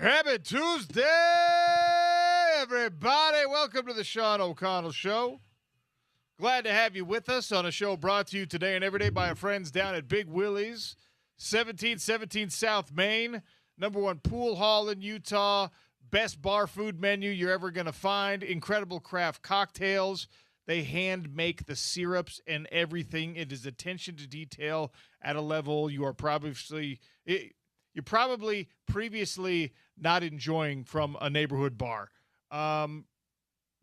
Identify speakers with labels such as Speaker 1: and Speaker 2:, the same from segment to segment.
Speaker 1: Happy Tuesday, everybody. Welcome to the Sean O'Connell Show. Glad to have you with us on a show brought to you today and every day by our friends down at Big Willie's, 1717 South Main, #1 pool hall in Utah, best bar food menu you're ever going to find, incredible craft cocktails. They hand make the syrups and everything. It is attention to detail at a level you're probably previously not enjoying from a neighborhood bar.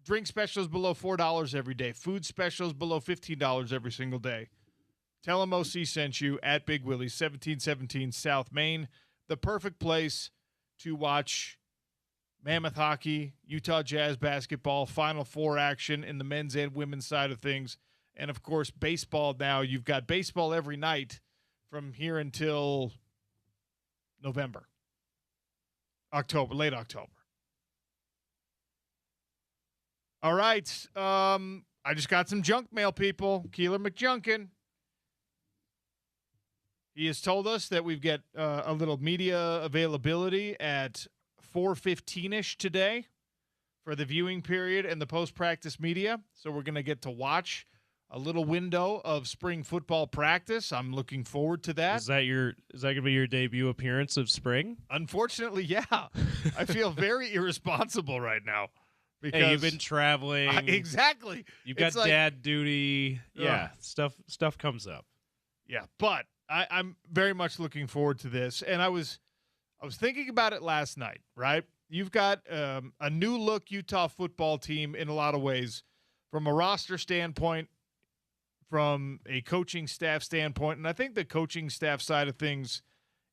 Speaker 1: Drink specials below $4 every day. Food specials below $15 every single day. Tell them OC sent you at Big Willie's, 1717 South Main. The perfect place to watch Mammoth hockey, Utah Jazz basketball, Final Four action in the men's and women's side of things. And, of course, baseball now. You've got baseball every night from here until November. Late October. All right. I just got some junk mail, people. Keeler McJunkin. He has told us that we've got a little media availability at 4:15-ish today for the viewing period and the post-practice media. So we're going to get to watch a little window of spring football practice. I'm looking forward to that.
Speaker 2: Is that going to be your debut appearance of spring?
Speaker 1: Unfortunately, yeah. I feel very irresponsible right now. Because
Speaker 2: hey, you've been traveling.
Speaker 1: Exactly.
Speaker 2: You've got dad duty. Yeah, stuff comes up.
Speaker 1: Yeah, but I'm very much looking forward to this. And I was thinking about it last night, right? You've got a new look Utah football team in a lot of ways, from a roster standpoint, from a coaching staff standpoint. And I think the coaching staff side of things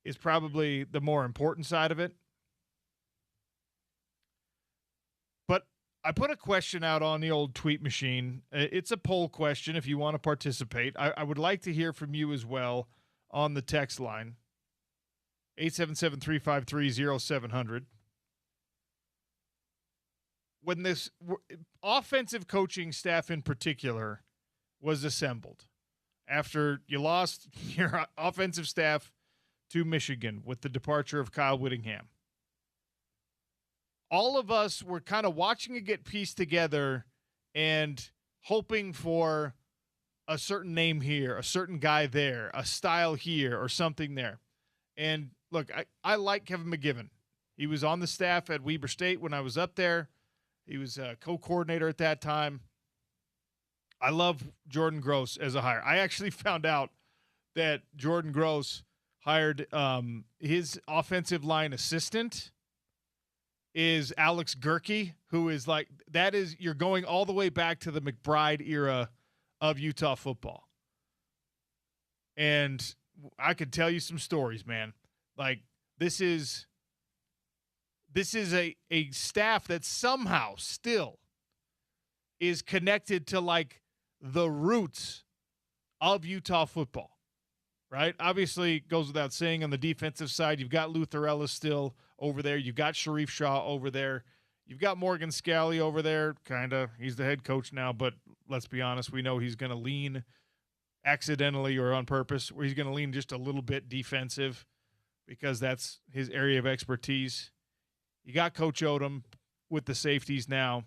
Speaker 1: is probably the more important side of it. But I put a question out on the old tweet machine. It's a poll question if you want to participate. I would like to hear from you as well on the text line, 877-353-0700. When this offensive coaching staff in particular was assembled after you lost your offensive staff to Michigan with the departure of Kyle Whittingham, all of us were kind of watching it get pieced together and hoping for a certain name here, a certain guy there, a style here, or something there. And look, I like Kevin McGivern. He was on the staff at Weber State when I was up there. He was a co-coordinator at that time. I love Jordan Gross as a hire. I actually found out that Jordan Gross hired his offensive line assistant is Alex Gerke, who is you're going all the way back to the McBride era of Utah football. And I could tell you some stories, man. Like, this is a staff that somehow still is connected to, like, the roots of Utah football, right? Obviously, it goes without saying on the defensive side, you've got Luther Ellis still over there. You've got Sharif Shaw over there. You've got Morgan Scalley over there, kind of. He's the head coach now, but let's be honest, we know he's going to lean accidentally or on purpose, where he's going to lean just a little bit defensive because that's his area of expertise. You got Coach Odom with the safeties now.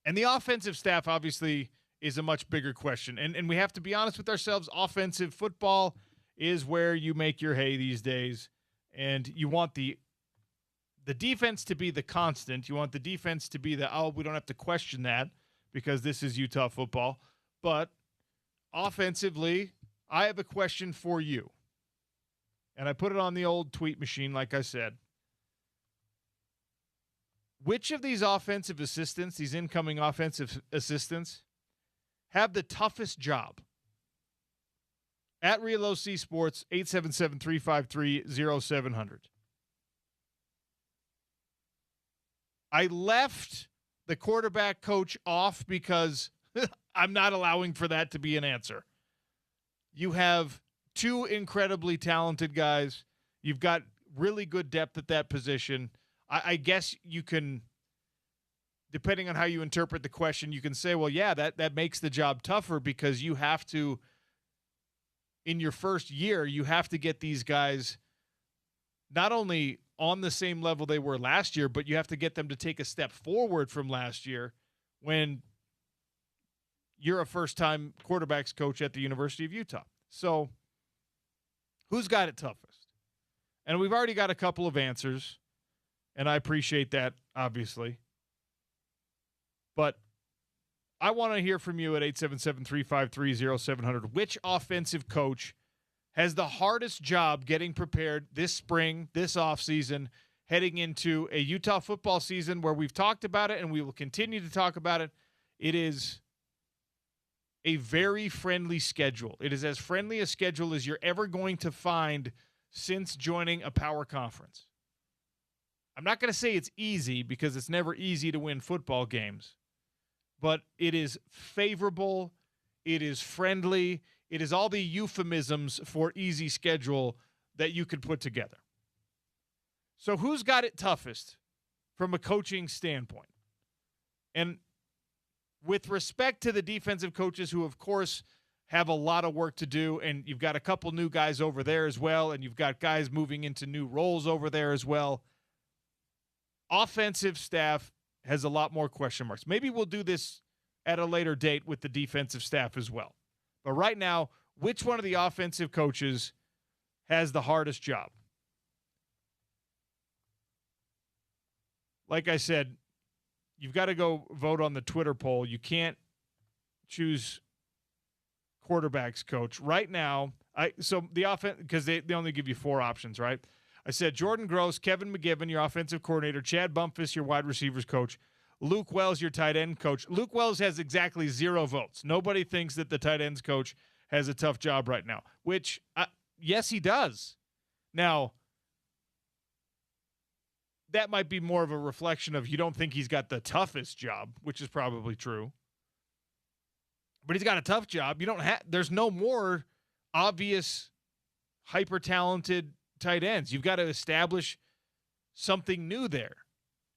Speaker 1: And the offensive staff, obviously, is a much bigger question. And we have to be honest with ourselves. Offensive football is where you make your hay these days. And you want the defense to be the constant. You want the defense to be we don't have to question that because this is Utah football. But offensively, I have a question for you. And I put it on the old tweet machine, like I said. Which of these offensive assistants, these incoming offensive assistants, have the toughest job? At Real OC Sports, 877-353-0700. I left the quarterback coach off because I'm not allowing for that to be an answer. You have two incredibly talented guys. You've got really good depth at that position. I guess you can, depending on how you interpret the question, you can say, well, yeah, that makes the job tougher because you have to, in your first year, you have to get these guys not only on the same level they were last year, but you have to get them to take a step forward from last year when you're a first-time quarterbacks coach at the University of Utah. So who's got it toughest? And we've already got a couple of answers, and I appreciate that, obviously. But I want to hear from you at 877-353-0700. Which offensive coach has the hardest job getting prepared this spring, this offseason, heading into a Utah football season where we've talked about it and we will continue to talk about it? It is a very friendly schedule. It is as friendly a schedule as you're ever going to find since joining a power conference. I'm not going to say it's easy because it's never easy to win football games, but it is favorable. It is friendly. It is all the euphemisms for easy schedule that you could put together. So who's got it toughest from a coaching standpoint? And with respect to the defensive coaches who, of course, have a lot of work to do, and you've got a couple new guys over there as well, and you've got guys moving into new roles over there as well, offensive staff has a lot more question marks. Maybe we'll do this at a later date with the defensive staff as well. But right now, which one of the offensive coaches has the hardest job? Like I said, you've got to go vote on the Twitter poll. You can't choose quarterbacks coach. Right now, so the offense, because they only give you 4 options, right? I said Jordan Gross, Kevin McGivern, your offensive coordinator, Chad Bumpus, your wide receivers coach, Luke Wells, your tight end coach. Luke Wells has exactly 0 votes. Nobody thinks that the tight ends coach has a tough job right now, which, yes, he does. Now, that might be more of a reflection of you don't think he's got the toughest job, which is probably true. But he's got a tough job. You don't have. There's no more obvious, hyper-talented tight ends. You've got to establish something new there.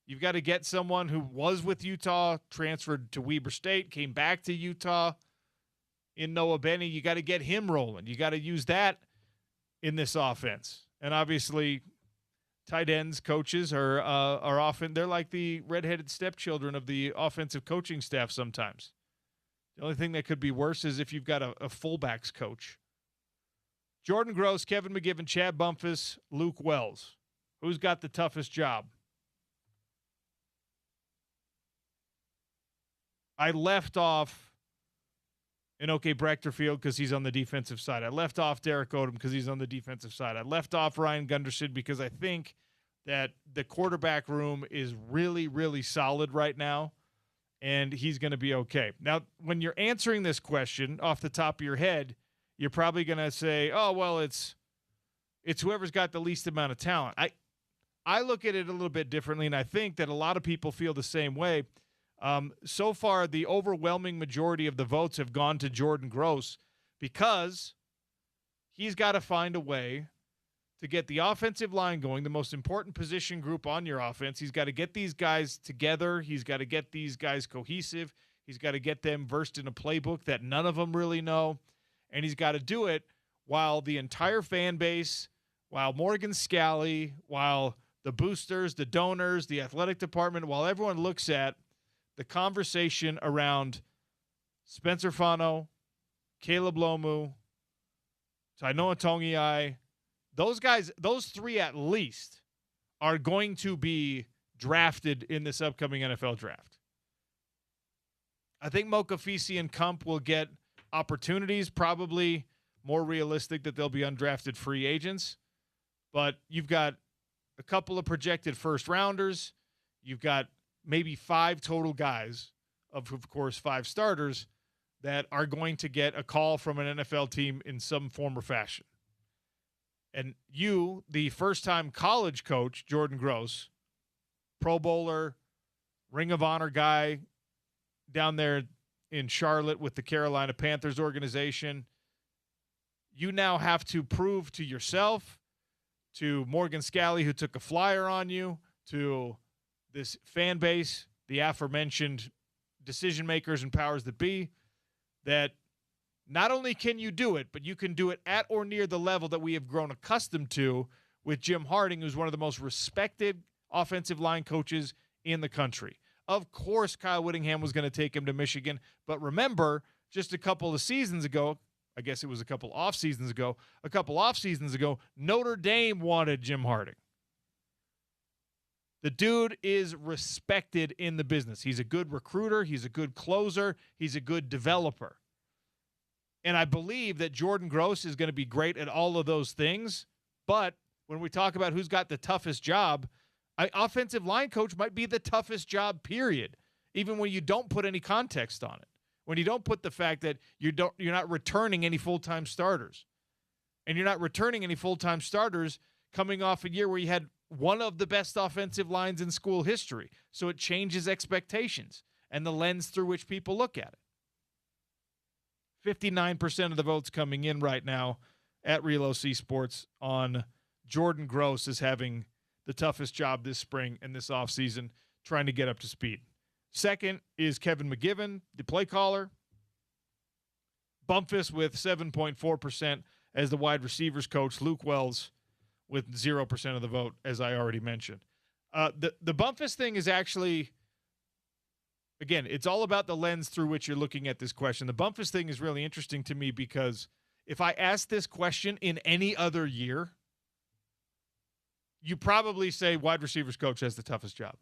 Speaker 1: You've got to get someone who was with Utah, transferred to Weber State, came back to Utah in Noah Benny. You got to get him rolling. You got to use that in this offense. And obviously, tight ends coaches are often, they're like the redheaded stepchildren of the offensive coaching staff sometimes. The only thing that could be worse is if you've got a fullbacks coach. Jordan Gross, Kevin McGivern, Chad Bumpus, Luke Wells. Who's got the toughest job? I left off Inoke Brechterfield because he's on the defensive side. I left off Derek Odom because he's on the defensive side. I left off Ryan Gunderson because I think that the quarterback room is really, really solid right now, and he's going to be okay. Now, when you're answering this question off the top of your head, you're probably going to say, oh, well, it's whoever's got the least amount of talent. I look at it a little bit differently, and I think that a lot of people feel the same way. So far, the overwhelming majority of the votes have gone to Jordan Gross because he's got to find a way to get the offensive line going, the most important position group on your offense. He's got to get these guys together. He's got to get these guys cohesive. He's got to get them versed in a playbook that none of them really know. And he's got to do it while the entire fan base, while Morgan Scalley, while the boosters, the donors, the athletic department, while everyone looks at the conversation around Spencer Fano, Caleb Lomu, Tainoa Tongiai, those guys, those 3 at least, are going to be drafted in this upcoming NFL draft. I think Mokafisi and Kump will get opportunities, probably more realistic that they'll be undrafted free agents. But you've got a couple of projected first-rounders. You've got maybe 5 total guys, of course, 5 starters, that are going to get a call from an NFL team in some form or fashion. And you, the first-time college coach, Jordan Gross, Pro Bowler, Ring of Honor guy down there in Charlotte with the Carolina Panthers organization, you now have to prove to yourself, to Morgan Scalley, who took a flyer on you, to this fan base, the aforementioned decision makers and powers that be, that not only can you do it, but you can do it at or near the level that we have grown accustomed to with Jim Harding, who's one of the most respected offensive line coaches in the country. Of course, Kyle Whittingham was going to take him to Michigan, but remember, just a couple of seasons ago, I guess it was a couple off seasons ago, Notre Dame wanted Jim Harding. The dude is respected in the business. He's a good recruiter. He's a good closer. He's a good developer. And I believe that Jordan Gross is going to be great at all of those things. But when we talk about who's got the toughest job, offensive line coach might be the toughest job, period, even when you don't put any context on it. When you don't put the fact that you're not returning any full-time starters. And you're not returning any full-time starters coming off a year where you had one of the best offensive lines in school history. So it changes expectations and the lens through which people look at it. 59% of the votes coming in right now at Real OC Sports on Jordan Gross as having the toughest job this spring and this offseason, trying to get up to speed. Second is Kevin McGivern, the play caller. Bumpus with 7.4% as the wide receivers coach. Luke Wells with 0% of the vote, as I already mentioned. The Bumpus thing is actually, again, it's all about the lens through which you're looking at this question. The Bumpus thing is really interesting to me because if I asked this question in any other year, you probably say wide receivers coach has the toughest job.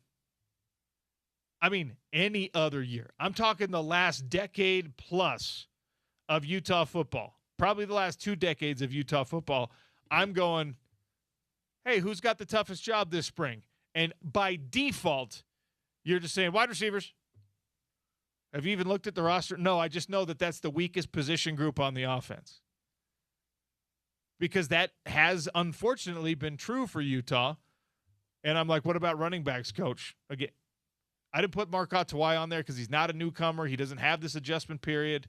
Speaker 1: I mean, any other year. I'm talking the last decade plus of Utah football, probably the last 2 decades of Utah football. I'm going, hey, who's got the toughest job this spring? And by default, you're just saying wide receivers. Have you even looked at the roster? No, I just know that that's the weakest position group on the offense. Because that has unfortunately been true for Utah. And I'm like, what about running backs, coach? Again, I didn't put Marquette Tawai on there because he's not a newcomer. He doesn't have this adjustment period.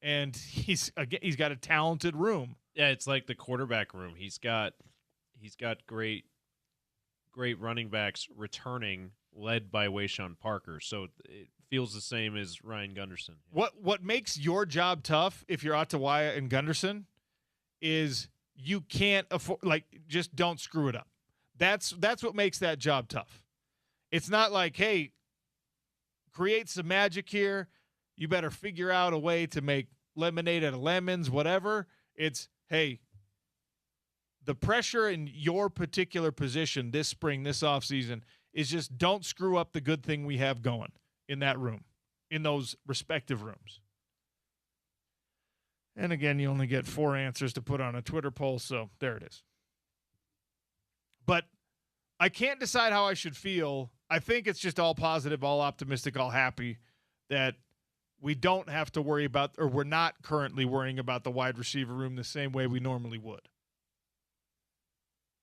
Speaker 1: And he's got a talented room.
Speaker 2: Yeah, it's like the quarterback room. He's got great running backs returning, led by Wayshawn Parker. So it feels the same as Ryan Gunderson.
Speaker 1: What makes your job tough if you're Ottawaya and Gunderson is you can't afford, just don't screw it up. That's what makes that job tough. It's not like, hey, create some magic here. You better figure out a way to make lemonade out of lemons, whatever. It's, hey, the pressure in your particular position this spring, this offseason, is just don't screw up the good thing we have going in that room, in those respective rooms. And again, you only get 4 answers to put on a Twitter poll, so there it is. But I can't decide how I should feel. I think it's just all positive, all optimistic, all happy that we don't have to worry about, or we're not currently worrying about the wide receiver room the same way we normally would.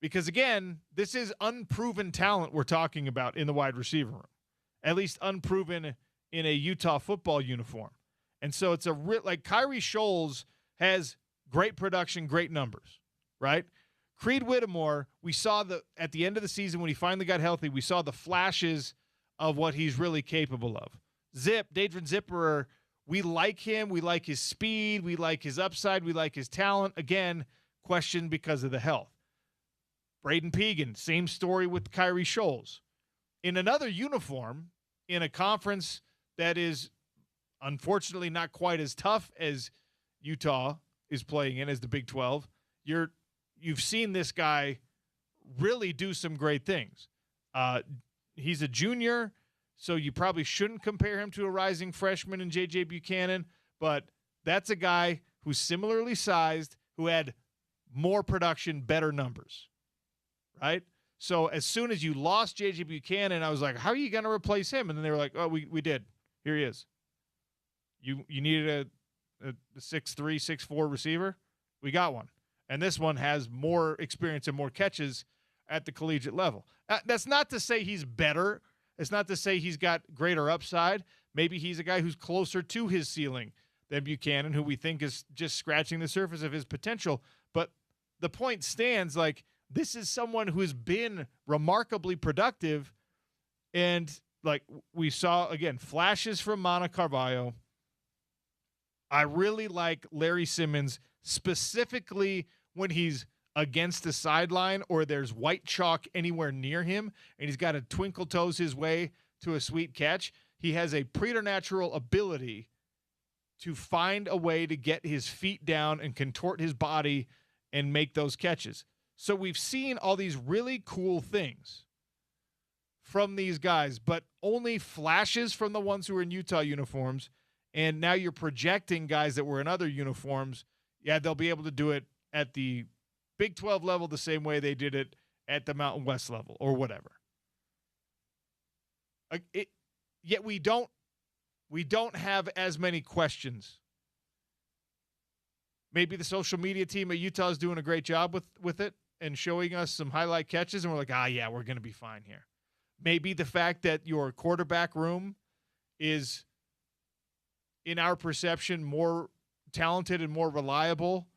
Speaker 1: Because, again, this is unproven talent we're talking about in the wide receiver room, at least unproven in a Utah football uniform. And so it's like Kyrie Scholes has great production, great numbers, right? Creed Whittemore, we saw at the end of the season when he finally got healthy, we saw the flashes of what he's really capable of. Dadrian Zipperer, we like him. We like his speed. We like his upside. We like his talent. Again, questioned because of the health. Braden Pegan, same story with Kyrie Scholes. In another uniform, in a conference that is unfortunately not quite as tough as Utah is playing in, as the Big 12, you've seen this guy really do some great things. He's a junior, so you probably shouldn't compare him to a rising freshman in J.J. Buchanan, but that's a guy who's similarly sized, who had more production, better numbers, right? So as soon as you lost J.J. Buchanan, I was like, how are you going to replace him? And then they were like, oh, we did. Here he is. You needed a 6'3", 6'4" receiver? We got one. And this one has more experience and more catches at the collegiate level. That's not to say he's better. It's not to say he's got greater upside. Maybe he's a guy who's closer to his ceiling than Buchanan, who we think is just scratching the surface of his potential. But the point stands, like, this is someone who's been remarkably productive. And, like, we saw, again, flashes from Mana Carvalho. I really like Larry Simmons, specifically when he's against the sideline or there's white chalk anywhere near him and he's got to twinkle toes his way to a sweet catch, he has a preternatural ability to find a way to get his feet down and contort his body and make those catches. So we've seen all these really cool things from these guys, but only flashes from the ones who are in Utah uniforms. And now you're projecting guys that were in other uniforms. Yeah, they'll be able to do it at the Big 12 level the same way they did it at the Mountain West level or whatever. Yet we don't have as many questions. Maybe the social media team at Utah is doing a great job with it and showing us some highlight catches, and we're like, yeah, we're going to be fine here. Maybe the fact that your quarterback room is, in our perception, more talented and more reliable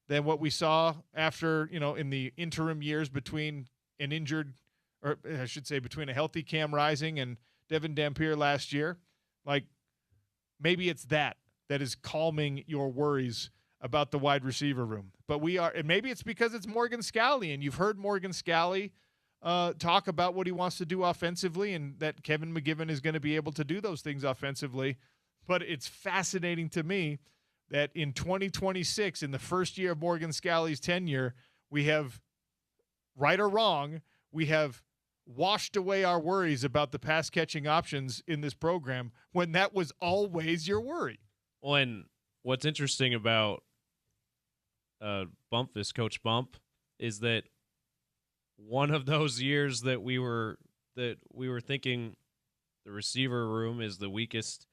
Speaker 1: than what we saw after, in the interim years between an injured, or I should say between a healthy Cam Rising and Devin Dampier last year. Like, maybe it's that is calming your worries about the wide receiver room. But and maybe it's because it's Morgan Scalley, and you've heard Morgan Scalley talk about what he wants to do offensively and that Kevin McGivern is going to be able to do those things offensively. But it's fascinating to me that in 2026, in the first year of Morgan Scalley's tenure, we have, right or wrong, we have washed away our worries about the pass catching options in this program when that was always your worry.
Speaker 2: Well, and what's interesting about Bumpus, Coach Bump, is that one of those years that we were thinking the receiver room is the weakest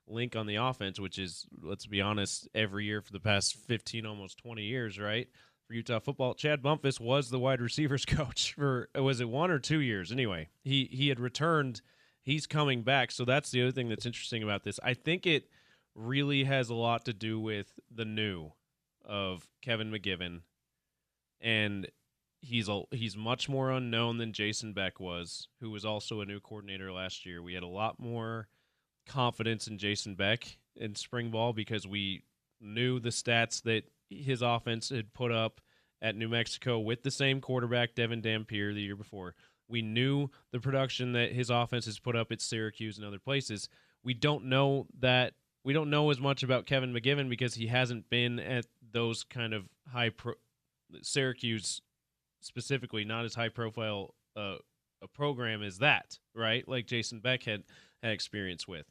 Speaker 2: link on the offense, which is, let's be honest, every year for the past 15, almost 20 years, right? For Utah football, Chad Bumpus was the wide receivers coach for, was it 1 or 2 years? Anyway, he had returned. He's coming back. So that's the other thing that's interesting about this. I think it really has a lot to do with the new of Kevin McGivern, and he's much more unknown than Jason Beck was, who was also a new coordinator last year. We had a lot more confidence in Jason Beck in spring ball because we knew the stats that his offense had put up at New Mexico with the same quarterback, Devin Dampier, the year before. We knew the production that his offense has put up at Syracuse and other places. We don't know as much about Kevin McGivern because he hasn't been at those kind of Syracuse specifically, not as high profile a program as that, right? Like Jason Beck had experience with.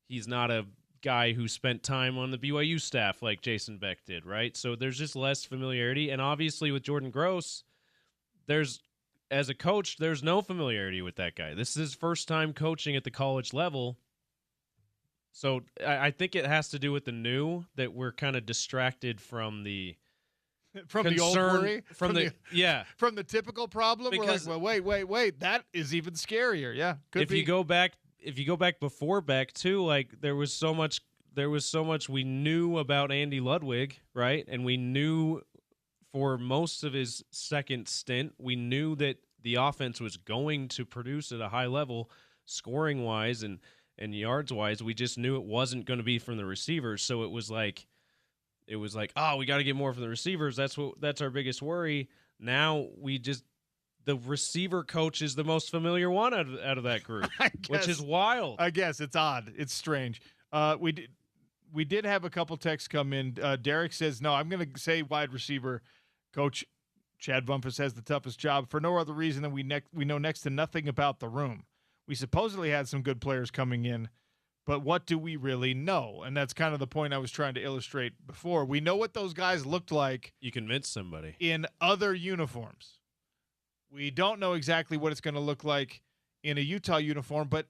Speaker 2: He's not a guy who spent time on the BYU staff like Jason Beck did, right? So there's just less familiarity. And obviously with Jordan Gross, as a coach, there's no familiarity with that guy. This is his first time coaching at the college level. So I think it has to do with the new, that we're kind of distracted from the
Speaker 1: the old worry,
Speaker 2: from
Speaker 1: the typical problem.
Speaker 2: Because,
Speaker 1: we're like, well, wait, that is even scarier. Yeah,
Speaker 2: if you go back before Beck too, like there was so much we knew about Andy Ludwig, right? And we knew for most of his second stint, we knew that the offense was going to produce at a high level, scoring wise and yards wise. We just knew it wasn't going to be from the receivers. So it was like, oh, we got to get more from the receivers. That's our biggest worry. Now the receiver coach is the most familiar one out of that group, which is wild.
Speaker 1: I guess it's odd. It's strange. We did have a couple texts come in. Derek says, no, I'm going to say wide receiver coach Chad Bumpus has the toughest job for no other reason than we know next to nothing about the room. We supposedly had some good players coming in, but what do we really know? And that's kind of the point I was trying to illustrate before. We know what those guys looked like.
Speaker 2: You convinced somebody.
Speaker 1: In other uniforms. We don't know exactly what it's going to look like in a Utah uniform, but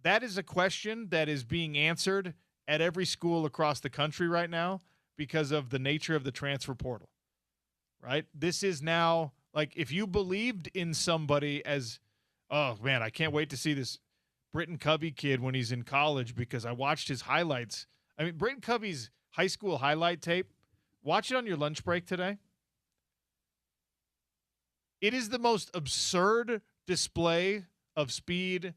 Speaker 1: that is a question that is being answered at every school across the country right now because of the nature of the transfer portal, right? This is now, like, if you believed in somebody as, oh, man, I can't wait to see this Britton Covey kid when he's in college because I watched his highlights. I mean, Britton Covey's high school highlight tape, watch it on your lunch break today. It is the most absurd display of speed,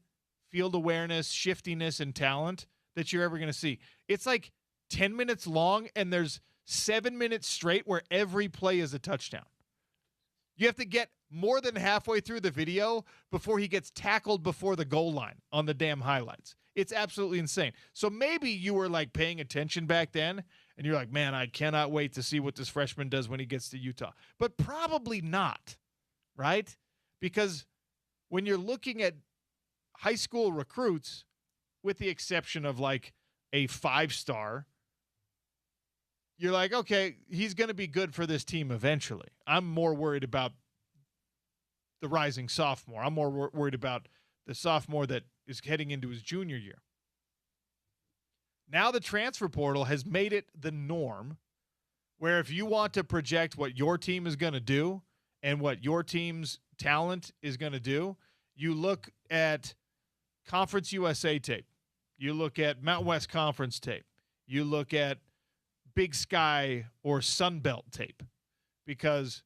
Speaker 1: field awareness, shiftiness, and talent that you're ever going to see. It's like 10 minutes long, and there's 7 minutes straight where every play is a touchdown. You have to get more than halfway through the video before he gets tackled before the goal line on the damn highlights. It's absolutely insane. So maybe you were like paying attention back then and you're like, man, I cannot wait to see what this freshman does when he gets to Utah. But probably not, right? Because when you're looking at high school recruits, with the exception of like a 5-star, you're like, okay, he's going to be good for this team eventually. I'm more worried about the rising sophomore. I'm more worried about the sophomore that is heading into his junior year. Now the transfer portal has made it the norm where if you want to project what your team is going to do and what your team's talent is going to do, you look at Conference USA tape. You look at Mountain West Conference tape. You look at Big Sky or Sun Belt tape because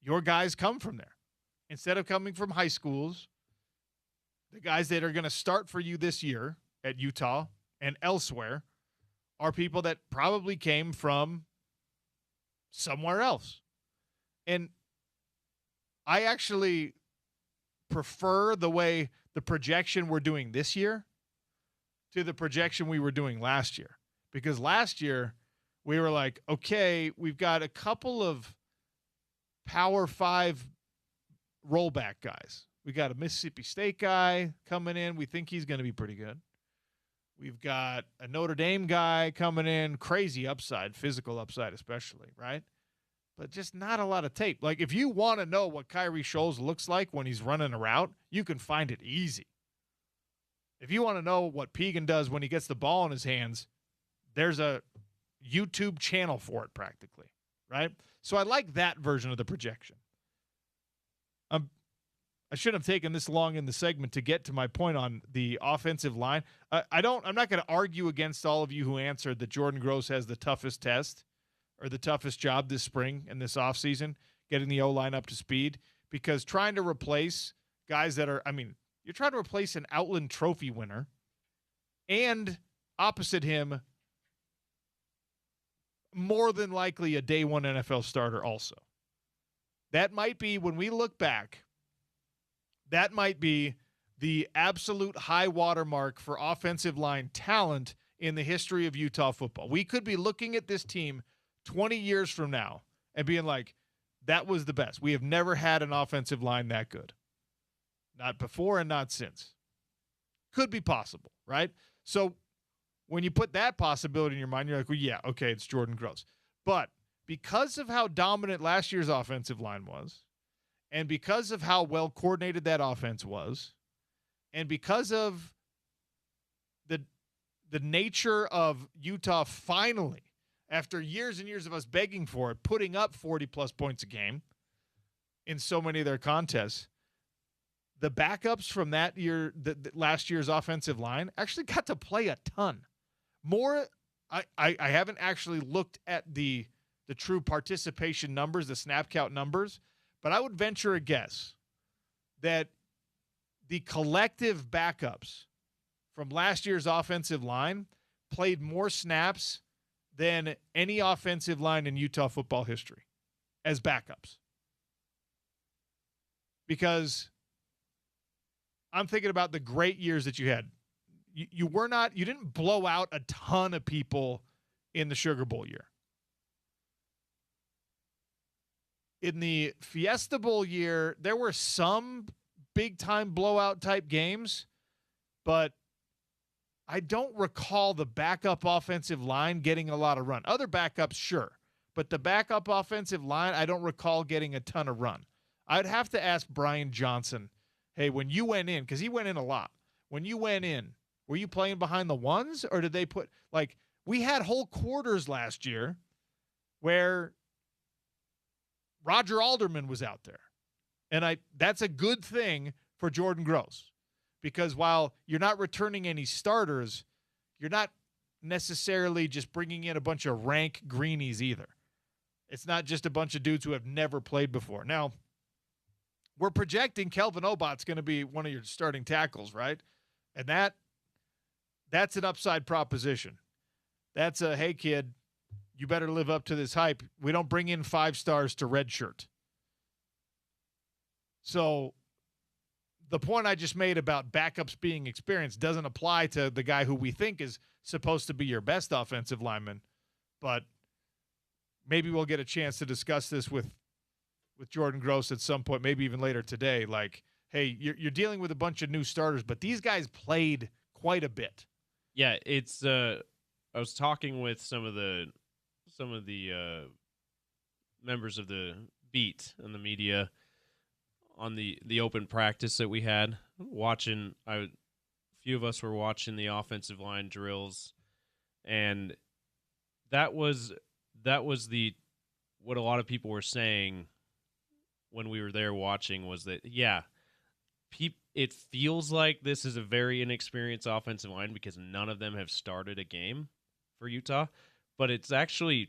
Speaker 1: your guys come from there. Instead of coming from high schools, the guys that are going to start for you this year at Utah and elsewhere are people that probably came from somewhere else. And I actually prefer the way the projection we're doing this year to the projection we were doing last year. Because last year we were like, okay, we've got a couple of Power 5 rollback guys. We got a Mississippi State guy coming in. We think he's going to be pretty good. We've got a Notre Dame guy coming in, crazy upside, physical upside especially, right? But just not a lot of tape. Like, if you want to know what Kyrie Scholes looks like when he's running a route, you can find it easy. If you want to know what Pegan does when he gets the ball in his hands, there's a YouTube channel for it practically, right? So I like that version of the projection. I shouldn't have taken this long in the segment to get to my point on the offensive line. I'm not going to argue against all of you who answered that Jordan Gross has the toughest test or the toughest job this spring and this offseason, getting the O-line up to speed, because trying to replace guys that are, you're trying to replace an Outland Trophy winner and opposite him, more than likely a day one NFL starter also. That might be, when we look back, that might be the absolute high watermark for offensive line talent in the history of Utah football. We could be looking at this team 20 years from now and being like, that was the best. We have never had an offensive line that good. Not before and not since. Could be possible, right? So when you put that possibility in your mind, you're like, well, yeah, okay, it's Jordan Gross. But because of how dominant last year's offensive line was, and because of how well coordinated that offense was, and because of the nature of Utah finally, after years and years of us begging for it, putting up 40-plus points a game in so many of their contests, the backups from that year, the last year's offensive line, actually got to play a ton. More, I haven't actually looked at the true participation numbers, the snap count numbers, but I would venture a guess that the collective backups from last year's offensive line played more snaps than any offensive line in Utah football history as backups. Because I'm thinking about the great years that you had. You didn't blow out a ton of people in the Sugar Bowl year. In the Fiesta Bowl year, there were some big-time blowout-type games, but I don't recall the backup offensive line getting a lot of run. Other backups, sure, but the backup offensive line, I don't recall getting a ton of run. I'd have to ask Brian Johnson, hey, when you went in, because he went in a lot, when you went in, were you playing behind the ones, or did they put, like, we had whole quarters last year where Roger Alderman was out there. And that's a good thing for Jordan Gross, because while you're not returning any starters, you're not necessarily just bringing in a bunch of rank greenies either. It's not just a bunch of dudes who have never played before. Now, we're projecting Kelvin Obot's going to be one of your starting tackles, right? And that's an upside proposition. That's a, hey, kid, you better live up to this hype. We don't bring in 5 stars to redshirt. So the point I just made about backups being experienced doesn't apply to the guy who we think is supposed to be your best offensive lineman. But maybe we'll get a chance to discuss this with Jordan Gross at some point, maybe even later today. Like, hey, you're dealing with a bunch of new starters, but these guys played quite a bit.
Speaker 2: Yeah, it's I was talking with some of the members of the beat and the media on the open practice that we had. A few of us were watching the offensive line drills, and that was what a lot of people were saying when we were there watching was that, yeah, it feels like this is a very inexperienced offensive line because none of them have started a game for Utah, but there's actually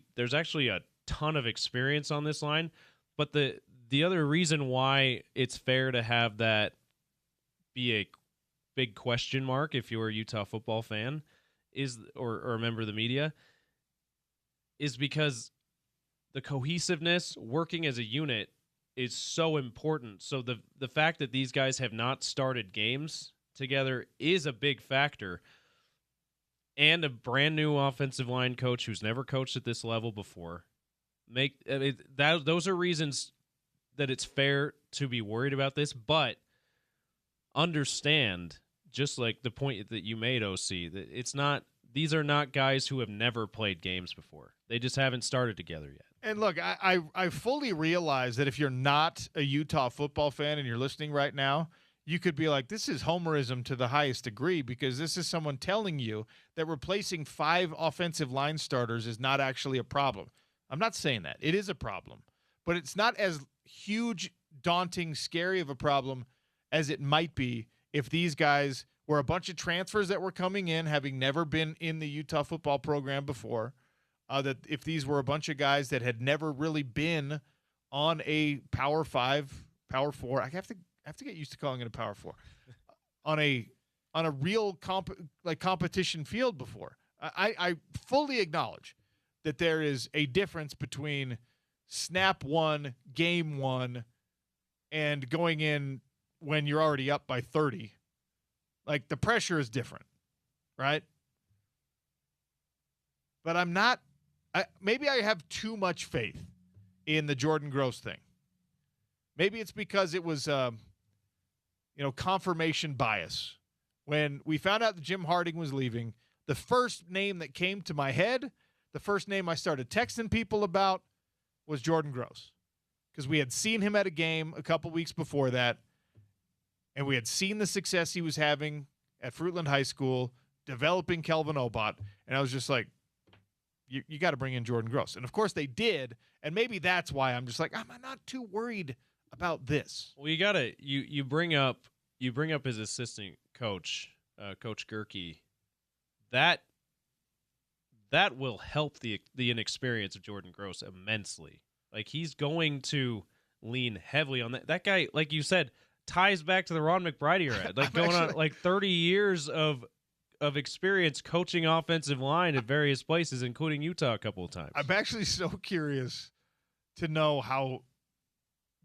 Speaker 2: a ton of experience on this line. But the other reason why it's fair to have that be a big question mark if you're a Utah football fan or a member of the media is because the cohesiveness, working as a unit, is so important. So the fact that these guys have not started games together is a big factor. And a brand new offensive line coach who's never coached at this level before. Those are reasons that it's fair to be worried about this, but understand, just like the point that you made, OC, that these are not guys who have never played games before. They just haven't started together yet.
Speaker 1: And look, I fully realize that if you're not a Utah football fan and you're listening right now, you could be like, this is homerism to the highest degree, because this is someone telling you that replacing 5 offensive line starters is not actually a problem. I'm not saying that. It is a problem. But it's not as huge, daunting, scary of a problem as it might be if these guys were a bunch of transfers that were coming in, having never been in the Utah football program before, that if these were a bunch of guys that had never really been on a Power 5, Power 4, I have to get used to calling it a Power 4, on a real competition field before. I fully acknowledge that there is a difference between snap 1, game 1, and going in when you're already up by 30. Like, the pressure is different, right? But maybe I have too much faith in the Jordan Gross thing. Maybe it's because it was, confirmation bias. When we found out that Jim Harding was leaving, the first name that came to my head, the first name I started texting people about, was Jordan Gross, because we had seen him at a game a couple weeks before that, and we had seen the success he was having at Fruitland High School, developing Kelvin Obot, and I was just like, you got to bring in Jordan Gross. And, of course, they did, and maybe that's why I'm just like, I'm not too worried about this.
Speaker 2: Well, you bring up his assistant coach, Coach Gerke. That will help the inexperience of Jordan Gross immensely. Like, he's going to lean heavily on that. That guy, like you said, ties back to the Ron McBride era. Like, on like 30 years of experience coaching offensive line at various places, including Utah a couple of times.
Speaker 1: I'm actually so curious to know how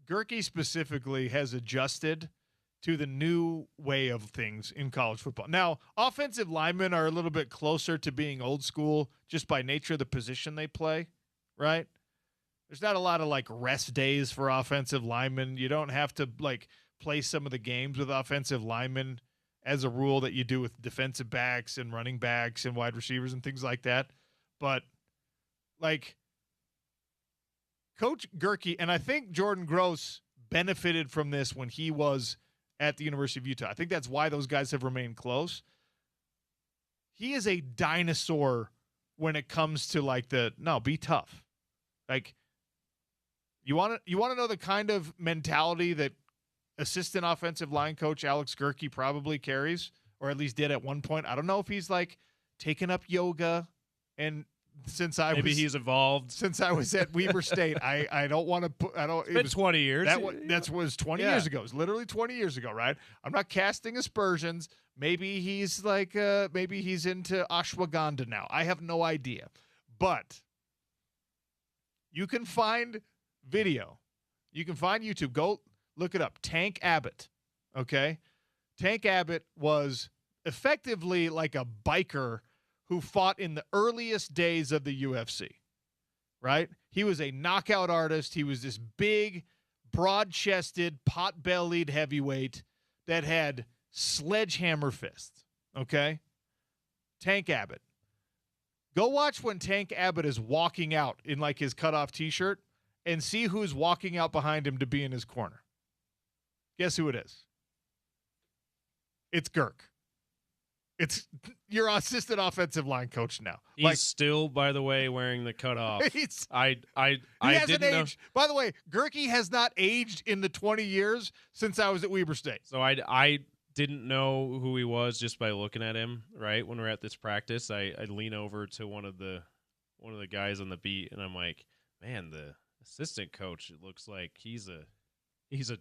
Speaker 1: Gerke specifically has adjusted to the new way of things in college football. Now, offensive linemen are a little bit closer to being old school just by nature of the position they play, right? There's not a lot of, like, rest days for offensive linemen. You don't have to, like, play some of the games with offensive linemen as a rule that you do with defensive backs and running backs and wide receivers and things like that. But, like, Coach Gerke, and I think Jordan Gross benefited from this when he was at the University of Utah. I think that's why those guys have remained close. He is a dinosaur when it comes to, like, be tough. Like, you want to know the kind of mentality that assistant offensive line coach Alex Gerke probably carries, or at least did at one point. I don't know if he's, like, taken up yoga, and
Speaker 2: he's evolved
Speaker 1: since I was at Weber State. I don't want to put. I don't.
Speaker 2: It's been 20 years.
Speaker 1: That was 20 years ago. It was literally 20 years ago, right? I'm not casting aspersions. Maybe he's like, maybe he's into ashwagandha now. I have no idea, but You can find video. You can find YouTube. Go look it up. Tank Abbott. Okay? Tank Abbott was effectively like a biker who fought in the earliest days of the UFC, right? He was a knockout artist. He was this big, broad-chested, pot-bellied heavyweight that had sledgehammer fists, okay? Tank Abbott. Go watch when Tank Abbott is walking out in like his cutoff t-shirt and see who's walking out behind him to be in his corner. Guess who it is? It's Girk. It's your assistant offensive line coach now.
Speaker 2: He's still, by the way, wearing the cutoff. I
Speaker 1: hasn't
Speaker 2: didn't
Speaker 1: aged. By the way, Gerke has not aged in the 20 years since I was at Weber State.
Speaker 2: So I didn't know who he was just by looking at him. Right when we're at this practice, I lean over to one of the guys on the beat, and I'm like, man, the assistant coach, it looks like he's a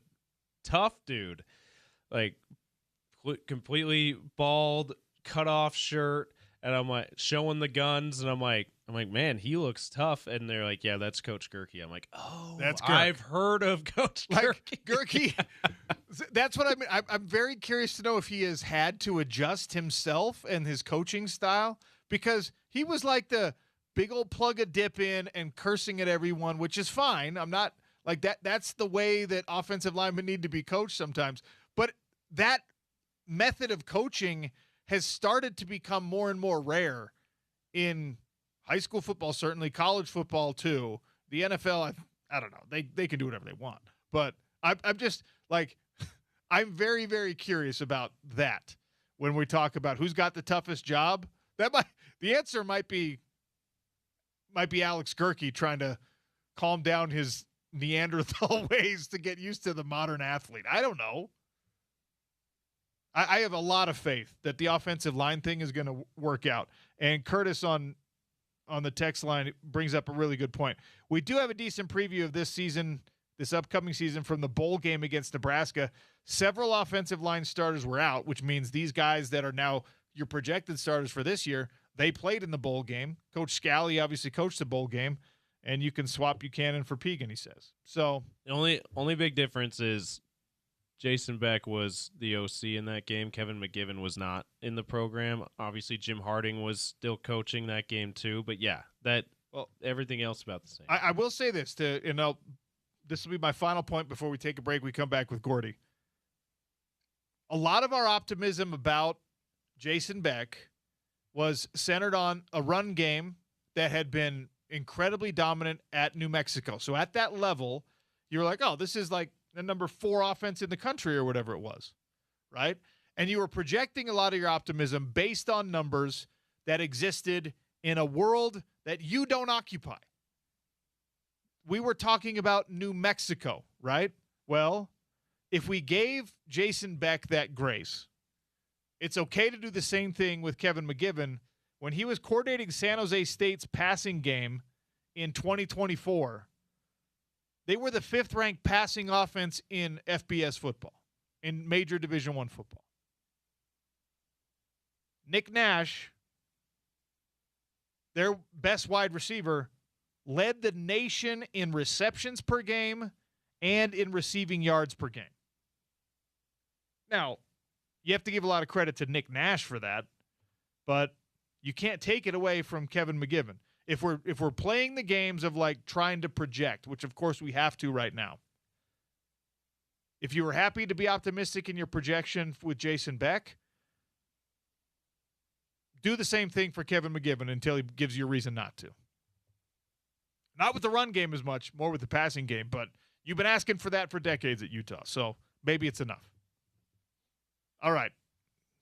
Speaker 2: tough dude, like completely bald, cut off shirt, and I'm like showing the guns, and I'm like, man, he looks tough. And they're like, yeah, that's Coach Gerke. I'm like, oh,
Speaker 1: that's Girk.
Speaker 2: I've heard of Coach Gerke.
Speaker 1: Gerke. That's what I mean. I'm very curious to know if he has had to adjust himself and his coaching style, because he was like the big old plug a dip in and cursing at everyone, which is fine. I'm not like that. That's the way that offensive linemen need to be coached sometimes. But that method of coaching has started to become more and more rare in high school football, certainly college football too. The NFL, I don't know. They can do whatever they want. But I'm just like, I'm very, very curious about that when we talk about who's got the toughest job. The answer might be Alex Gerke trying to calm down his Neanderthal ways to get used to the modern athlete. I don't know. I have a lot of faith that the offensive line thing is going to work out. And Curtis on the text line brings up a really good point. We do have a decent preview of this season, this upcoming season, from the bowl game against Nebraska. Several offensive line starters were out, which means these guys that are now your projected starters for this year, they played in the bowl game. Coach Scally obviously coached the bowl game, and you can swap Buchanan for Pegan, he says. So
Speaker 2: the only big difference is Jason Beck was the OC in that game. Kevin McGivern was not in the program. Obviously, Jim Harding was still coaching that game too. But yeah, everything else about the same.
Speaker 1: I will say this this will be my final point before we take a break. We come back with Gordy. A lot of our optimism about Jason Beck was centered on a run game that had been incredibly dominant at New Mexico. So at that level, you were like, oh, this is like the number 4 offense in the country or whatever it was, right? And you were projecting a lot of your optimism based on numbers that existed in a world that you don't occupy. We were talking about New Mexico, right? Well, if we gave Jason Beck that grace, it's okay to do the same thing with Kevin McGivern. When he was coordinating San Jose State's passing game in 2024, they were the 5th-ranked passing offense in FBS football, in major Division I football. Nick Nash, their best wide receiver, led the nation in receptions per game and in receiving yards per game. Now, you have to give a lot of credit to Nick Nash for that, but you can't take it away from Kevin McGivern. If we're playing the games of like trying to project, which of course we have to right now, if you were happy to be optimistic in your projection with Jason Beck, do the same thing for Kevin McGivern until he gives you a reason not to. Not with the run game as much, more with the passing game, but you've been asking for that for decades at Utah, so maybe it's enough. All right.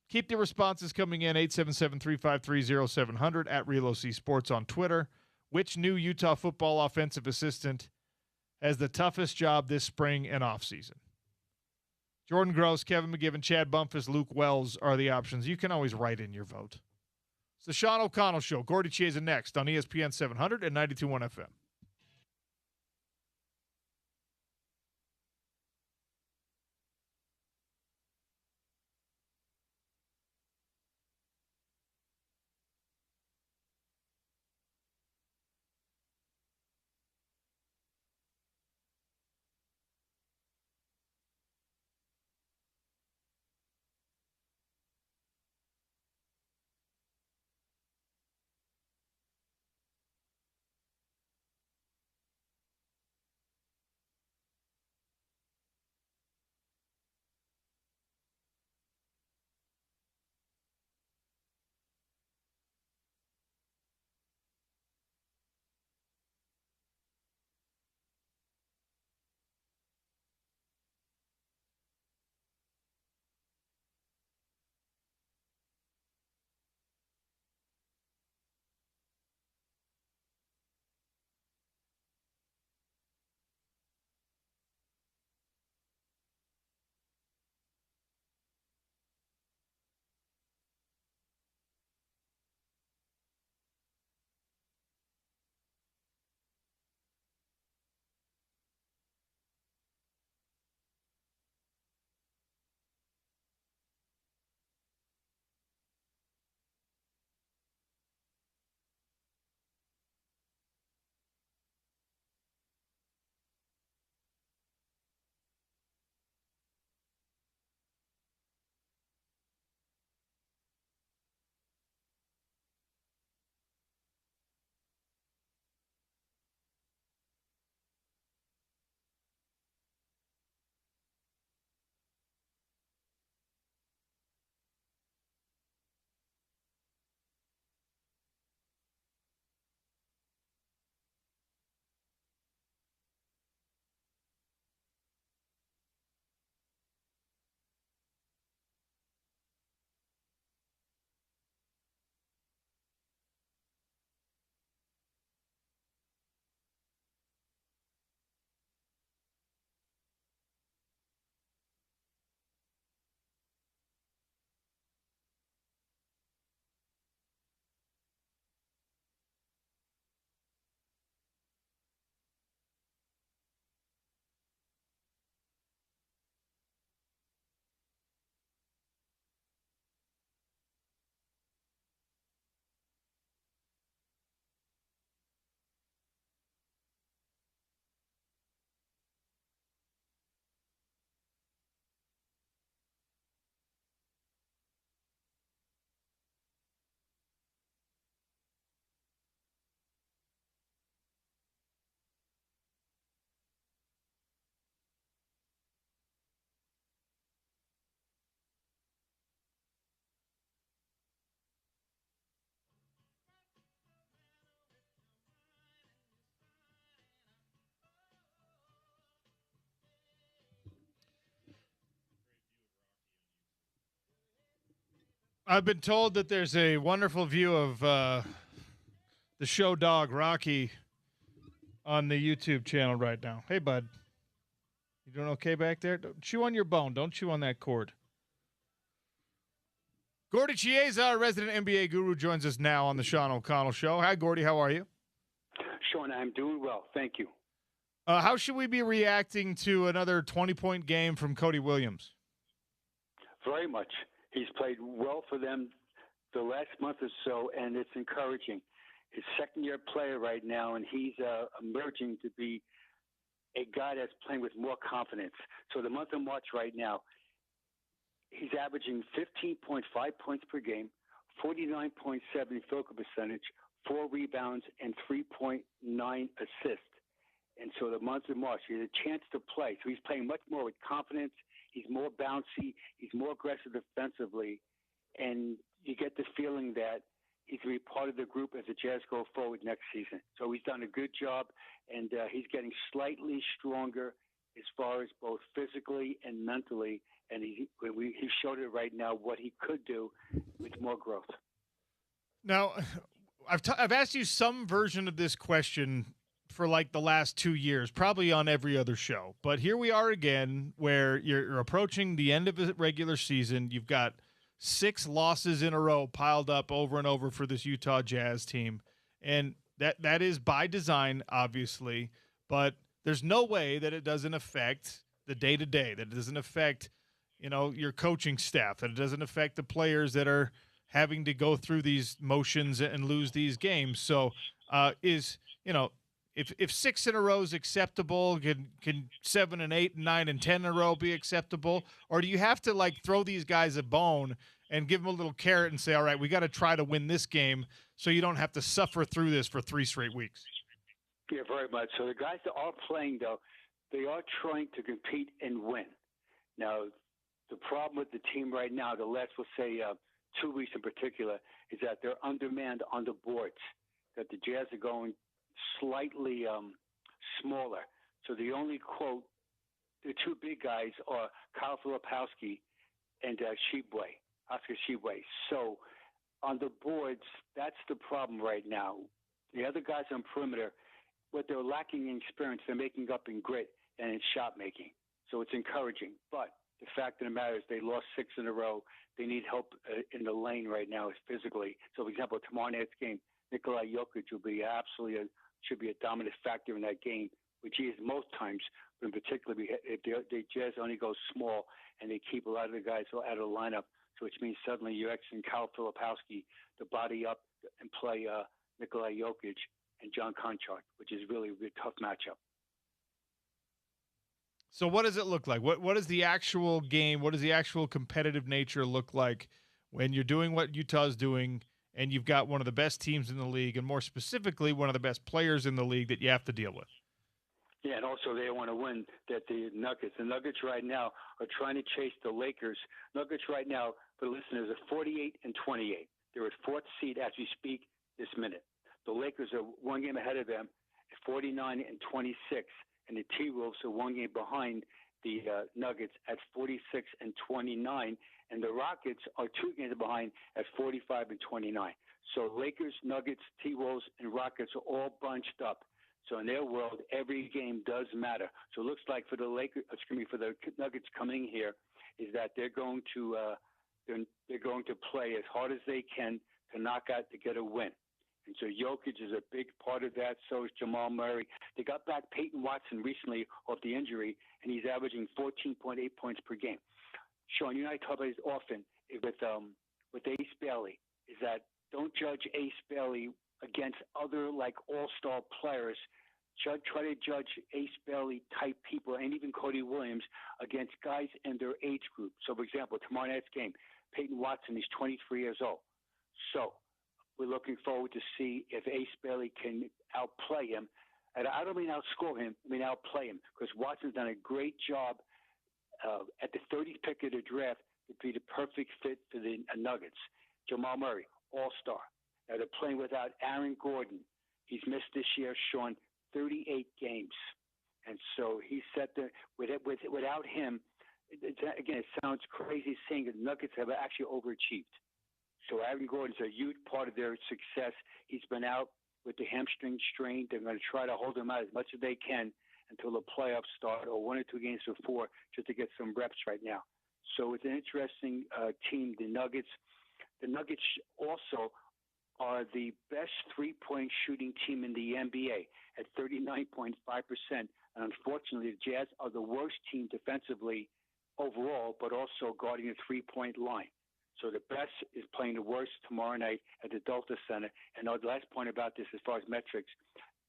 Speaker 1: Keep the responses coming in, 877-353-0700 at Real OC Sports on Twitter. Which new Utah football offensive assistant has the toughest job this spring and offseason? Jordan Gross, Kevin McGivern, Chad Bumpus, Luke Wells are the options. You can always write in your vote. It's the Sean O'Connell Show. Gordy Chiesa next on ESPN 700 and 92.1 FM. I've been told that there's a wonderful view of the show dog Rocky on the YouTube channel right now. Hey, bud. You doing okay back there? Don't chew on your bone. Don't chew on that cord. Gordy Chiesa, our resident NBA guru, joins us now on the Sean O'Connell Show. Hi, Gordy. How are you?
Speaker 3: Sean, I'm doing well. Thank you.
Speaker 1: How should we be reacting to another 20-point game from Cody Williams?
Speaker 3: Very much. He's played well for them the last month or so, and it's encouraging. His second-year player right now, and he's emerging to be a guy that's playing with more confidence. So the month of March right now, he's averaging 15.5 points per game, 49.7 field goal percentage, 4 rebounds, and 3.9 assists. And so the month of March, he has a chance to play. So he's playing much more with confidence. He's more bouncy. He's more aggressive defensively. And you get the feeling that he's going to be part of the group as the Jazz go forward next season. So he's done a good job, and he's getting slightly stronger as far as both physically and mentally. And he showed it right now what he could do with more growth.
Speaker 1: Now, I've asked you some version of this question for like the last 2 years, probably on every other show. But here we are again, where you're approaching the end of the regular season. You've got 6 losses in a row piled up over and over for this Utah Jazz team. And that is by design, obviously. But there's no way that it doesn't affect the day-to-day, that it doesn't affect, your coaching staff, that it doesn't affect the players that are having to go through these motions and lose these games. So if 6 in a row is acceptable, can 7 and 8 and 9 and 10 in a row be acceptable? Or do you have to throw these guys a bone and give them a little carrot and say, all right, we got to try to win this game so you don't have to suffer through this for 3 straight weeks?
Speaker 3: Yeah, very much. So the guys that are playing, though, they are trying to compete and win. Now, the problem with the team right now, the last, we'll say 2 weeks in particular, is that they're undermanned on the boards, that the Jazz are going slightly smaller. So the only the 2 big guys are Kyle Filipowski and Oscar Shibwe. So on the boards, that's the problem right now. The other guys on perimeter, what they're lacking in experience, they're making up in grit and in shot making. So it's encouraging. But the fact of the matter is they lost 6 in a row. They need help in the lane right now physically. So, for example, tomorrow night's game, Nikola Jokic should be a dominant factor in that game, which he is most times, but in particular if the Jazz only go small and they keep a lot of the guys out of the lineup, so which means suddenly you're asking Kyle Filipowski to body up and play Nikola Jokic and John Konchar, which is really a tough matchup.
Speaker 1: So what does it look like? What is the actual game? What does the actual competitive nature look like when you're doing what Utah's doing and you've got one of the best teams in the league, and more specifically, one of the best players in the league that you have to deal with?
Speaker 3: Yeah, and also they want to win the Nuggets right now are trying to chase the Lakers. Nuggets right now, for listeners, are 48-28. They're at 4th seed as we speak this minute. The Lakers are 1 game ahead of them at 49-26, and the T-Wolves are 1 game behind the Nuggets at 46-29, and the Rockets are 2 games behind at 45-29. So Lakers, Nuggets, T-Wolves, and Rockets are all bunched up. So in their world, every game does matter. So it looks like for the Nuggets coming here, is that they're going to play as hard as they can to knock out to get a win. And so Jokic is a big part of that. So is Jamal Murray. They got back Peyton Watson recently off the injury, and he's averaging 14.8 points per game. Sean, you and I talk about this often with Ace Bailey, is that don't judge Ace Bailey against other all-star players. Try to judge Ace Bailey type people, and even Cody Williams, against guys in their age group. So, for example, tomorrow night's game, Peyton Watson is 23 years old. So we're looking forward to see if Ace Bailey can outplay him. And I don't mean outscore him, I mean outplay him, because Watson's done a great job at the 30th pick of the draft to be the perfect fit for the Nuggets. Jamal Murray, all-star. Now they're playing without Aaron Gordon. He's missed this year, Sean, 38 games. And so he's set to, without him, again, it sounds crazy saying that the Nuggets have actually overachieved. So Aaron Gordon's a huge part of their success. He's been out with the hamstring strain. They're going to try to hold him out as much as they can until the playoffs start, or 1 or 2 games before, just to get some reps right now. So it's an interesting team, the Nuggets. The Nuggets also are the best three-point shooting team in the NBA at 39.5%. And unfortunately, the Jazz are the worst team defensively overall, but also guarding the three-point line. So the best is playing the worst tomorrow night at the Delta Center. And the last point about this, as far as metrics,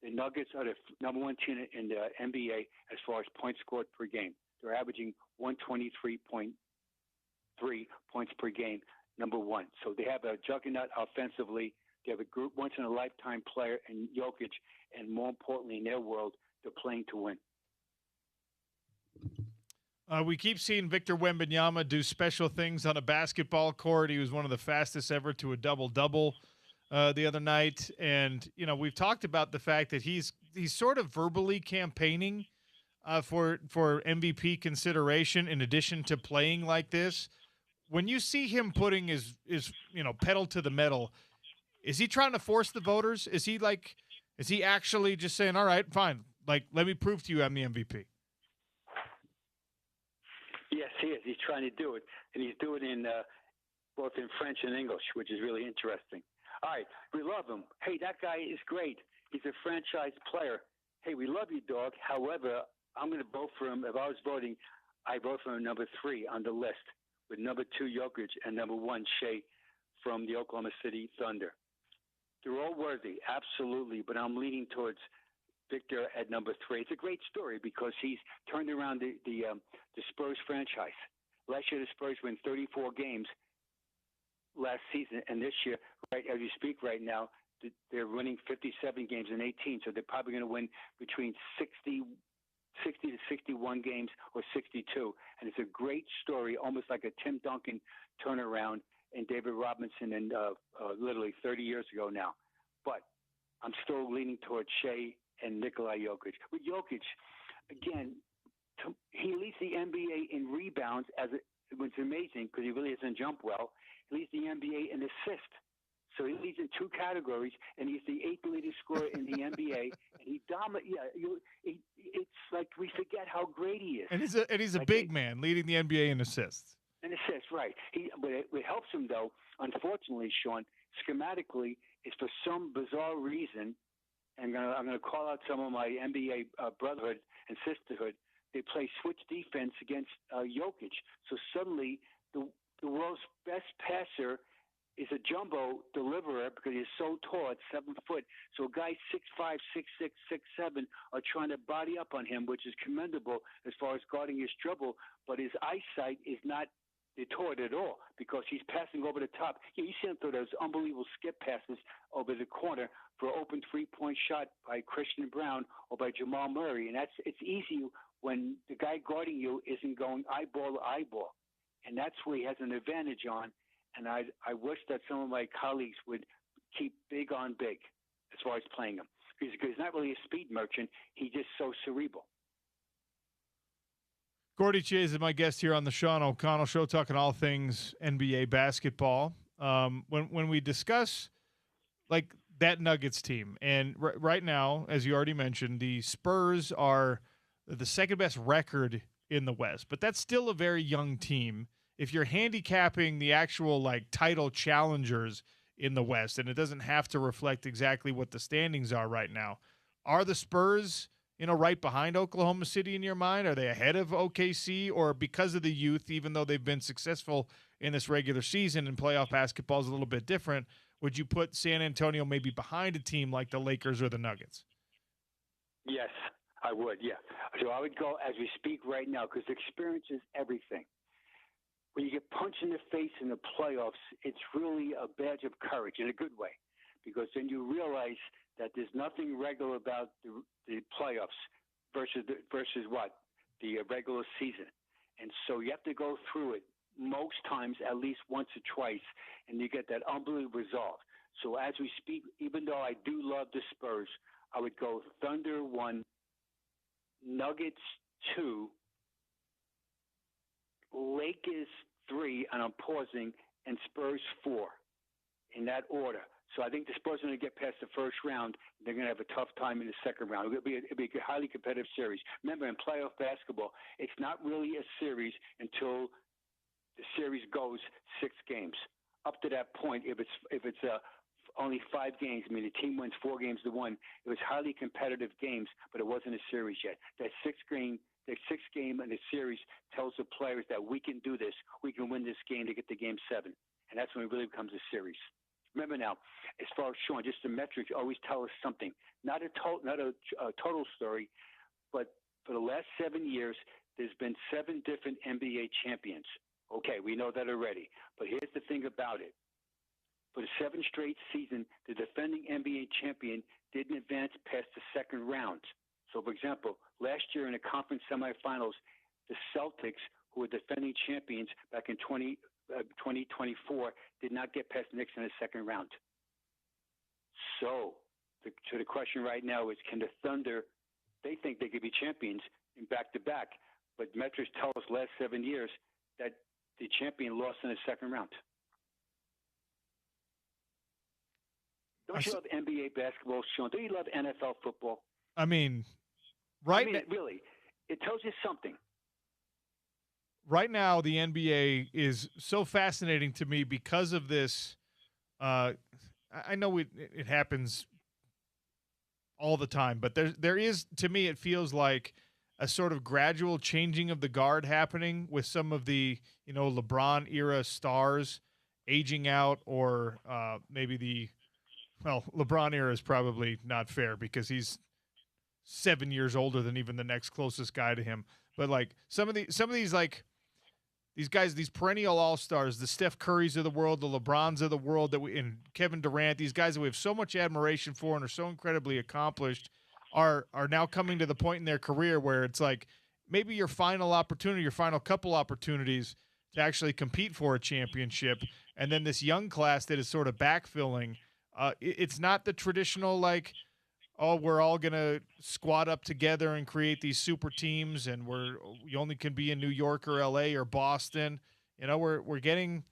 Speaker 3: the Nuggets are the number 1 team in the NBA as far as points scored per game. They're averaging 123.3 points per game, number 1. So they have a juggernaut offensively. They have a group once-in-a-lifetime player in Jokic, and more importantly, in their world, they're playing to win.
Speaker 1: We keep seeing Victor Wembanyama do special things on a basketball court. He was one of the fastest ever to a double-double the other night. And, you know, we've talked about the fact that he's sort of verbally campaigning for MVP consideration in addition to playing like this. When you see him putting his pedal to the metal, is he trying to force the voters? Is he actually just saying, all right, fine, like, let me prove to you I'm the MVP?
Speaker 3: Yes, he is. He's trying to do it, and he's doing it in both in French and English, which is really interesting. All right, we love him. Hey, that guy is great. He's a franchise player. Hey, we love you, dog. However, I'm going to vote for him. If I was voting, I vote for him number 3 on the list, with number 2 Jokic and number 1 Shea from the Oklahoma City Thunder. They're all worthy, absolutely, but I'm leaning towards Victor at number 3. It's a great story because he's turned around the Spurs franchise. Last year, the Spurs win 34 games last season, and this year, right as you speak right now, they're winning 57 games in 18, so they're probably going to win between 60 to 61 games or 62. And it's a great story, almost like a Tim Duncan turnaround in David Robinson and literally 30 years ago now. But I'm still leaning towards Shea and Nikola Jokic. With Jokic, again, he leads the NBA in rebounds, which is amazing because he really doesn't jump well. He leads the NBA in assists. So he leads in 2 categories, and he's the 8th leading scorer in the NBA. And he dominates. Yeah, it's like we forget how great he is.
Speaker 1: And he's a big man leading the NBA in assists.
Speaker 3: And assists, right? But it helps him though. Unfortunately, Sean, schematically, is for some bizarre reason. And I'm going to call out some of my NBA brotherhood and sisterhood. They play switch defense against Jokic. So suddenly, the world's best passer is a jumbo deliverer because he's so tall at 7 foot. So guys 6'5", 6'6", 6'7" are trying to body up on him, which is commendable as far as guarding his dribble. But his eyesight is not deterred at all because he's passing over the top. You see him throw those unbelievable skip passes over the corner for an open 3-point shot by Christian Brown or by Jamal Murray. And it's easy when the guy guarding you isn't going eyeball to eyeball. And that's where he has an advantage on. And I wish that some of my colleagues would keep big on big as far as playing him. Because he's not really a speed merchant. He's just so cerebral.
Speaker 1: Gordy Chase is my guest here on the Sean O'Connell Show, talking all things NBA basketball. When we discuss like that Nuggets team, and right now, as you already mentioned, the Spurs are the second best record in the West, but that's still a very young team. If you're handicapping the actual like title challengers in the West, and it doesn't have to reflect exactly what the standings are right now, are the Spurs, right behind Oklahoma City in your mind? Are they ahead of OKC, or because of the youth, even though they've been successful in this regular season and playoff basketball is a little bit different, would you put San Antonio maybe behind a team like the Lakers or the Nuggets?
Speaker 3: Yes, I would, yeah. So I would go as we speak right now because experience is everything. When you get punched in the face in the playoffs, it's really a badge of courage in a good way, because then you realize that there's nothing regular about the playoffs versus what? The regular season. And so you have to go through it most times at least once or twice, and you get that unbelievable resolve. So as we speak, even though I do love the Spurs, I would go Thunder 1, Nuggets 2, Lakers 3, and I'm pausing, and Spurs 4. in that order. So I think the Spurs are going to get past the first round. They're going to have a tough time in the second round. It'll be a highly competitive series. Remember, in playoff basketball, it's not really a series until the series goes 6 games. Up to that point, if it's only 5 games, I mean the team wins 4 games to 1. It was highly competitive games, but it wasn't a series yet. That sixth game in the series tells the players that we can do this. We can win this game to get to Game 7, and that's when it really becomes a series. Remember now, as far as Sean, just the metrics always tell us something. Not a total story, but for the last 7 years, there's been 7 different NBA champions. Okay, we know that already. But here's the thing about it. For the 7th straight season, the defending NBA champion didn't advance past the second round. So, for example, last year in the conference semifinals, the Celtics, who were defending champions back in 2024, did not get past the Knicks in the second round. So the question right now is, can the Thunder, they think they could be champions in back-to-back, but metrics tell us last 7 years that the champion lost in the second round. Don't you love NBA basketball, Sean? Don't you love NFL football?
Speaker 1: I mean,
Speaker 3: really, it tells you something.
Speaker 1: Right now, the NBA is so fascinating to me because of this. I know it happens all the time, but there is, to me, it feels like a sort of gradual changing of the guard happening with some of the, LeBron era stars aging out, or maybe LeBron era is probably not fair because he's 7 years older than even the next closest guy to him. But like some of these like these guys, these perennial all-stars, the Steph Currys of the world, the LeBrons of the world, and Kevin Durant, these guys that we have so much admiration for and are so incredibly accomplished, are now coming to the point in their career where it's like maybe your final opportunity, your final couple opportunities to actually compete for a championship, and then this young class that is sort of backfilling. It's not the traditional like, oh, we're all going to squad up together and create these super teams, and you only can be in New York or LA or Boston. We're getting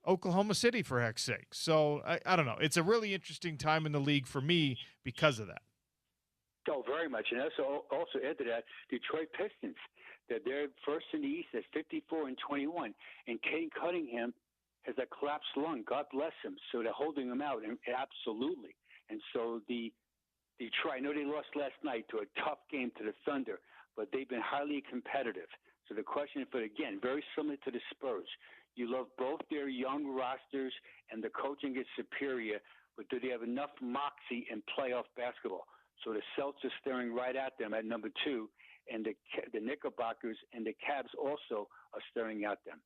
Speaker 1: Oklahoma City, for heck's sake. So I don't know. It's a really interesting time in the league for me because of that.
Speaker 3: Oh, very much. And also add to that, Detroit Pistons. They're first in the East at 54-21. And Kane Cunningham has a collapsed lung. God bless him. So they're holding him out, and absolutely. And so Detroit, I know they lost last night to a tough game to the Thunder, but they've been highly competitive. So the question, again, very similar to the Spurs. You love both their young rosters, and the coaching is superior, but do they have enough moxie in playoff basketball? So the Celtics are staring right at them at number 2, and the Knickerbockers and the Cavs also are staring at them.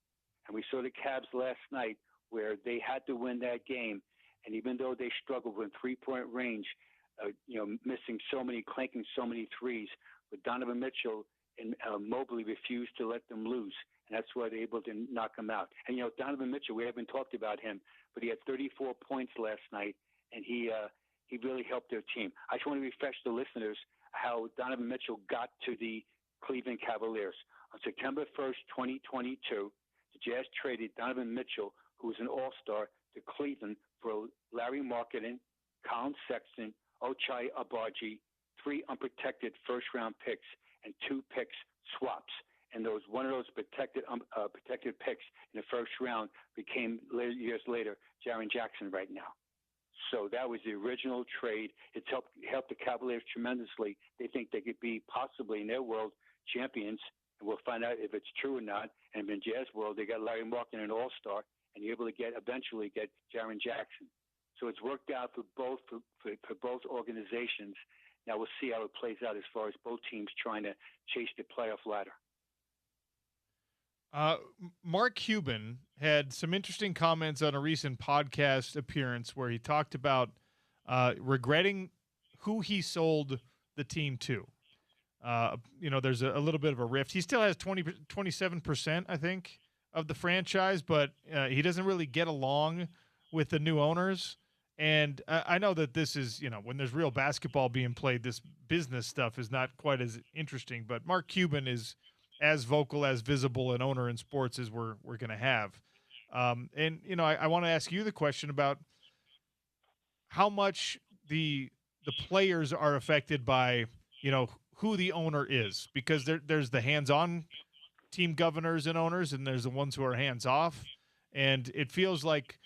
Speaker 3: And we saw the Cavs last night where they had to win that game, and even though they struggled with 3-point range, clanking so many threes, but Donovan Mitchell and Mobley refused to let them lose, and that's why they're able to knock them out. And Donovan Mitchell, we haven't talked about him, but he had 34 points last night, and he really helped their team. I just want to refresh the listeners how Donovan Mitchell got to the Cleveland Cavaliers. On September 1st, 2022, the Jazz traded Donovan Mitchell, who was an all-star, to Cleveland for Larry Marketing, Colin Sexton, Ochai Agbaji, 3 unprotected first-round picks, and 2 picks swaps. And one of those protected picks in the first round became years later Jaren Jackson right now. So that was the original trade. It's helped the Cavaliers tremendously. They think they could be possibly in their world champions, and we'll find out if it's true or not. And in Jazz world, they got Larry Marketing, an all-star, and you're able to eventually get Jaren Jackson. So it's worked out for both organizations. Now we'll see how it plays out as far as both teams trying to chase the playoff ladder.
Speaker 1: Mark Cuban had some interesting comments on a recent podcast appearance where he talked about regretting who he sold the team to. There's a little bit of a rift. He still has 27%, I think, of the franchise, but he doesn't really get along with the new owners. And I know that this is, when there's real basketball being played, this business stuff is not quite as interesting. But Mark Cuban is as vocal, as visible an owner in sports as we're going to have. I want to ask you the question about how much the players are affected by, who the owner is, because there's the hands-on team governors and owners, and there's the ones who are hands-off, and it feels like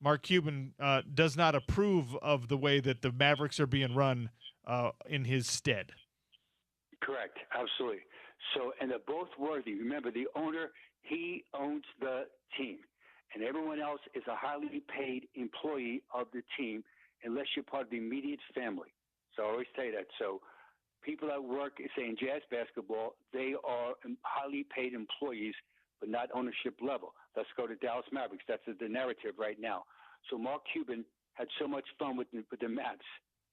Speaker 1: Mark Cuban does not approve of the way that the Mavericks are being run in his stead.
Speaker 3: Correct. Absolutely. So, and they're both worthy. Remember, the owner, he owns the team, and everyone else is a highly paid employee of the team unless you're part of the immediate family. So I always say that. So people that work, say, in jazz basketball, they are highly paid employees, but not ownership level. Let's go to Dallas Mavericks. That's the narrative right now. So Mark Cuban had so much fun with the Mavs,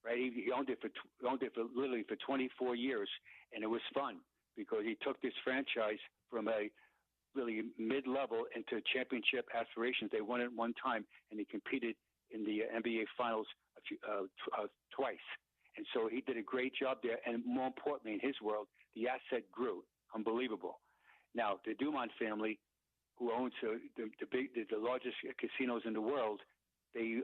Speaker 3: right? He owned it for literally for 24 years, and it was fun because he took this franchise from a really mid-level into championship aspirations. They won it one time, and he competed in the NBA Finals twice. And so he did a great job there. And more importantly, in his world, the asset grew. Unbelievable. Now, the Dumont family, who owns the largest casinos in the world, they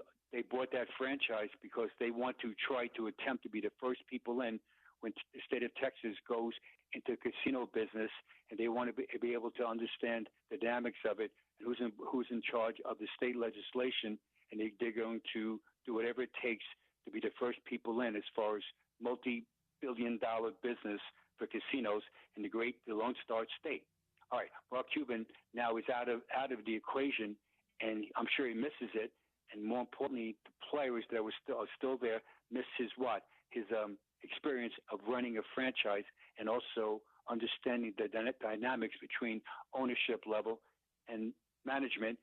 Speaker 3: bought that franchise because they want to try to attempt to be the first people in when the state of Texas goes into casino business, and they want to be able to understand the dynamics of it and who's in charge of the state legislation, and they're going to do whatever it takes to be the first people in as far as multi-billion-dollar business for casinos in the Lone Star State. All right, Mark Cuban now is out of the equation, and I'm sure he misses it. And more importantly, the players that are still there miss his experience of running a franchise and also understanding the dynamics between ownership level and management,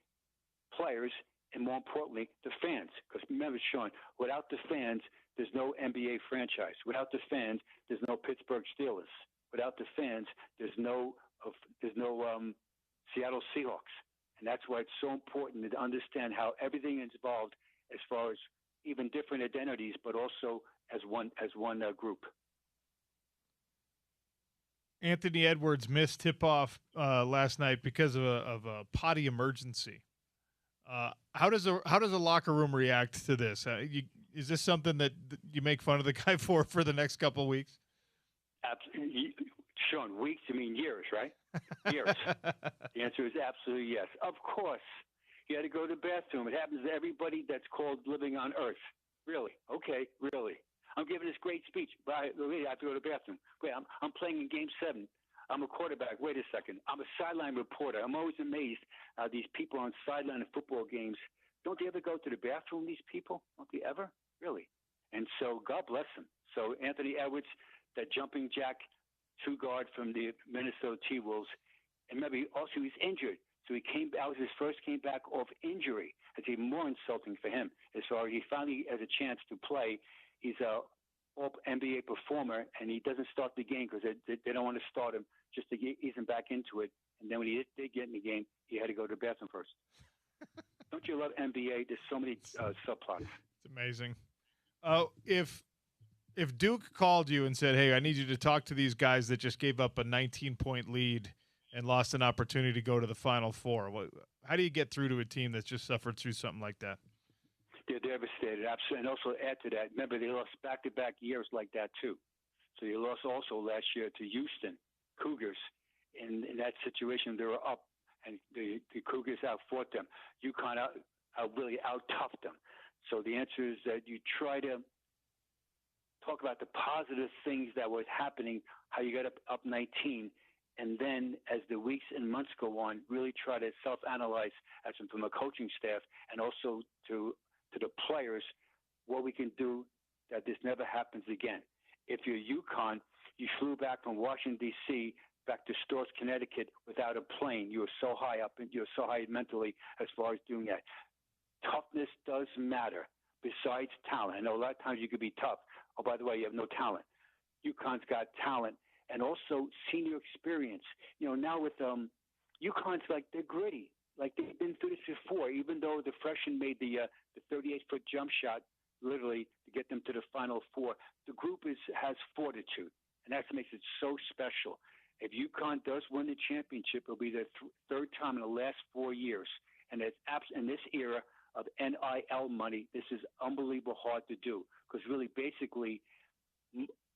Speaker 3: players, and more importantly, the fans. Because remember, Sean, without the fans, there's no NBA franchise. Without the fans, there's no Pittsburgh Steelers. Without the fans, there's no Seattle Seahawks. And that's why it's so important to understand how everything is involved as far as even different identities, but also as one group.
Speaker 1: Anthony Edwards missed tip-off last night because of a potty emergency. How does a locker room react to this? Is this something that you make fun of the guy for the next couple of weeks?
Speaker 3: Absolutely. Sean, weeks, you mean years, right? Years. The answer is absolutely yes. Of course. He had to go to the bathroom. It happens to everybody that's called living on Earth. Really? Okay, really. I'm giving this great speech, but I really have to go to the bathroom. Wait, I'm playing in Game 7. I'm a quarterback. Wait a second. I'm a sideline reporter. I'm always amazed these people on sideline of football games. Don't they ever go to the bathroom, these people? Don't they ever? Really? And so God bless them. So Anthony Edwards, that jumping jack two guard from the Minnesota T-Wolves, and maybe also he was injured. So he came out, his first came back off injury. It's even more insulting for him as far as he finally has a chance to play. He's a All-NBA performer, and he doesn't start the game because they don't want to start him just to ease him back into it. And then when he did get in the game, he had to go to the bathroom first. Don't you love NBA? There's so many subplots.
Speaker 1: It's amazing. If Duke called you and said, "Hey, I need you to talk to these guys that just gave up a 19-point lead and lost an opportunity to go to the Final Four," how do you get through to a team that's just suffered through something like that?
Speaker 3: They're devastated, absolutely. And also add to that, remember they lost back-to-back years like that too. So they lost also last year to Houston Cougars. In that situation, they were up, and the Cougars outfought them. UConn really out-toughed them. So the answer is that you try to talk about the positive things that was happening, how you got up 19, and then as the weeks and months go on, really try to self-analyze from a coaching staff and also to the players what we can do that this never happens again. If you're UConn, you flew back from Washington, D.C., back to Storrs, Connecticut without a plane. You were so high up, and you're so high mentally as far as doing that. Toughness does matter besides talent. I know a lot of times you could be tough. Oh, by the way, you have no talent. UConn's got talent and also senior experience. Now with UConn's they're gritty. They've been through this before, even though the freshman made the 38-foot jump shot literally to get them to the Final Four. The group has fortitude, and that makes it so special. If UConn does win the championship, it'll be their third time in the last 4 years. And it's in this era of NIL money. This is unbelievable hard to do because really, basically,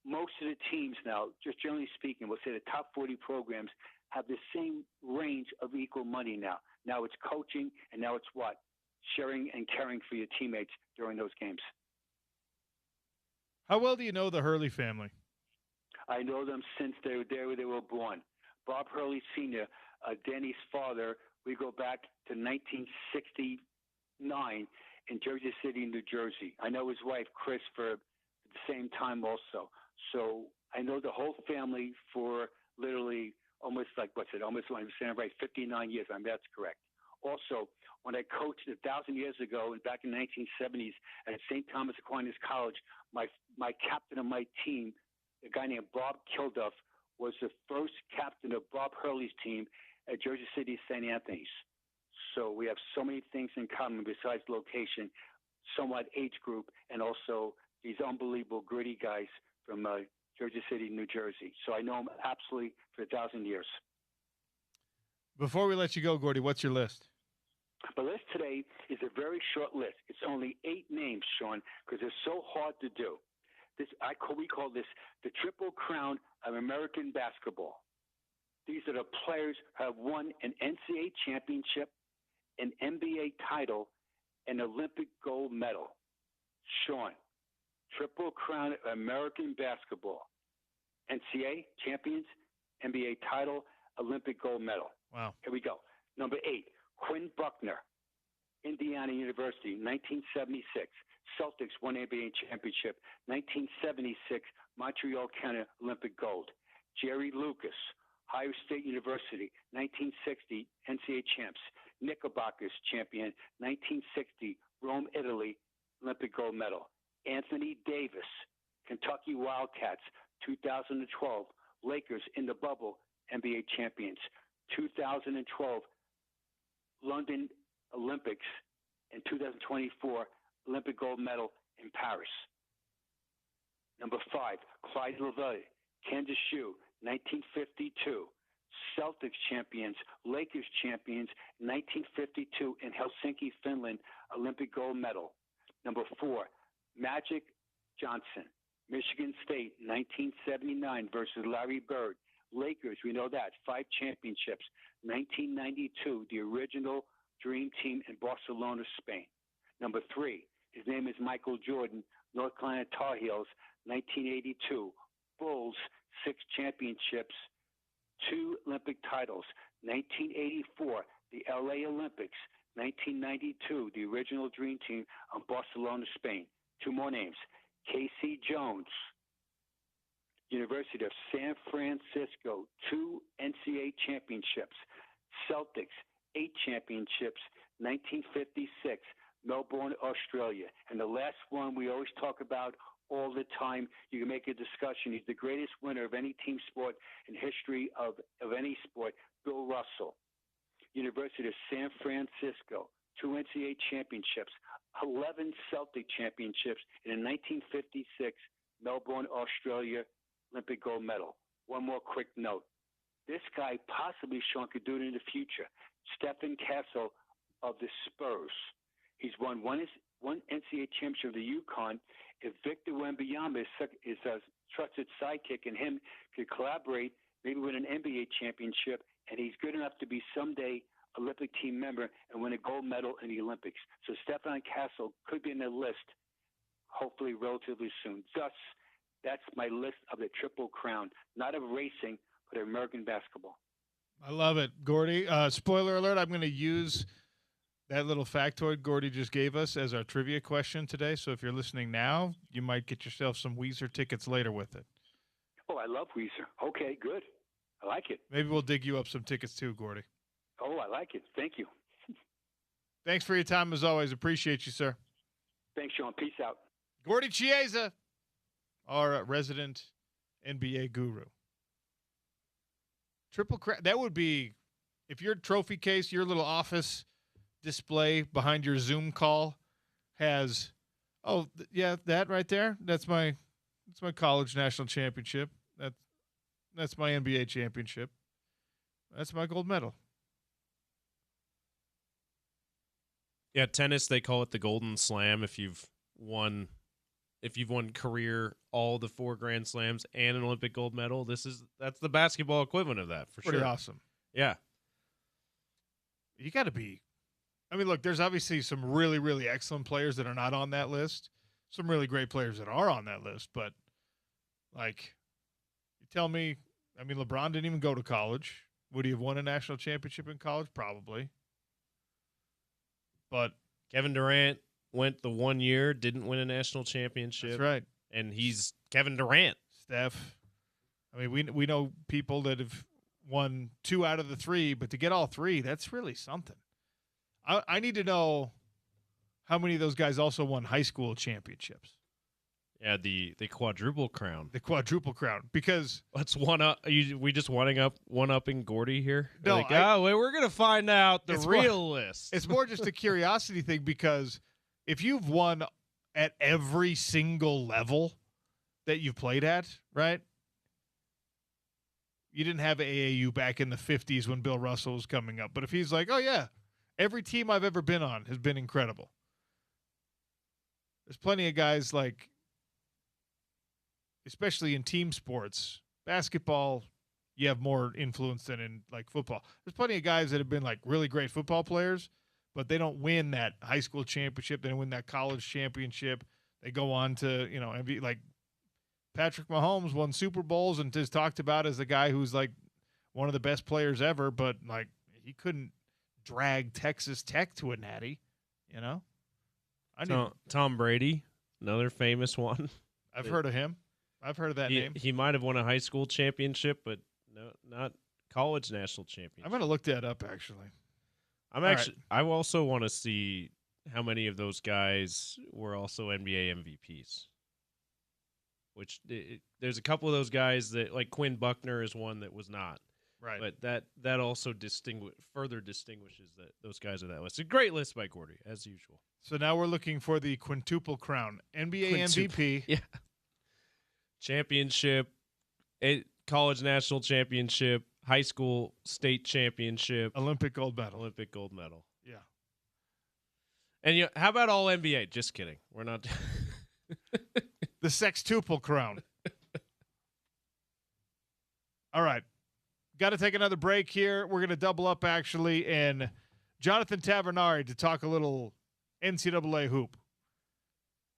Speaker 3: most of the teams now, just generally speaking, we'll say the top 40 programs have the same range of equal money now. Now it's coaching, and now it's what? Sharing and caring for your teammates during those games.
Speaker 1: How well do you know the Hurley family?
Speaker 3: I know them since they were born. Bob Hurley Sr., Danny's father, we go back to 1969 in Jersey City, New Jersey. I know his wife, Chris, for the same time also. So I know the whole family for literally almost like, almost, I'm saying right, 59 years. I mean, that's correct. Also, when I coached 1,000 years ago and back in the 1970s at St. Thomas Aquinas College, my captain of my team, a guy named Bob Kilduff, was the first captain of Bob Hurley's team at Jersey City St. Anthony's. So we have so many things in common besides location, somewhat age group, and also these unbelievable gritty guys from Jersey City, New Jersey. So I know them absolutely for 1,000 years.
Speaker 1: Before we let you go, Gordy, what's your list?
Speaker 3: The list today is a very short list. It's only 8 names, Sean, because it's so hard to do. We call this the Triple Crown of American basketball. These are the players who have won an NCAA championship, an NBA title, and Olympic gold medal. Sean, Triple Crown of American basketball. NCAA champions, NBA title, Olympic gold medal.
Speaker 1: Wow.
Speaker 3: Here we go. Number 8, Quinn Buckner, Indiana University, 1976. Celtics won NBA championship. 1976, Montreal Canada Olympic gold. Jerry Lucas, Ohio State University, 1960, NCAA champs. Knickerbockers champion, 1960, Rome, Italy, Olympic gold medal. Anthony Davis, Kentucky Wildcats, 2012, Lakers in the bubble, NBA champions. 2012, London Olympics, and 2024, Olympic gold medal in Paris. Number 5, Clyde Levelle, Kansas Shoe, 1952. Celtics champions, Lakers champions, 1952 in Helsinki, Finland, Olympic gold medal. Number 4, Magic Johnson, Michigan State, 1979 versus Larry Bird. Lakers, we know that, 5 championships. 1992, the original Dream Team in Barcelona, Spain. Number 3, his name is Michael Jordan, North Carolina Tar Heels, 1982. Bulls, 6 championships, 2 Olympic titles. 1984, the LA Olympics. 1992, the original Dream Team on Barcelona, Spain. 2 more names. Casey Jones, University of San Francisco, 2 NCAA championships. Celtics, 8 championships. 1956, Melbourne, Australia. And the last one we always talk about all the time, you can make a discussion. He's the greatest winner of any team sport in history of any sport, Bill Russell. University of San Francisco, 2 NCAA championships, 11 Celtic championships, and in 1956, Melbourne, Australia, Olympic gold medal. One more quick note. This guy possibly, Sean, could do it in the future. Stephen Castle of the Spurs. He's won one NCAA championship of the UConn. If Victor Wembanyama is a trusted sidekick and him could collaborate, maybe win an NBA championship, and he's good enough to be someday Olympic team member and win a gold medal in the Olympics. So Stephen Castle could be in the list, hopefully relatively soon. Thus, that's my list of the Triple Crown, not of racing, but of American basketball.
Speaker 1: I love it, Gordy. Spoiler alert, I'm going to use that little factoid Gordy just gave us as our trivia question today. So if you're listening now, you might get yourself some Weezer tickets later with it.
Speaker 3: Oh, I love Weezer. Okay, good. I like it.
Speaker 1: Maybe we'll dig you up some tickets too, Gordy.
Speaker 3: Oh, I like it. Thank you.
Speaker 1: Thanks for your time as always. Appreciate you, sir.
Speaker 3: Thanks, Sean. Peace out.
Speaker 1: Gordy Chiesa, our resident NBA guru. Triple Crown. That would be, if your trophy case, your little office display behind your Zoom call has, that right there. That's my college national championship. That's my NBA championship. That's my gold medal.
Speaker 2: Yeah, tennis, they call it the Golden Slam if you've won career all the 4 Grand Slams and an Olympic gold medal. That's the basketball equivalent of that for
Speaker 1: Pretty
Speaker 2: sure.
Speaker 1: awesome.
Speaker 2: Yeah.
Speaker 1: You got to be. I mean, look, there's obviously some really, really excellent players that are not on that list. Some really great players that are on that list. But, like, you tell me, I mean, LeBron didn't even go to college. Would he have won a national championship in college? Probably. But
Speaker 2: Kevin Durant went the 1 year, didn't win a national championship.
Speaker 1: that's right.
Speaker 2: And he's Kevin Durant.
Speaker 1: Steph. I mean, we know people that have won 2 out of the 3, but to get all 3, that's really something. I need to know how many of those guys also won high school championships.
Speaker 2: Yeah, the quadruple crown.
Speaker 1: The quadruple crown. Because
Speaker 2: Let's one up. We just one upping Gordy here.
Speaker 1: No,
Speaker 2: like, wait, we're gonna find out the real list.
Speaker 1: It's more just a curiosity thing, because if you've won at every single level that you've played at, right? You didn't have AAU back in the 50s when Bill Russell was coming up. But if he's like, oh, yeah, every team I've ever been on has been incredible. There's plenty of guys, like, especially in team sports, basketball, you have more influence than in, like, football. There's plenty of guys that have been, like, really great football players, but they don't win that high school championship. They don't win that college championship. They go on to, like Patrick Mahomes won Super Bowls and is talked about as the guy who's, like, one of the best players ever, but, like, he couldn't drag Texas Tech to a natty,
Speaker 2: Tom Brady, another famous one.
Speaker 1: I've heard of him. I've heard of that name.
Speaker 2: He might have won a high school championship, but no, not college national championship.
Speaker 1: I'm going to look that up, actually.
Speaker 2: I also want to see how many of those guys were also NBA MVPs. Which there's a couple of those guys that, like, Quinn Buckner is one that was not.
Speaker 1: Right.
Speaker 2: But that also further distinguishes those guys on that list. A great list by Gordy, as usual.
Speaker 1: So now we're looking for the quintuple crown. NBA MVP.
Speaker 2: Yeah. Championship, college national championship, high school state championship.
Speaker 1: Olympic gold medal.
Speaker 2: Yeah. And how about all NBA? Just kidding. We're not.
Speaker 1: The sextuple crown. All right. Got to take another break here. We're going to double up, actually, and Jonathan Tavernari to talk a little NCAA hoop.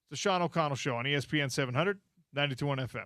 Speaker 1: It's the Sean O'Connell Show on ESPN 700, 92.1 FM.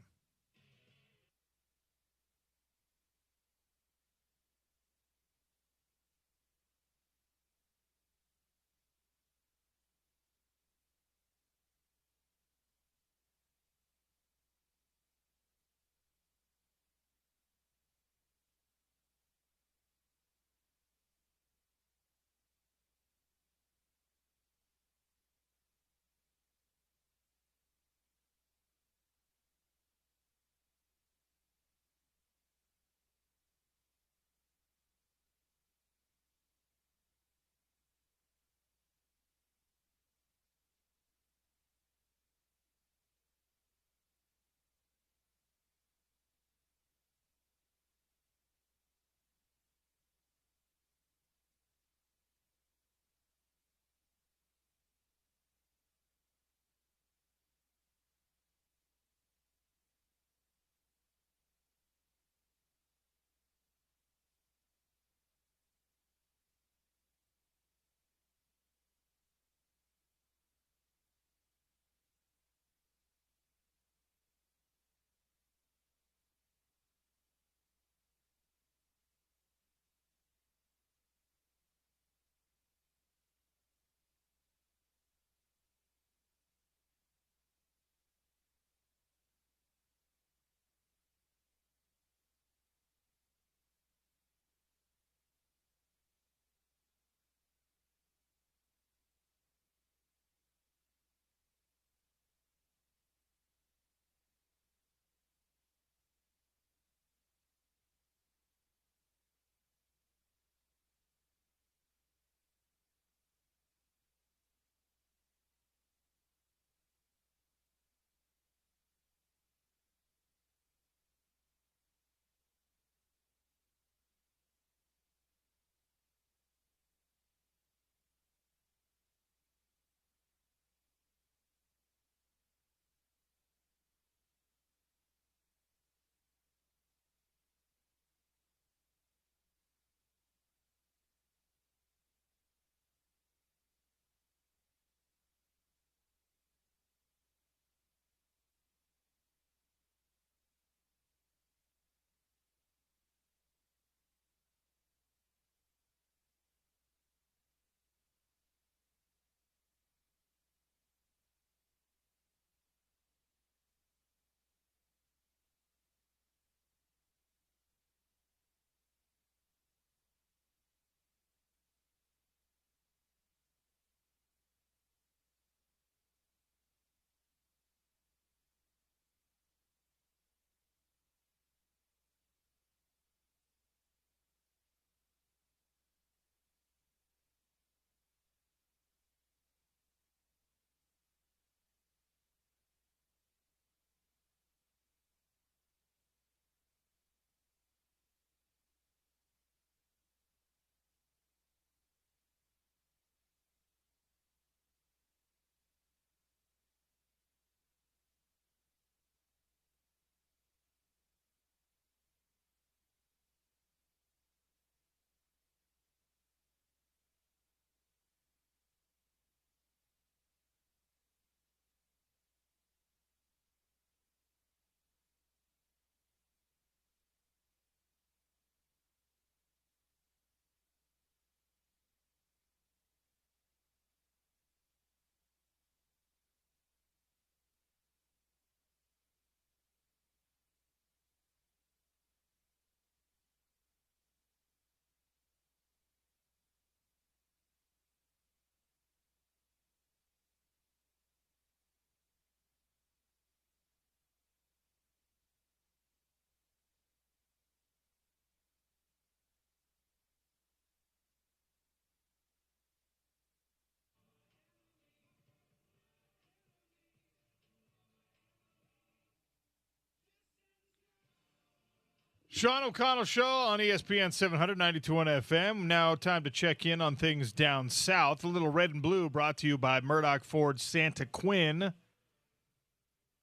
Speaker 1: Sean O'Connell Show on ESPN 792.1 FM. Now time to check in on things down south. A little red and blue brought to you by Murdoch Ford Santa Quin.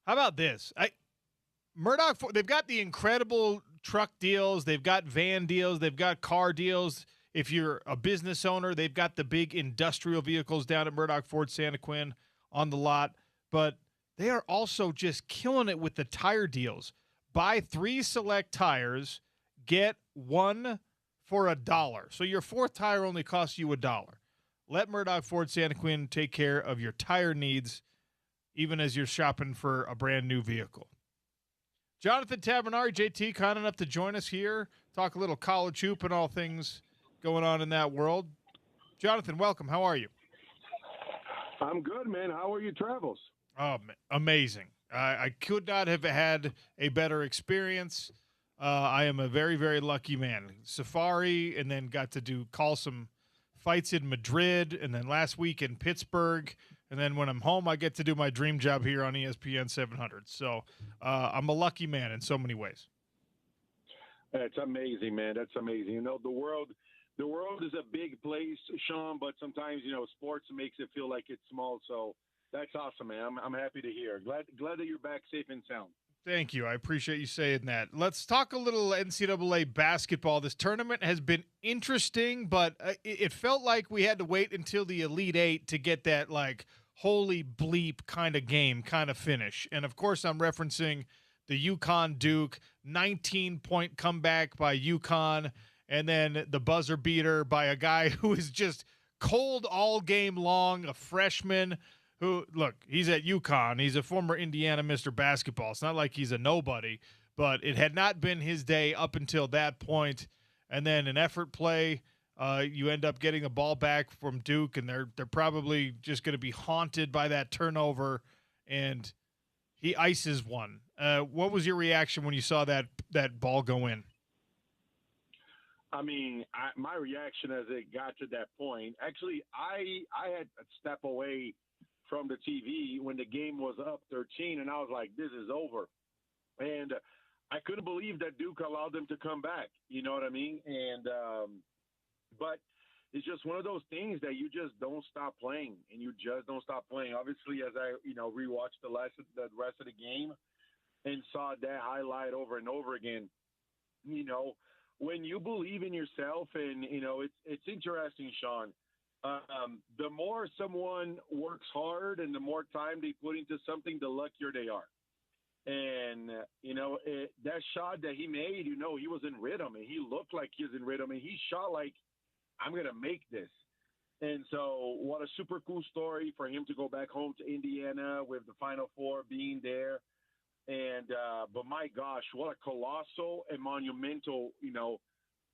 Speaker 1: How about this? Murdoch Ford, they've got the incredible truck deals. They've got van deals. They've got car deals. If you're a business owner, they've got the big industrial vehicles down at Murdoch Ford Santa Quin on the lot. But they are also just killing it with the tire deals. Buy 3 select tires, get 1 for $1. So your 4th tire only costs you $1. Let Murdoch Ford Santa Quin take care of your tire needs, even as you're shopping for a brand new vehicle. Jonathan Tabernari, JT, kind enough to join us here, talk a little college hoop and all things going on in that world. Jonathan, welcome. How are you?
Speaker 4: I'm good, man. How are your travels?
Speaker 1: Oh, amazing. I could not have had a better experience. I am a very, very lucky man. Safari, and then got to call some fights in Madrid, and then last week in Pittsburgh. And then when I'm home, I get to do my dream job here on ESPN 700. So I'm a lucky man in so many ways.
Speaker 4: That's amazing, man. That's amazing. You know, the world is a big place, Sean, but sometimes, you know, sports makes it feel like it's small. So that's awesome, man. I'm happy to hear. Glad that you're back safe and sound.
Speaker 1: Thank you. I appreciate you saying that. Let's talk a little NCAA basketball. This tournament has been interesting, but it felt like we had to wait until the Elite Eight to get that, like, holy bleep kind of game, kind of finish. And, of course, I'm referencing the UConn-Duke 19-point comeback by UConn, and then the buzzer beater by a guy who is just cold all game long, a freshman who, look, he's at UConn. He's a former Indiana Mr. Basketball. It's not like he's a nobody, but it had not been his day up until that point. And then an effort play, you end up getting the ball back from Duke, and they're probably just going to be haunted by that turnover, and he ices one. What was your reaction when you saw that ball go in?
Speaker 4: I mean, my reaction as it got to that point, actually, I had to step away from the TV when the game was up 13, and I was like, this is over. And I couldn't believe that Duke allowed them to come back. You know what I mean? And but it's just one of those things that you just don't stop playing, and you just don't stop playing. Obviously, as I rewatched the rest of the game and saw that highlight over and over again, you know, when you believe in yourself, and you know, it's interesting, Sean. The more someone works hard and the more time they put into something, the luckier they are. And, you know, that shot that he made, you know, he was in rhythm, and he looked like he was in rhythm, and he shot like, I'm going to make this. And so what a super cool story for him to go back home to Indiana with the Final Four being there. And but my gosh, what a colossal and monumental, you know,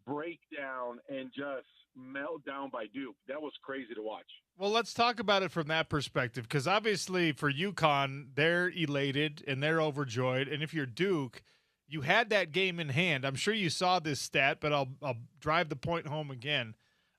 Speaker 4: breakdown and just meltdown by Duke. That was crazy to watch.
Speaker 1: Well, let's talk about it from that perspective, because obviously for UConn, they're elated and they're overjoyed. And if you're Duke, you had that game in hand. I'm sure you saw this stat, but I'll drive the point home again.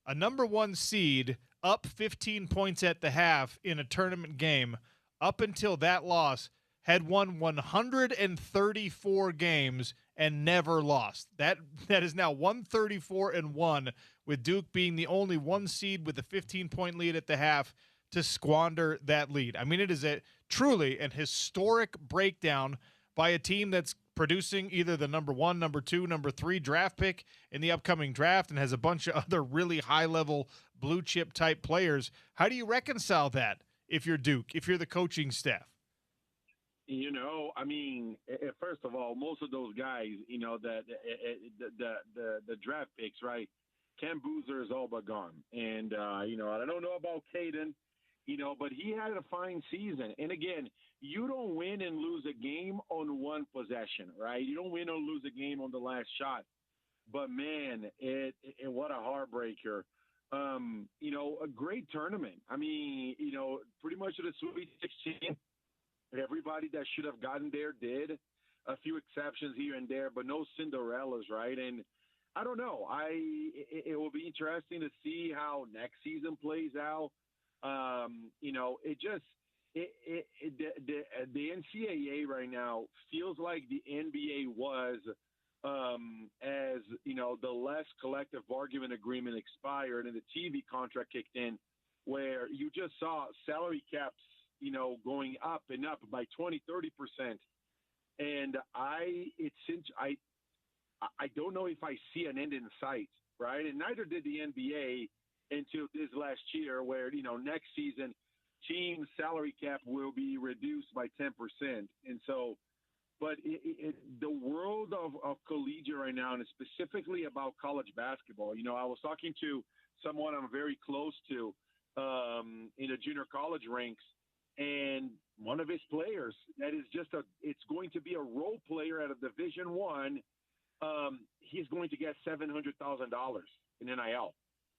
Speaker 1: A number 1 seed up 15 points at the half in a tournament game up until that loss had won 134 games and never lost. That is now 134-1, with Duke being the only 1 seed with a 15-point lead at the half to squander that lead. I mean, it is truly an historic breakdown by a team that's producing either the number 1, number 2, number 3 draft pick in the upcoming draft and has a bunch of other really high-level blue-chip type players. How do you reconcile that if you're Duke, if you're the coaching staff?
Speaker 4: You know, I mean, first of all, most of those guys, you know, the draft picks, right? Cam Boozer is all but gone. And, you know, I don't know about Caden, you know, but he had a fine season. And, again, you don't win and lose a game on one possession, right? You don't win or lose a game on the last shot. But, man, what a heartbreaker. You know, a great tournament. I mean, you know, pretty much the Sweet 16. Everybody that should have gotten there did. A few exceptions here and there, but no Cinderellas, right? And I don't know. It will be interesting to see how next season plays out. You know, the NCAA right now feels like the NBA was as the less collective bargaining agreement expired and the TV contract kicked in, where you just saw salary caps, going up and up by 20-30%. And I don't know if I see an end in sight, right? And neither did the NBA until this last year, where, next season, team salary cap will be reduced by 10%. And so, but the world of collegiate right now, and specifically about college basketball, I was talking to someone I'm very close to in the junior college ranks, and one of his players that is it's going to be a role player at a Division I. He's going to get $700,000 in NIL.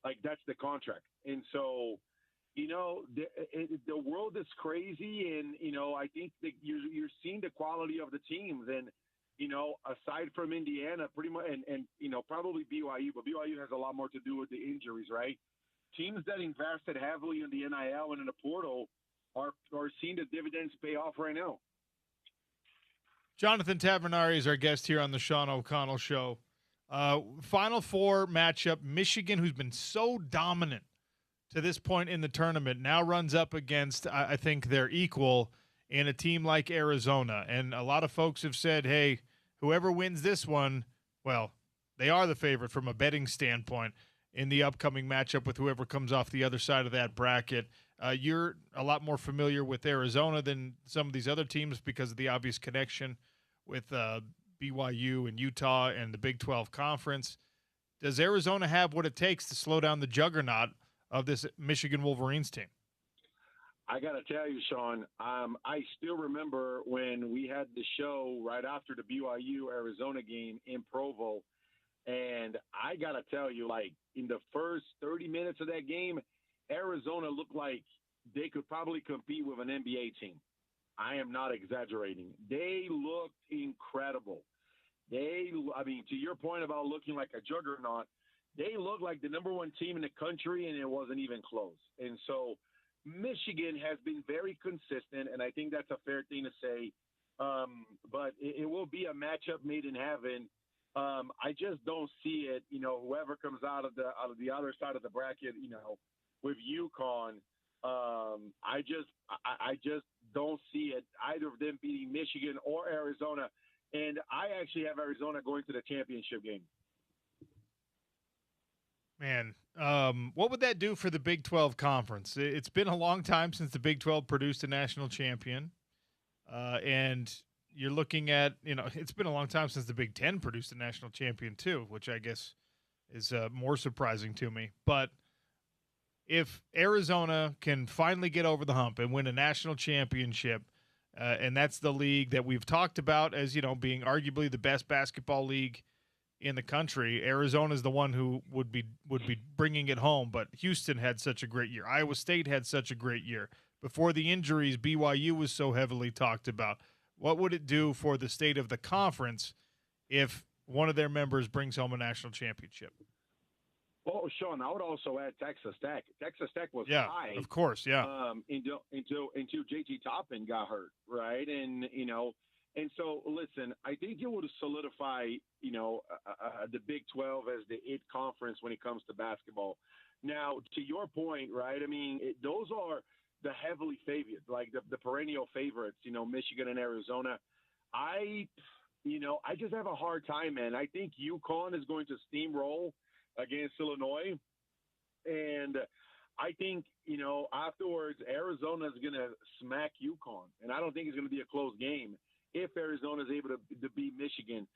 Speaker 4: Like, that's the contract. And so, the world is crazy, and I think that you're seeing the quality of the teams, and aside from Indiana, pretty much, and probably BYU, but BYU has a lot more to do with the injuries, right? Teams that invested heavily in the NIL and in the portal are seeing the dividends pay off right now.
Speaker 1: Jonathan Tavernari is our guest here on the Sean O'Connell Show. Final Four matchup: Michigan, who's been so dominant to this point in the tournament, now runs up against, I think, their equal in a team like Arizona. And a lot of folks have said, hey, whoever wins this one, well, they are the favorite from a betting standpoint in the upcoming matchup with whoever comes off the other side of that bracket. You're a lot more familiar with Arizona than some of these other teams because of the obvious connection with BYU and Utah and the Big 12 Conference. Does Arizona have what it takes to slow down the juggernaut of this Michigan Wolverines team?
Speaker 4: I got to tell you, Sean, I still remember when we had the show right after the BYU-Arizona game in Provo, and I got to tell you, like, in the first 30 minutes of that game, Arizona looked like they could probably compete with an NBA team. I am not exaggerating. They looked incredible. To your point about looking like a juggernaut, they looked like the number one team in the country, and it wasn't even close. And so Michigan has been very consistent, and I think that's a fair thing to say. But it will be a matchup made in heaven. I just don't see it. Whoever comes out of the other side of the bracket, with UConn, I just don't see it, either of them beating Michigan or Arizona. And I actually have Arizona going to the championship game.
Speaker 1: Man, what would that do for the Big 12 Conference? It's been a long time since the Big 12 produced a national champion. And you're looking at, it's been a long time since the Big 10 produced a national champion too, which I guess is more surprising to me. But if Arizona can finally get over the hump and win a national championship, and that's the league that we've talked about as, being arguably the best basketball league in the country, Arizona is the one who would be bringing it home. But Houston had such a great year. Iowa State had such a great year. Before the injuries, BYU was so heavily talked about. What would it do for the state of the conference if one of their members brings home a national championship?
Speaker 4: Well, Sean, I would also add Texas Tech. Texas Tech was high,
Speaker 1: of course,
Speaker 4: until JT Toppin got hurt, right? And and so listen, I think it would solidify, the Big 12 as the it conference when it comes to basketball. Now, to your point, right? I mean, those are the heavily favored, like the perennial favorites, Michigan and Arizona. I just have a hard time, man. I think UConn is going to steamroll against Illinois. And I think, afterwards, Arizona is going to smack UConn. And I don't think it's going to be a close game if Arizona is able to beat Michigan.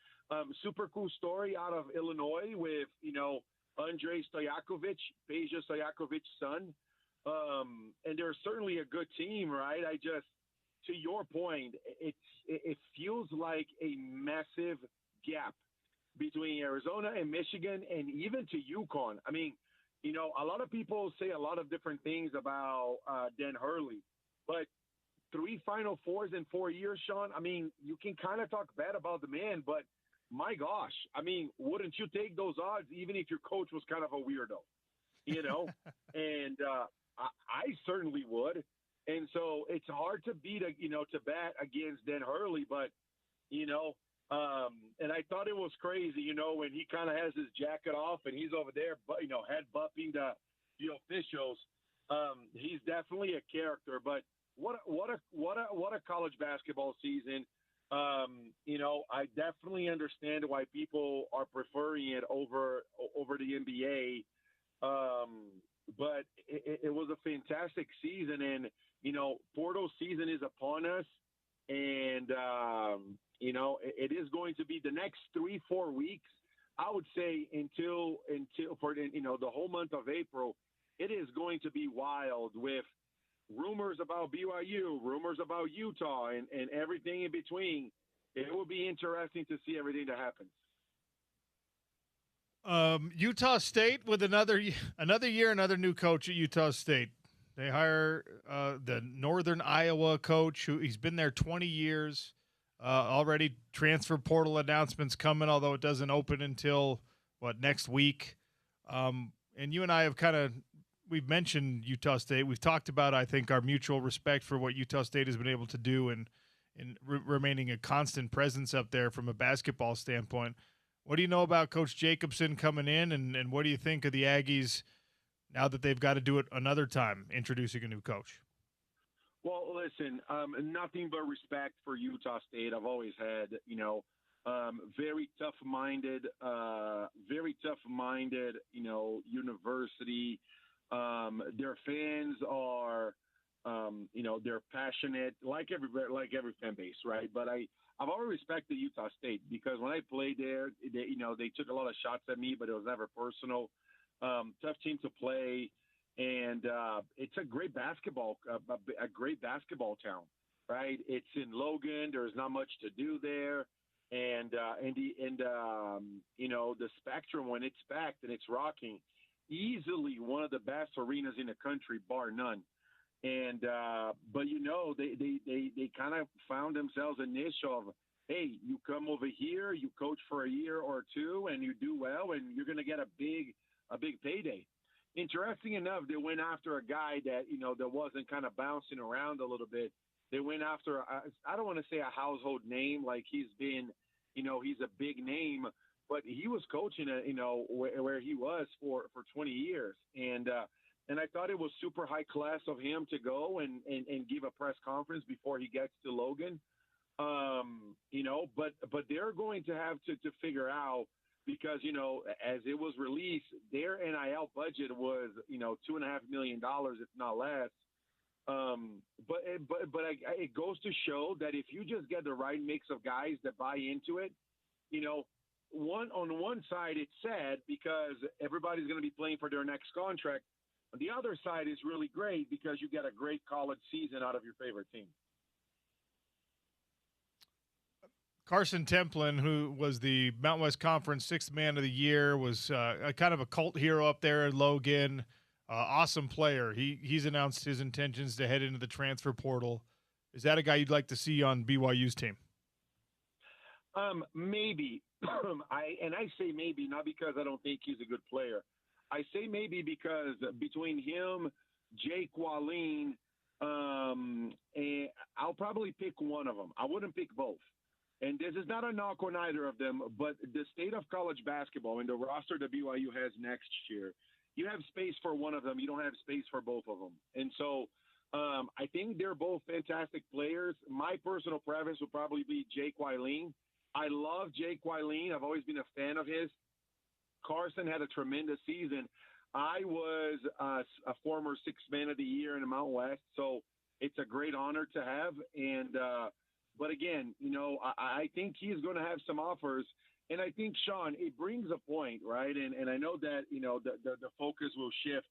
Speaker 4: Super cool story out of Illinois with, Andrei Stojakovic, Peja Stojakovic's son. And they're certainly a good team, right? To your point, it feels like a massive gap between Arizona and Michigan and even to UConn. I mean, a lot of people say a lot of different things about Dan Hurley, but 3 Final Fours in 4 years, Sean, I mean, you can kind of talk bad about the man, but my gosh, I mean, wouldn't you take those odds even if your coach was kind of a weirdo, And I certainly would. And so it's hard to beat, to bat against Dan Hurley, but, And I thought it was crazy, when he kind of has his jacket off and he's over there, but head bumping the officials. He's definitely a character, but what a college basketball season. I definitely understand why people are preferring it over the NBA. But it was a fantastic season, and portal season is upon us, and it is going to be the next 3-4 weeks. I would say until for the whole month of April, it is going to be wild with rumors about BYU, rumors about Utah, and everything in between. It will be interesting to see everything that happens.
Speaker 1: Utah State with another year, another new coach at Utah State. They hire the Northern Iowa coach he's been there 20 years. Already transfer portal announcements coming, although it doesn't open until next week. And you and I have we've mentioned Utah State. We've talked about, I think, our mutual respect for what Utah State has been able to do and remaining a constant presence up there from a basketball standpoint. What do you know about Coach Jacobson coming in, and what do you think of the Aggies now that they've got to do it another time, introducing a new coach?
Speaker 4: Well, listen, nothing but respect for Utah State. I've always had, very tough-minded, university. Their fans are, they're passionate, like every fan base, right? But I've always respected Utah State because when I played there, they took a lot of shots at me, but it was never personal. Tough team to play, and it's a great basketball town, right? It's in Logan. There's not much to do there, and the Spectrum, when it's packed and it's rocking, easily one of the best arenas in the country, bar none. And but they kind of found themselves a niche of, hey, you come over here, you coach for a year or two, and you do well, and you're going to get a big payday. Interesting enough, they went after a guy that that wasn't kind of bouncing around a little bit. They went after I don't want to say a household name, like he's been, he's a big name, but he was coaching where he was for 20 years, and I thought it was super high class of him to go and give a press conference before he gets to Logan. But they're going to have to figure out, because, as it was released, their NIL budget was, $2.5 million, if not less. But it goes to show that if you just get the right mix of guys that buy into it, on one side it's sad because everybody's going to be playing for their next contract. On the other side is really great because you get a great college season out of your favorite team.
Speaker 1: Carson Templin, who was the Mountain West Conference Sixth Man of the Year, was a kind of a cult hero up there in Logan. Awesome player. He's announced his intentions to head into the transfer portal. Is that a guy you'd like to see on BYU's team?
Speaker 4: Maybe. I say maybe not because I don't think he's a good player. I say maybe because between him, Jake Wallin, and I'll probably pick one of them. I wouldn't pick both. And this is not a knock on either of them, but the state of college basketball and the roster that BYU has next year, you have space for one of them. You don't have space for both of them. And so I think they're both fantastic players. My personal preference would probably be Jake Wallin. I love Jake Wallin. I've always been a fan of his. Carson had a tremendous season. I was a former Sixth Man of the Year in the Mountain West, so it's a great honor to have. And but again, I think he's going to have some offers. And I think, Sean, it brings a point, right? And I know that, the focus will shift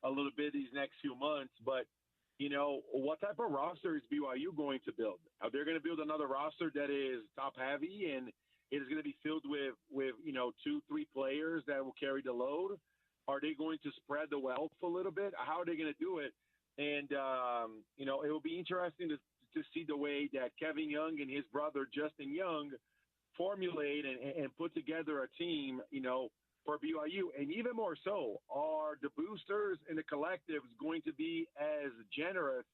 Speaker 4: a little bit these next few months, but, what type of roster is BYU going to build? Are they going to build another roster that is top heavy and it is going to be filled with 2-3 players that will carry the load? Are they going to spread the wealth a little bit? How are they going to do it? And, it will be interesting to see the way that Kevin Young and his brother Justin Young formulate and put together a team, for BYU. And even more so, are the boosters and the collectives going to be as generous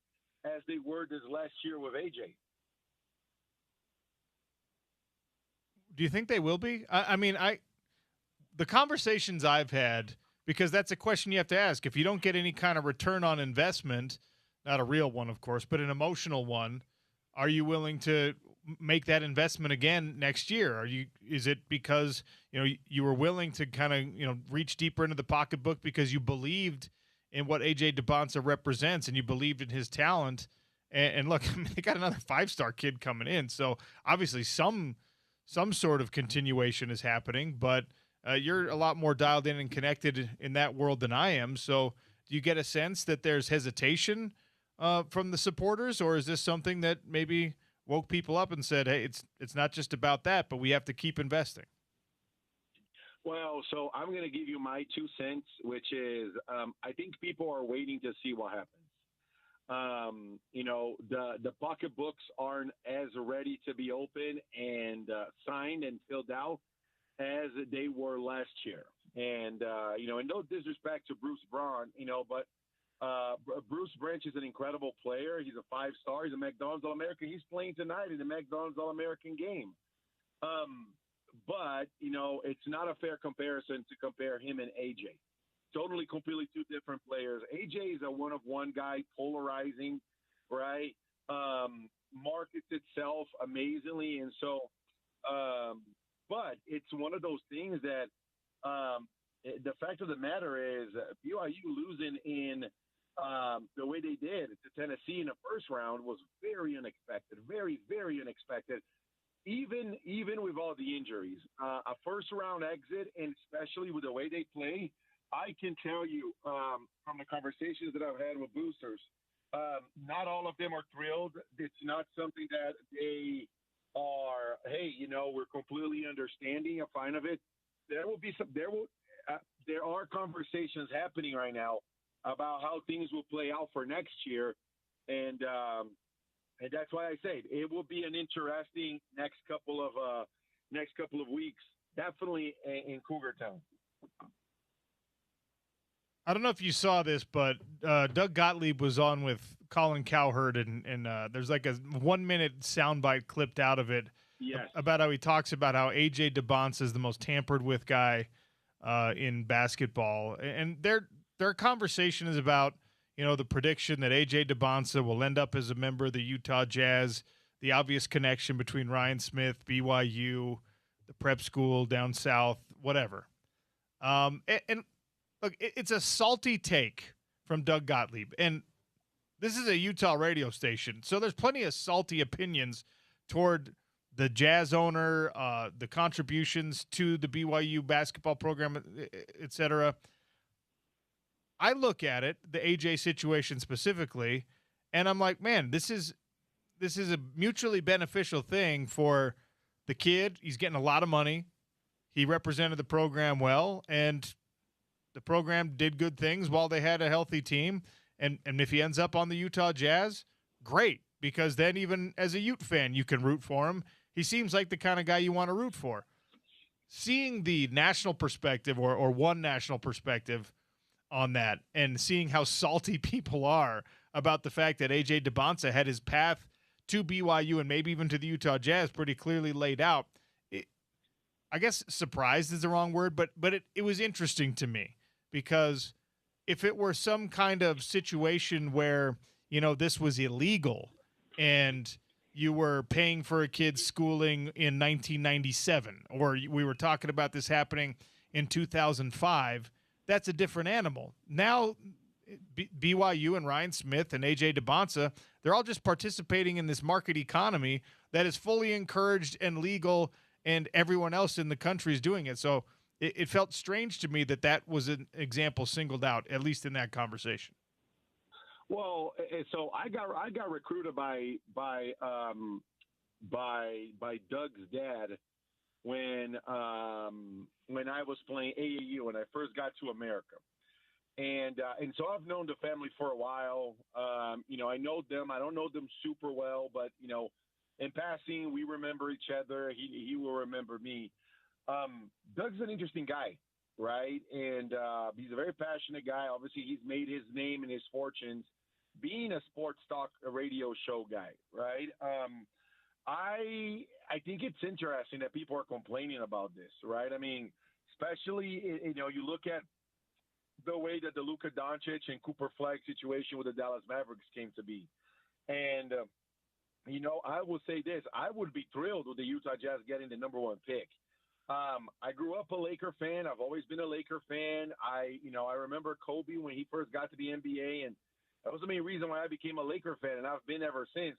Speaker 4: as they were this last year with AJ?
Speaker 1: Do you think they will be? I mean, the conversations I've had, because that's a question you have to ask. If you don't get any kind of return on investment, not a real one, of course, but an emotional one, are you willing to make that investment again next year? Is it because, you were willing to kind of, reach deeper into the pocketbook because you believed in what AJ DeBonsa represents and you believed in his talent? And look, I mean, they got another 5-star kid coming in. So obviously some sort of continuation is happening, but you're a lot more dialed in and connected in that world than I am. So do you get a sense that there's hesitation from the supporters, or is this something that maybe woke people up and said, hey, it's not just about that, but we have to keep investing?
Speaker 4: Well, so I'm going to give you my 2 cents, which is I think people are waiting to see what happens. The pocketbooks aren't as ready to be open and signed and filled out as they were last year. And, and no disrespect to Bruce Braun, but Bruce Branch is an incredible player. He's a 5-star. He's a McDonald's All-American. He's playing tonight in the McDonald's All-American game. But, it's not a fair comparison to compare him and AJ. Totally, completely 2 different players. AJ is a one-of-one guy, polarizing, right? Markets itself amazingly. And so, but it's one of those things that the fact of the matter is BYU losing in the way they did to Tennessee in the first round was very unexpected, very, very unexpected. Even with all the injuries, a first-round exit, and especially with the way they play, I can tell you from the conversations that I've had with boosters, not all of them are thrilled. It's not something that they are, hey, we're completely understanding and fine of it. There are conversations happening right now about how things will play out for next year, and that's why I say it will be an interesting next couple of weeks, definitely in Cougar Town.
Speaker 1: I don't know if you saw this, but Doug Gottlieb was on with Colin Cowherd, and there's like a 1-minute soundbite clipped out of it.
Speaker 4: Yes.
Speaker 1: About how he talks about how AJ DeBonsa is the most tampered with guy in basketball, and their conversation is about the prediction that AJ DeBonsa will end up as a member of the Utah Jazz, the obvious connection between Ryan Smith, BYU, the prep school down south, whatever. And look, it's a salty take from Doug Gottlieb, and this is a Utah radio station, so there's plenty of salty opinions toward the Jazz owner, the contributions to the BYU basketball program, et cetera. I look at it, the AJ situation specifically, and I'm like, man, this is a mutually beneficial thing for the kid. He's getting a lot of money. He represented the program well, and the program did good things while they had a healthy team. And if he ends up on the Utah Jazz, great, because then even as a Ute fan, you can root for him. He seems like the kind of guy you want to root for. Seeing the national perspective or one national perspective on that, and seeing how salty people are about the fact that AJ DeBonsa had his path to BYU and maybe even to the Utah Jazz pretty clearly laid out. I guess surprised is the wrong word, but it was interesting to me, because if it were some kind of situation where, this was illegal and you were paying for a kid's schooling in 1997, or we were talking about this happening in 2005, that's a different animal. Now, BYU and Ryan Smith and AJ DeBonsa, they're all just participating in this market economy that is fully encouraged and legal, and everyone else in the country is doing it. So it felt strange to me that was an example singled out, at least in that conversation.
Speaker 4: Well, so I got recruited by Doug's dad when I was playing AAU when I first got to America, and so I've known the family for a while. I know them. I don't know them super well, but in passing, we remember each other. He will remember me. Doug's an interesting guy, right? And he's a very passionate guy. Obviously, he's made his name and his fortunes being a sports talk radio show guy, right? I think it's interesting that people are complaining about this, right? I mean, especially you look at the way that the Luka Doncic and Cooper Flag situation with the Dallas Mavericks came to be, and I will say this: I would be thrilled with the Utah Jazz getting the number one pick. I grew up a Laker fan. I've always been a Laker fan. I remember Kobe when he first got to the NBA, and that was the main reason why I became a Laker fan, and I've been ever since.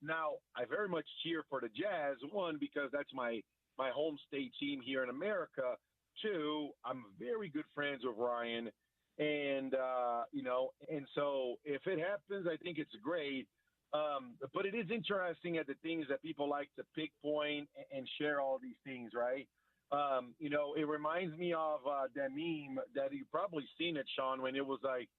Speaker 4: Now, I very much cheer for the Jazz. One, because that's my home state team here in America. Two, I'm very good friends with Ryan, and and so if it happens, I think it's great. But it is interesting at the things that people like to pick point and share all these things, right? It reminds me of that meme that you probably seen it, Sean, when it was like,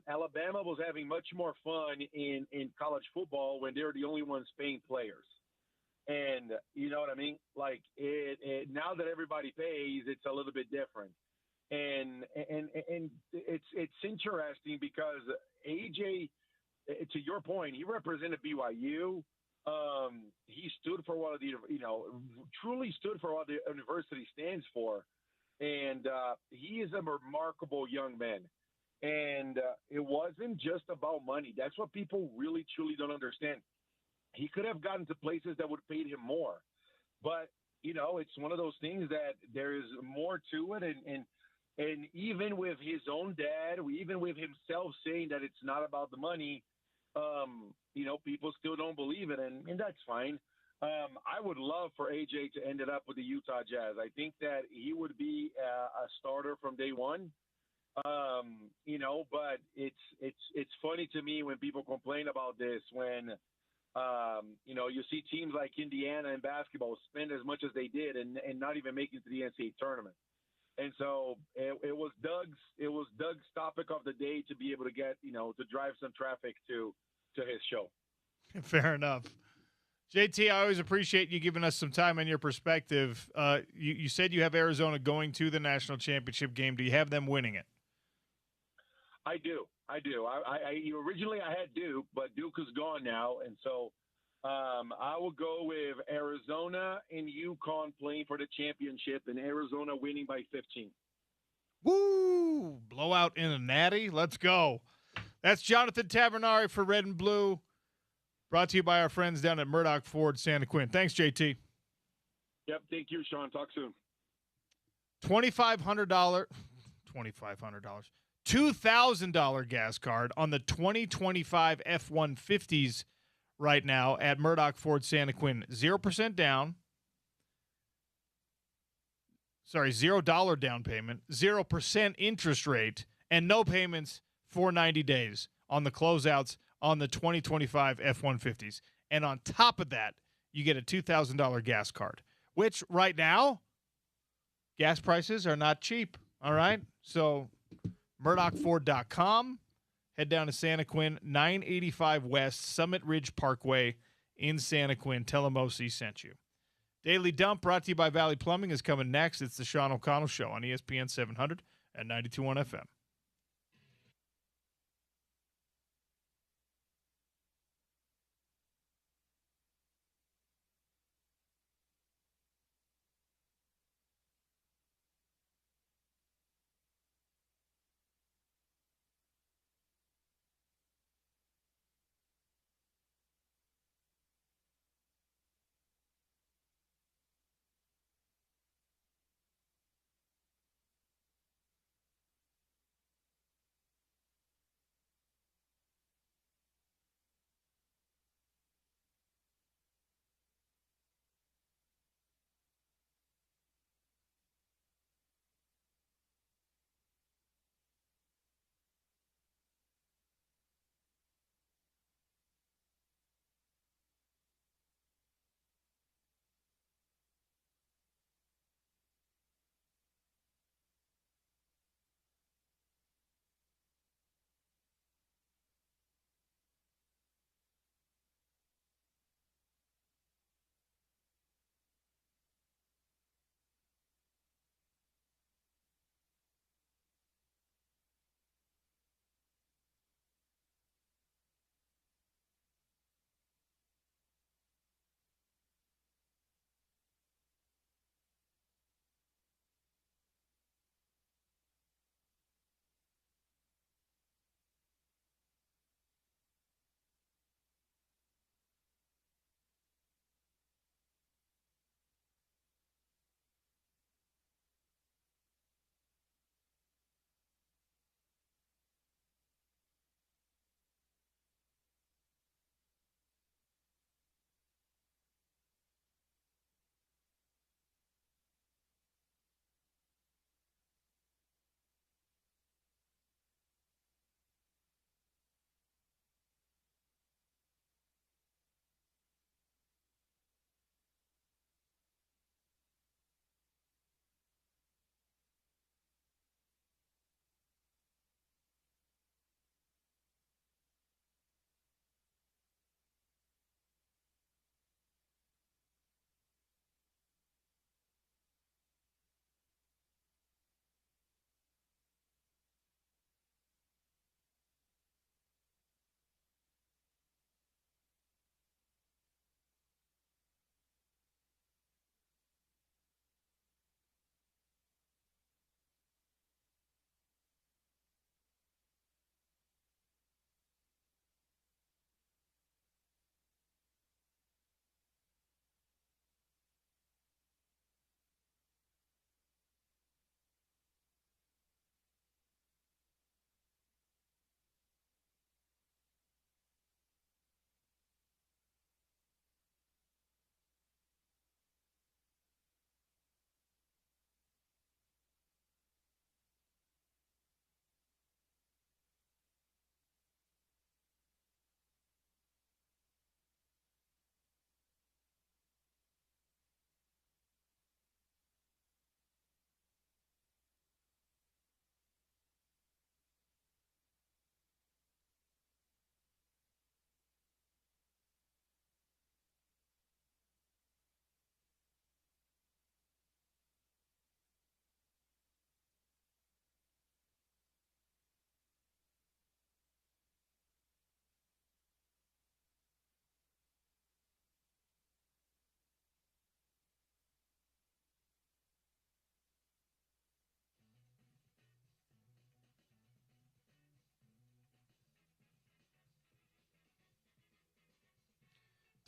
Speaker 4: Alabama was having much more fun in college football when they were the only ones paying players. And you know what I mean? Like now that everybody pays, it's a little bit different. And it's interesting because AJ, to your point, he represented BYU. He stood for what truly stood for what the university stands for, and he is a remarkable young man. And it wasn't just about money. That's what people really truly don't understand. He could have gotten to places that would pay him more, but it's one of those things that there is more to it, and even with his own dad, even with himself saying that it's not about the money, people still don't believe it, and that's fine. I would love for AJ to end it up with the Utah Jazz. I think that he would be a starter from day one. But it's funny to me when people complain about this when you see teams like Indiana in basketball spend as much as they did and not even make it to the NCAA tournament. And so it was Doug's topic of the day to be able to get to drive some traffic to his show.
Speaker 1: Fair enough. JT, I always appreciate you giving us some time and your perspective. You said you have Arizona going to the national championship game. Do you have them winning it?
Speaker 4: I do. Originally I had Duke, but Duke is gone now, and so I will go with Arizona and UConn playing for the championship, and Arizona winning by 15.
Speaker 1: Woo! Blowout in a natty. Let's go. That's Jonathan Tavernari for Red and Blue, brought to you by our friends down at Murdoch Ford, Santa Quinn. Thanks, JT.
Speaker 4: Yep, thank you, Sean. Talk soon.
Speaker 1: $2,500. $2,000 gas card on the 2025 F-150s right now at Murdoch Ford Santa Quinn. 0% down. Sorry, $0 down payment, 0% interest rate, and no payments for 90 days on the closeouts on the 2025 F-150s. And on top of that, you get a $2,000 gas card, which right now, gas prices are not cheap, all right? So MurdochFord.com. Head down to Santa Quinn, 985 West, Summit Ridge Parkway in Santa Quinn. Tell them OC sent you. Daily Dump, brought to you by Valley Plumbing, is coming next. It's the Sean O'Connell Show on ESPN 700 and 92.1 FM.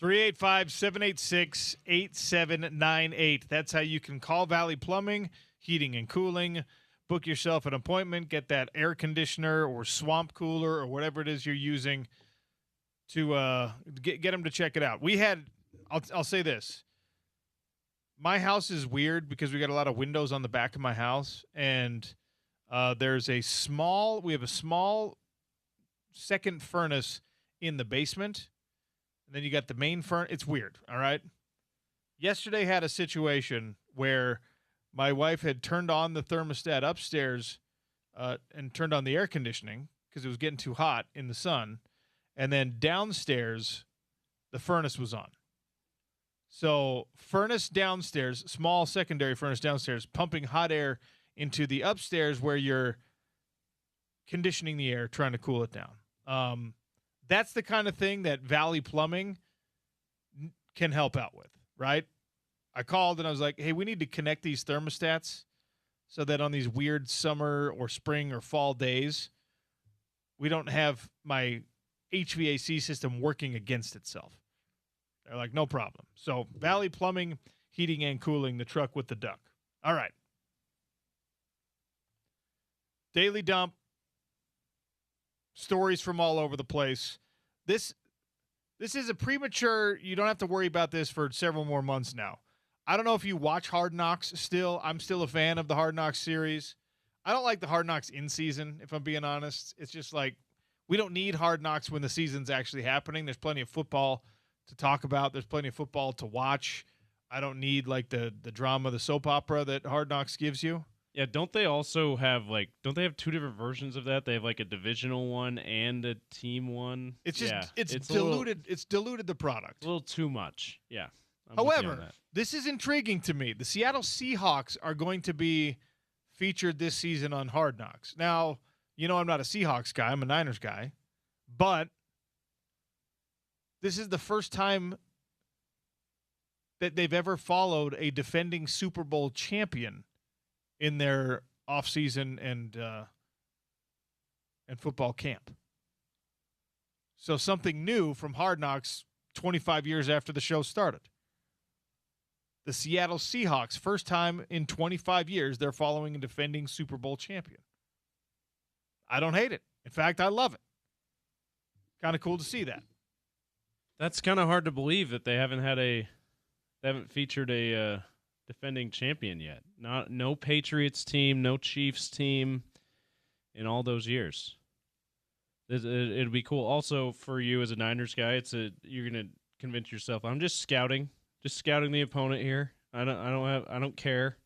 Speaker 1: 385-786-8798. That's how you can call Valley Plumbing, Heating and Cooling. Book yourself an appointment. Get that air conditioner or swamp cooler or whatever it is you're using to get them to check it out. I'll say this. My house is weird because we got a lot of windows on the back of my house, and we have a small second furnace in the basement. And then you got the main furnace. It's weird, all right? Yesterday had a situation where my wife had turned on the thermostat upstairs and turned on the air conditioning because it was getting too hot in the sun. And then downstairs, the furnace was on. So furnace downstairs, small secondary furnace downstairs, pumping hot air into the upstairs where you're conditioning the air, trying to cool it down. That's the kind of thing that Valley Plumbing can help out with, right? I called and I was like, hey, we need to connect these thermostats so that on these weird summer or spring or fall days, we don't have my HVAC system working against itself. They're like, no problem. So Valley Plumbing, Heating and Cooling, the truck with the duck. All right. Daily Dump. Stories from all over the place. This is a premature, you don't have to worry about this for several more months now. I don't know if you watch Hard Knocks still. I'm still a fan of the Hard Knocks series. I don't like the Hard Knocks in season, if I'm being honest. It's just like we don't need Hard Knocks when the season's actually happening. There's plenty of football to talk about. There's plenty of football to watch. I don't need like the drama, the soap opera that Hard Knocks gives you.
Speaker 2: Yeah, don't they also have don't they have two different versions of that? They have like a divisional one and a team one.
Speaker 1: It's just it's diluted. It's diluted the product.
Speaker 2: A little too much. Yeah.
Speaker 1: However, this is intriguing to me. The Seattle Seahawks are going to be featured this season on Hard Knocks. Now, I'm not a Seahawks guy. I'm a Niners guy. But this is the first time that they've ever followed a defending Super Bowl champion in their offseason and football camp. So something new from Hard Knocks 25 years after the show started. The Seattle Seahawks, first time in 25 years, they're following a defending Super Bowl champion. I don't hate it. In fact, I love it. Kind of cool to see that.
Speaker 2: That's kind of hard to believe that they haven't featured a defending champion yet. No Patriots team, no Chiefs team in all those years. It'd be cool. Also, for you as a Niners guy, you're gonna convince yourself I'm just scouting the opponent here. I don't care.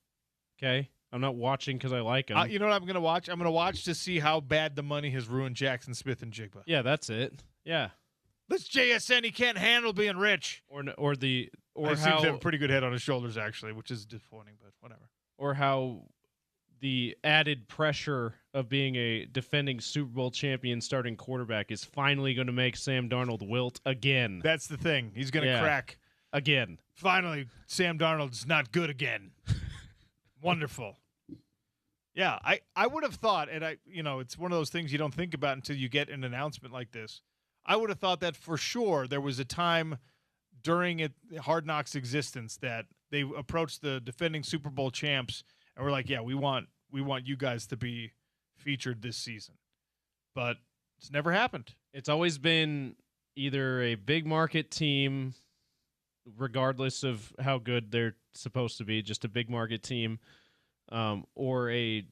Speaker 2: Okay, I'm not watching because I like them.
Speaker 1: You know what I'm gonna watch? I'm gonna watch to see how bad the money has ruined Jackson Smith and Jigba.
Speaker 2: Yeah, that's it. Yeah,
Speaker 1: this JSN, he can't handle being rich.
Speaker 2: Or
Speaker 1: how seems to have a pretty good head on his shoulders, actually, which is disappointing, but whatever.
Speaker 2: Or how the added pressure of being a defending Super Bowl champion starting quarterback is finally going to make Sam Darnold wilt again.
Speaker 1: That's the thing. He's going to crack.
Speaker 2: Again.
Speaker 1: Finally, Sam Darnold's not good again. Wonderful. Yeah, I would have thought, and it's one of those things you don't think about until you get an announcement like this. I would have thought that for sure there was a time during Hard Knocks' existence that they approached the defending Super Bowl champs and were like, yeah, we want you guys to be featured this season. But it's never happened.
Speaker 2: It's always been either a big market team, regardless of how good they're supposed to be, just a big market team, or a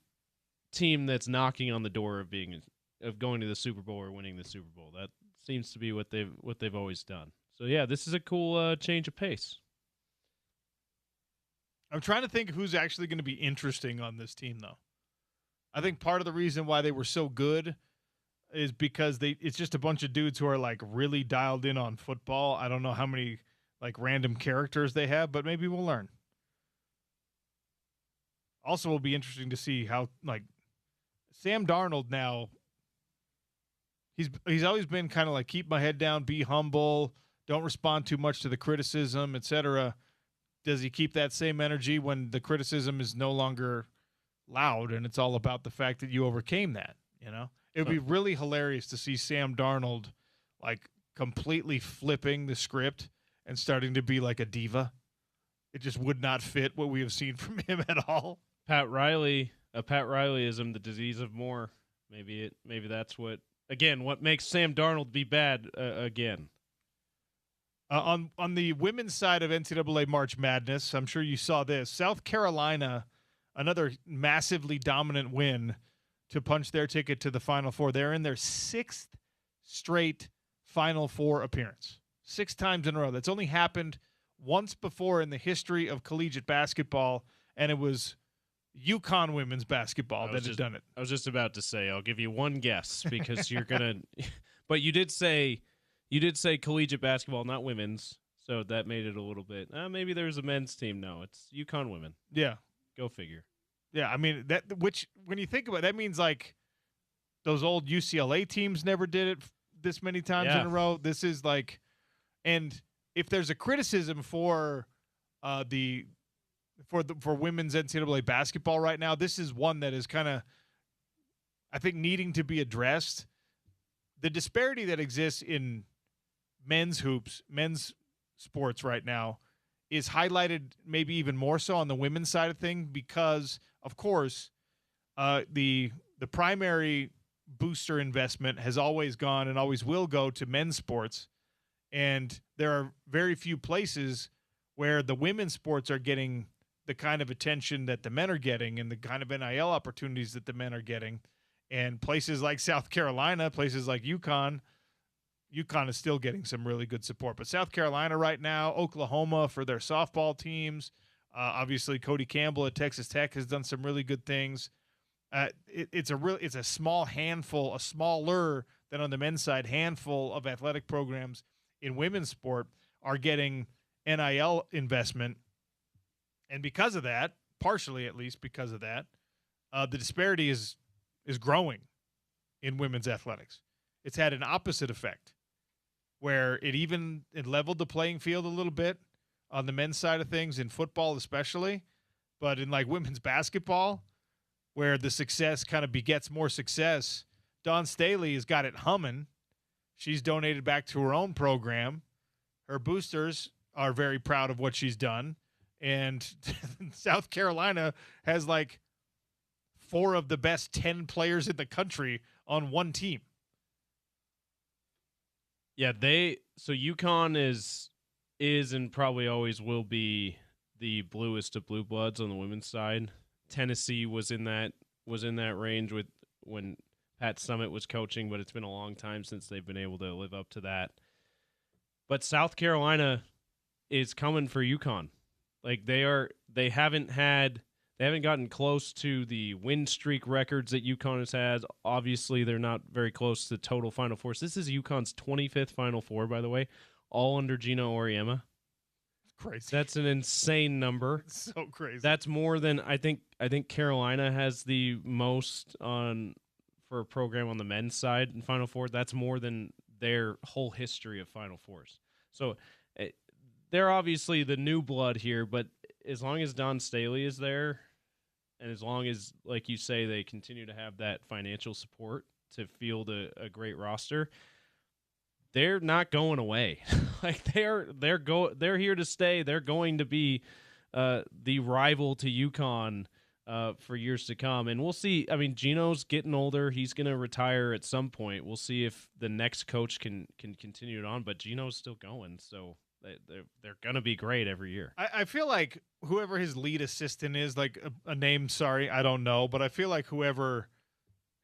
Speaker 2: team that's knocking on the door of going to the Super Bowl or winning the Super Bowl. That seems to be what they've always done. So yeah, this is a cool change of pace.
Speaker 1: I'm trying to think who's actually going to be interesting on this team, though. I think part of the reason why they were so good is because it's just a bunch of dudes who are like really dialed in on football. I don't know how many like random characters they have, but maybe we'll learn. Also, it'll be interesting to see how like Sam Darnold now. He's always been kind of like keep my head down, be humble, don't respond too much to the criticism, etc. Does he keep that same energy when the criticism is no longer loud and it's all about the fact that you overcame that? It would be really hilarious to see Sam Darnold like completely flipping the script and starting to be like a diva. It just would not fit what we have seen from him at all.
Speaker 2: Pat Rileyism, the disease of more. Maybe that's what makes Sam Darnold be bad again.
Speaker 1: On the women's side of NCAA March Madness, I'm sure you saw this. South Carolina, another massively dominant win to punch their ticket to the Final Four. They're in their 6th straight Final Four appearance. 6 times in a row. That's only happened once before in the history of collegiate basketball, and it was UConn women's basketball that had done it.
Speaker 2: I was just about to say, I'll give you one guess because you're going to – but you did say collegiate basketball, not women's, so that made it a little bit maybe there's a men's team. No, it's UConn women.
Speaker 1: Yeah.
Speaker 2: Go figure.
Speaker 1: Yeah, I mean, when you think about it, that means like those old UCLA teams never did it this many times in a row. This is like – and if there's a criticism for women's NCAA basketball right now, this is one that is kind of, I think, needing to be addressed. The disparity that exists in men's hoops, men's sports right now, is highlighted maybe even more so on the women's side of things because, of course, the primary booster investment has always gone and always will go to men's sports. And there are very few places where the women's sports are getting the kind of attention that the men are getting and the kind of NIL opportunities that the men are getting. And places like South Carolina, places like UConn is still getting some really good support. But South Carolina right now, Oklahoma for their softball teams. Obviously, Cody Campbell at Texas Tech has done some really good things. It's a small handful, a smaller than on the men's side, handful of athletic programs in women's sport are getting NIL investment. And because of that, partially at least because of that, the disparity is growing in women's athletics. It's had an opposite effect where it leveled the playing field a little bit on the men's side of things, in football especially, but in like women's basketball, where the success kind of begets more success, Dawn Staley has got it humming. She's donated back to her own program. Her boosters are very proud of what she's done. And South Carolina has like 4 of the best 10 players in the country on one team.
Speaker 2: Yeah, so UConn is and probably always will be the bluest of blue bloods on the women's side. Tennessee was in that range with when Pat Summitt was coaching, but it's been a long time since they've been able to live up to that. But South Carolina is coming for UConn. Like they haven't gotten close to the win streak records that UConn has had. Obviously, they're not very close to total Final Fours. This is UConn's 25th Final Four, by the way, all under Gino Auriemma.
Speaker 1: Crazy.
Speaker 2: That's an insane number.
Speaker 1: It's so crazy.
Speaker 2: That's more than I think Carolina has the most for a program on the men's side in Final Four. That's more than their whole history of Final Fours. So they're obviously the new blood here, but as long as Dawn Staley is there, and as long as, like you say, they continue to have that financial support to field a great roster, they're not going away. Like they're here to stay. They're going to be the rival to UConn for years to come. And we'll see. I mean, Gino's getting older. He's going to retire at some point. We'll see if the next coach can continue it on, but Gino's still going. So they're going to be great every year.
Speaker 1: I feel like whoever his lead assistant is, like a name, sorry, I don't know, but I feel like whoever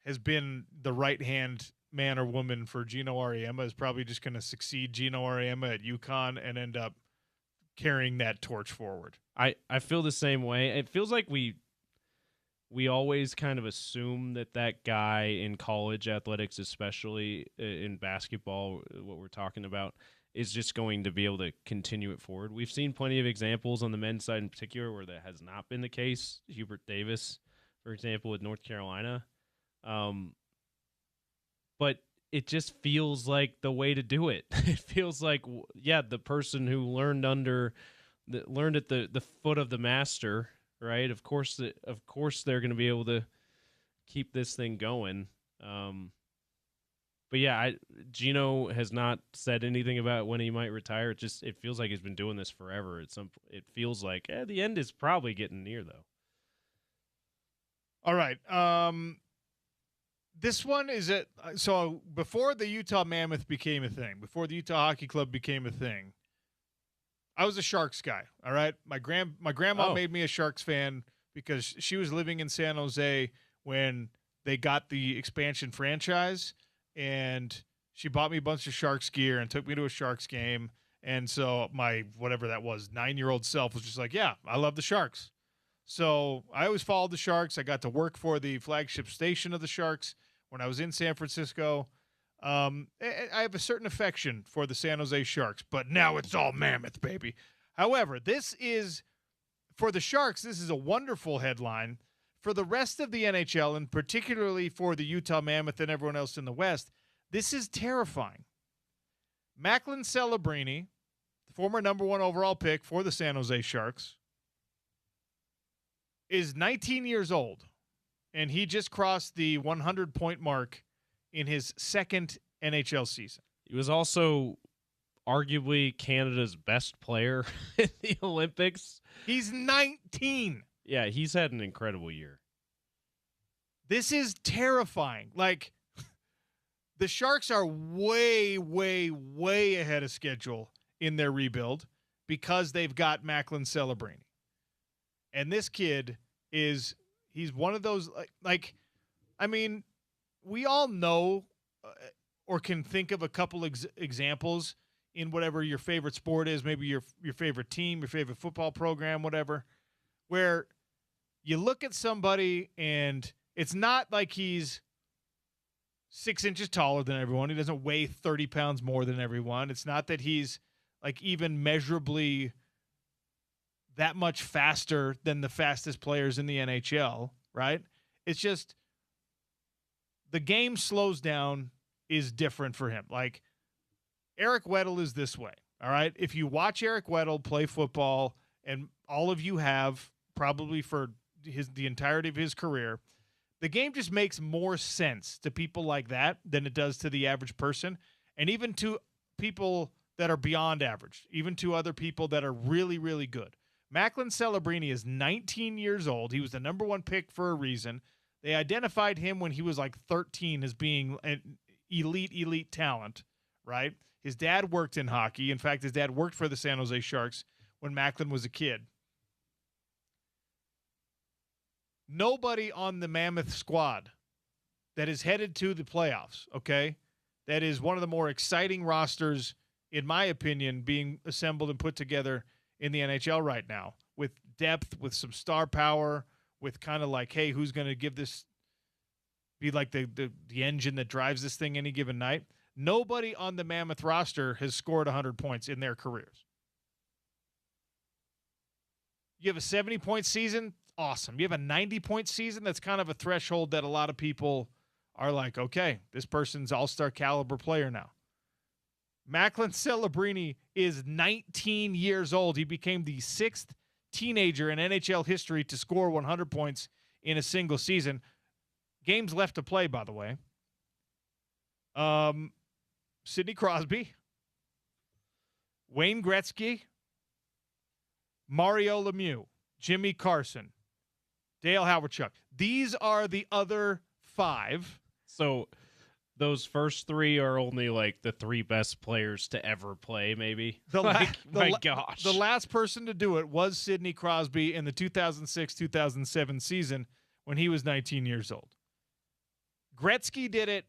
Speaker 1: has been the right-hand man or woman for Gino Auriemma is probably just going to succeed Gino Auriemma at UConn and end up carrying that torch forward.
Speaker 2: I feel the same way. It feels like we always kind of assume that guy in college athletics, especially in basketball, what we're talking about, is just going to be able to continue it forward. We've seen plenty of examples on the men's side in particular where that has not been the case. Hubert Davis, for example, with North Carolina. But it just feels like the way to do it. It feels like, the person who learned at the foot of the master, right? Of course they're going to be able to keep this thing going. But yeah, Gino has not said anything about when he might retire. It feels like he's been doing this forever. It feels like the end is probably getting near though.
Speaker 1: All right. This one is so before the Utah Mammoth became a thing, before the Utah Hockey Club became a thing, I was a Sharks guy. All right. My grandma made me a Sharks fan because she was living in San Jose when they got the expansion franchise, and she bought me a bunch of Sharks gear and took me to a Sharks game. And so my, whatever that was, 9-year-old self was just like, yeah, I love the Sharks. So I always followed the Sharks. I got to work for the flagship station of the Sharks when I was in San Francisco. I have a certain affection for the San Jose Sharks, but now it's all Mammoth, baby. However, for the Sharks, this is a wonderful headline. For the rest of the NHL, and particularly for the Utah Mammoth and everyone else in the West, this is terrifying. Macklin Celebrini, the former number 1 overall pick for the San Jose Sharks, is 19 years old, and he just crossed the 100-point mark in his second NHL season.
Speaker 2: He was also arguably Canada's best player in the Olympics.
Speaker 1: He's 19.
Speaker 2: Yeah, he's had an incredible year.
Speaker 1: This is terrifying. Like, the Sharks are way, way, way ahead of schedule in their rebuild because they've got Macklin Celebrini. And this kid he's one of those, I mean, we all know or can think of a couple examples in whatever your favorite sport is, maybe your favorite team, your favorite football program, whatever, where you look at somebody and it's not like he's 6 inches taller than everyone. He doesn't weigh 30 pounds more than everyone. It's not that he's like even measurably that much faster than the fastest players in the NHL, right? It's just the game slows down is different for him. Like, Eric Weddle is this way, all right? If you watch Eric Weddle play football, and all of you have probably for the entirety of his career, the game just makes more sense to people like that than it does to the average person, and even to people that are beyond average, even to other people that are really, really good. Macklin Celebrini is 19 years old. He was the number 1 pick for a reason. They identified him when he was like 13 as being an elite talent, right? His dad worked in hockey. In fact, his dad worked for the San Jose Sharks when Macklin was a kid. Nobody on the Mammoth squad that is headed to the playoffs, okay, that is one of the more exciting rosters, in my opinion, being assembled and put together in the NHL right now, with depth, with some star power, with kind of like, hey, who's going to be like the engine that drives this thing any given night? Nobody on the Mammoth roster has scored 100 points in their careers. You have a 70-point season, awesome. You have a 90-point season, that's kind of a threshold that a lot of people are like, okay, this person's all-star caliber player now. Macklin Celebrini is 19 years old. He became the 6th teenager in NHL history to score 100 points in a single season. Games left to play, by the way. Sidney Crosby, Wayne Gretzky, Mario Lemieux, Jimmy Carson, Dale Hawerchuk. These are the other 5.
Speaker 2: So those first 3 are only like the 3 best players to ever play, maybe. My gosh.
Speaker 1: The last person to do it was Sidney Crosby in the 2006-2007 season when he was 19 years old. Gretzky did it.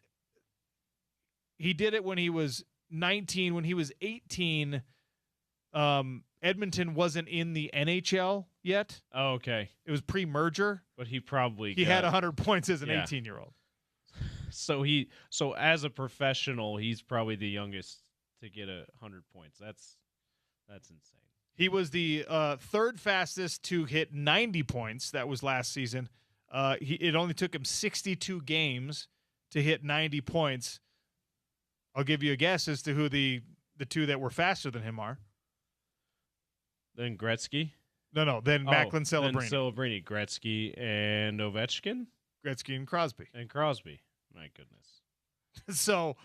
Speaker 1: He did it when he was 19. When he was 18, Edmonton wasn't in the NHL yet.
Speaker 2: Oh, okay.
Speaker 1: It was pre-merger.
Speaker 2: But he probably
Speaker 1: had 100 points as an 18-year-old.
Speaker 2: So as a professional, he's probably the youngest to get 100 points. That's insane.
Speaker 1: He was the 3rd fastest to hit 90 points. That was last season. It only took him 62 games to hit 90 points. I'll give you a guess as to who the 2 that were faster than him are.
Speaker 2: Then Gretzky?
Speaker 1: No. Then Macklin Celebrini.
Speaker 2: Then Celebrini, Gretzky, and Ovechkin?
Speaker 1: Gretzky and Crosby.
Speaker 2: And Crosby. My goodness.
Speaker 1: So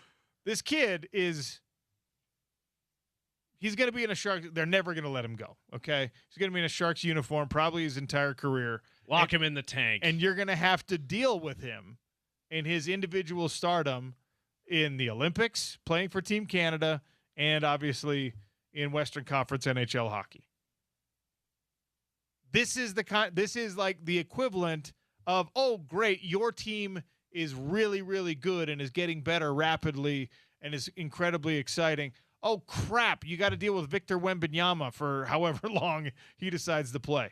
Speaker 1: this kid he's going to be in a Sharks. They're never going to let him go, okay? He's going to be in a Sharks uniform probably his entire career.
Speaker 2: Lock him in the tank.
Speaker 1: And you're going to have to deal with him in his individual stardom in the Olympics, playing for Team Canada, and obviously in Western Conference NHL hockey. This is like the equivalent of, oh, great, your team is really, really good and is getting better rapidly and is incredibly exciting. Oh, crap, you got to deal with Victor Wembanyama for however long he decides to play.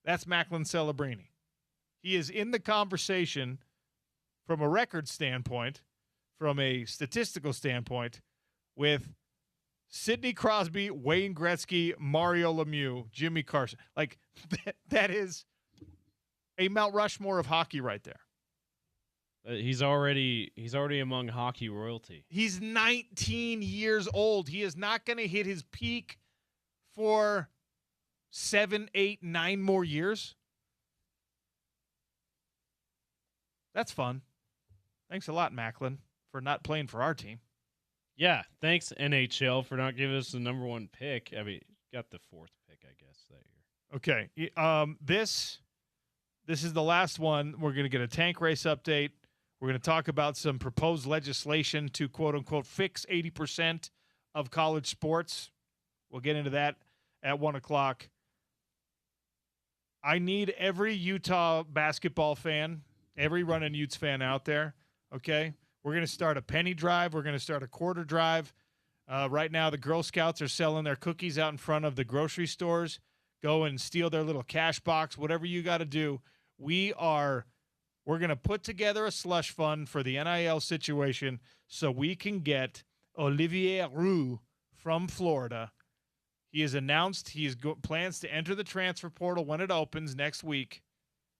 Speaker 1: That's Macklin Celebrini. He is in the conversation from a record standpoint, from a statistical standpoint, with Sidney Crosby, Wayne Gretzky, Mario Lemieux, Jimmy Carson. Like, that is a Mount Rushmore of hockey right there.
Speaker 2: He's already among hockey royalty.
Speaker 1: He's 19 years old. He is not going to hit his peak for 7, 8, 9 more years. That's fun. Thanks a lot, Macklin, for not playing for our team.
Speaker 2: Yeah, thanks NHL for not giving us the number 1 pick. I mean, got the 4th pick, I guess, that year.
Speaker 1: Okay. This is the last one. We're going to get a tank race update. We're going to talk about some proposed legislation to, quote-unquote, fix 80% of college sports. We'll get into that at 1 o'clock. I need every Utah basketball fan, every Runnin' Utes fan out there, okay? We're going to start a penny drive. We're going to start a quarter drive. Right now, the Girl Scouts are selling their cookies out in front of the grocery stores. Go and steal their little cash box, whatever you got to do. We're going to put together a slush fund for the NIL situation so we can get Olivier Roux from Florida. He has announced he plans to enter the transfer portal when it opens next week.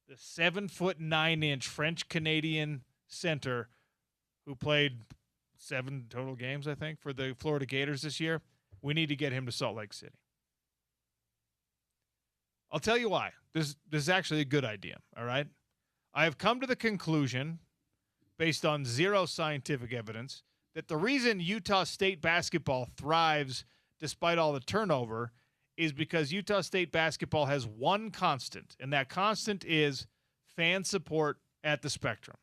Speaker 1: The 7'9" French-Canadian center who played 7 total games, I think, for the Florida Gators this year. We need to get him to Salt Lake City. I'll tell you why. This is actually a good idea, all right? I have come to the conclusion, based on zero scientific evidence, that the reason Utah State basketball thrives despite all the turnover is because Utah State basketball has one constant, and that constant is fan support at the Spectrum,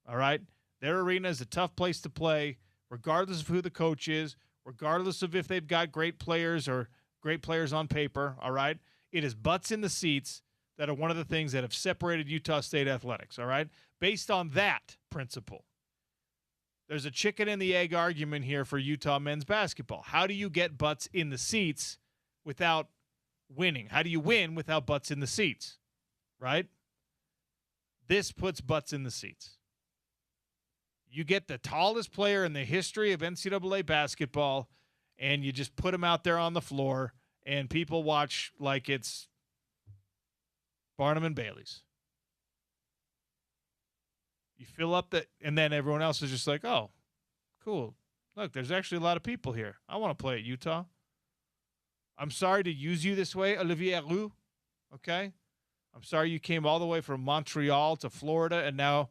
Speaker 1: all right? Their arena is a tough place to play, regardless of who the coach is, regardless of if they've got great players or great players on paper, all right? It is butts in the seats that are one of the things that have separated Utah State athletics, all right? Based on that principle, there's a chicken and the egg argument here for Utah men's basketball. How do you get butts in the seats without winning? How do you win without butts in the seats, right? This puts butts in the seats. You get the tallest player in the history of NCAA basketball, and you just put him out there on the floor, and people watch like it's Barnum and Bailey's. You fill up and then everyone else is just like, oh, cool. Look, there's actually a lot of people here. I want to play at Utah. I'm sorry to use you this way, Olivier Roux, okay? I'm sorry you came all the way from Montreal to Florida, and now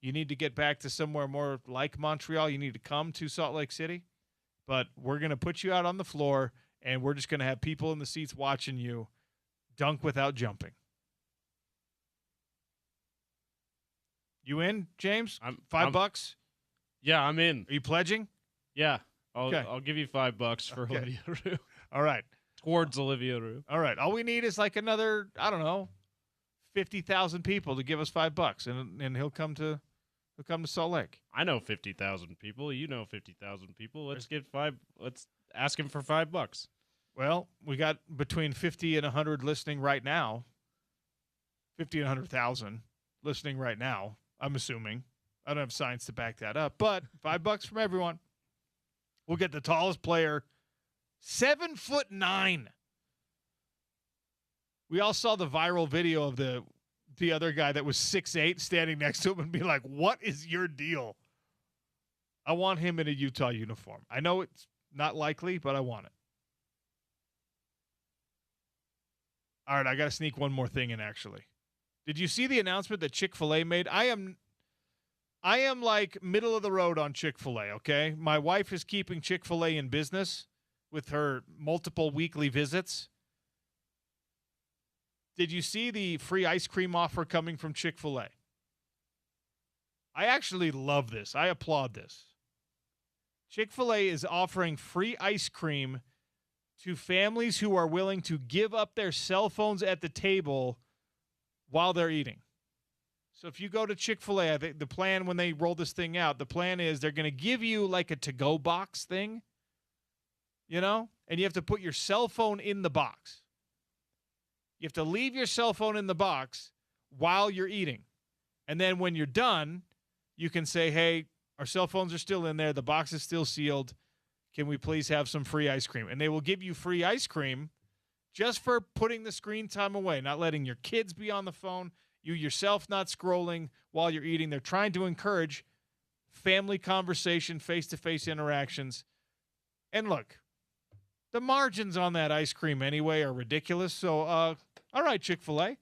Speaker 1: you need to get back to somewhere more like Montreal. You need to come to Salt Lake City. But we're going to put you out on the floor, and we're just going to have people in the seats watching you dunk without jumping. You in, James? $5?
Speaker 2: Yeah, I'm in.
Speaker 1: Are you pledging?
Speaker 2: Yeah, I'll give you $5 for Olivier Roux.
Speaker 1: All right.
Speaker 2: Towards Olivier Roux.
Speaker 1: All right. All we need is like another, I don't know, 50,000 people to give us $5, and he'll come to Salt Lake.
Speaker 2: I know 50,000 people. You know 50,000 people. Let's ask him for $5.
Speaker 1: Well, we got between 50 and 100 listening right now. 50 and 100,000 listening right now. I'm assuming. I don't have science to back that up, but $5 from everyone. We'll get the tallest player, 7'9". We all saw the viral video of the other guy that was 6'8" standing next to him and be like, what is your deal? I want him in a Utah uniform. I know it's not likely, but I want it. All right, I got to sneak one more thing in, actually. Did you see the announcement that Chick-fil-A made? I am like middle of the road on Chick-fil-A, okay? My wife is keeping Chick-fil-A in business with her multiple weekly visits. Did you see the free ice cream offer coming from Chick-fil-A? I actually love this. I applaud this. Chick-fil-A is offering free ice cream to families who are willing to give up their cell phones at the table while they're eating. So if you go to Chick-fil-A, I think the plan when they roll this thing out, the plan is they're going to give you like a to-go box thing, you know, and you have to put your cell phone in the box. You have to leave your cell phone in the box while you're eating. And then when you're done, you can say, hey, our cell phones are still in there. The box is still sealed. Can we please have some free ice cream? And they will give you free ice cream just for putting the screen time away, not letting your kids be on the phone, you yourself not scrolling while you're eating. They're trying to encourage family conversation, face-to-face interactions. And look, the margins on that ice cream anyway are ridiculous. So, all right, Chick-fil-A,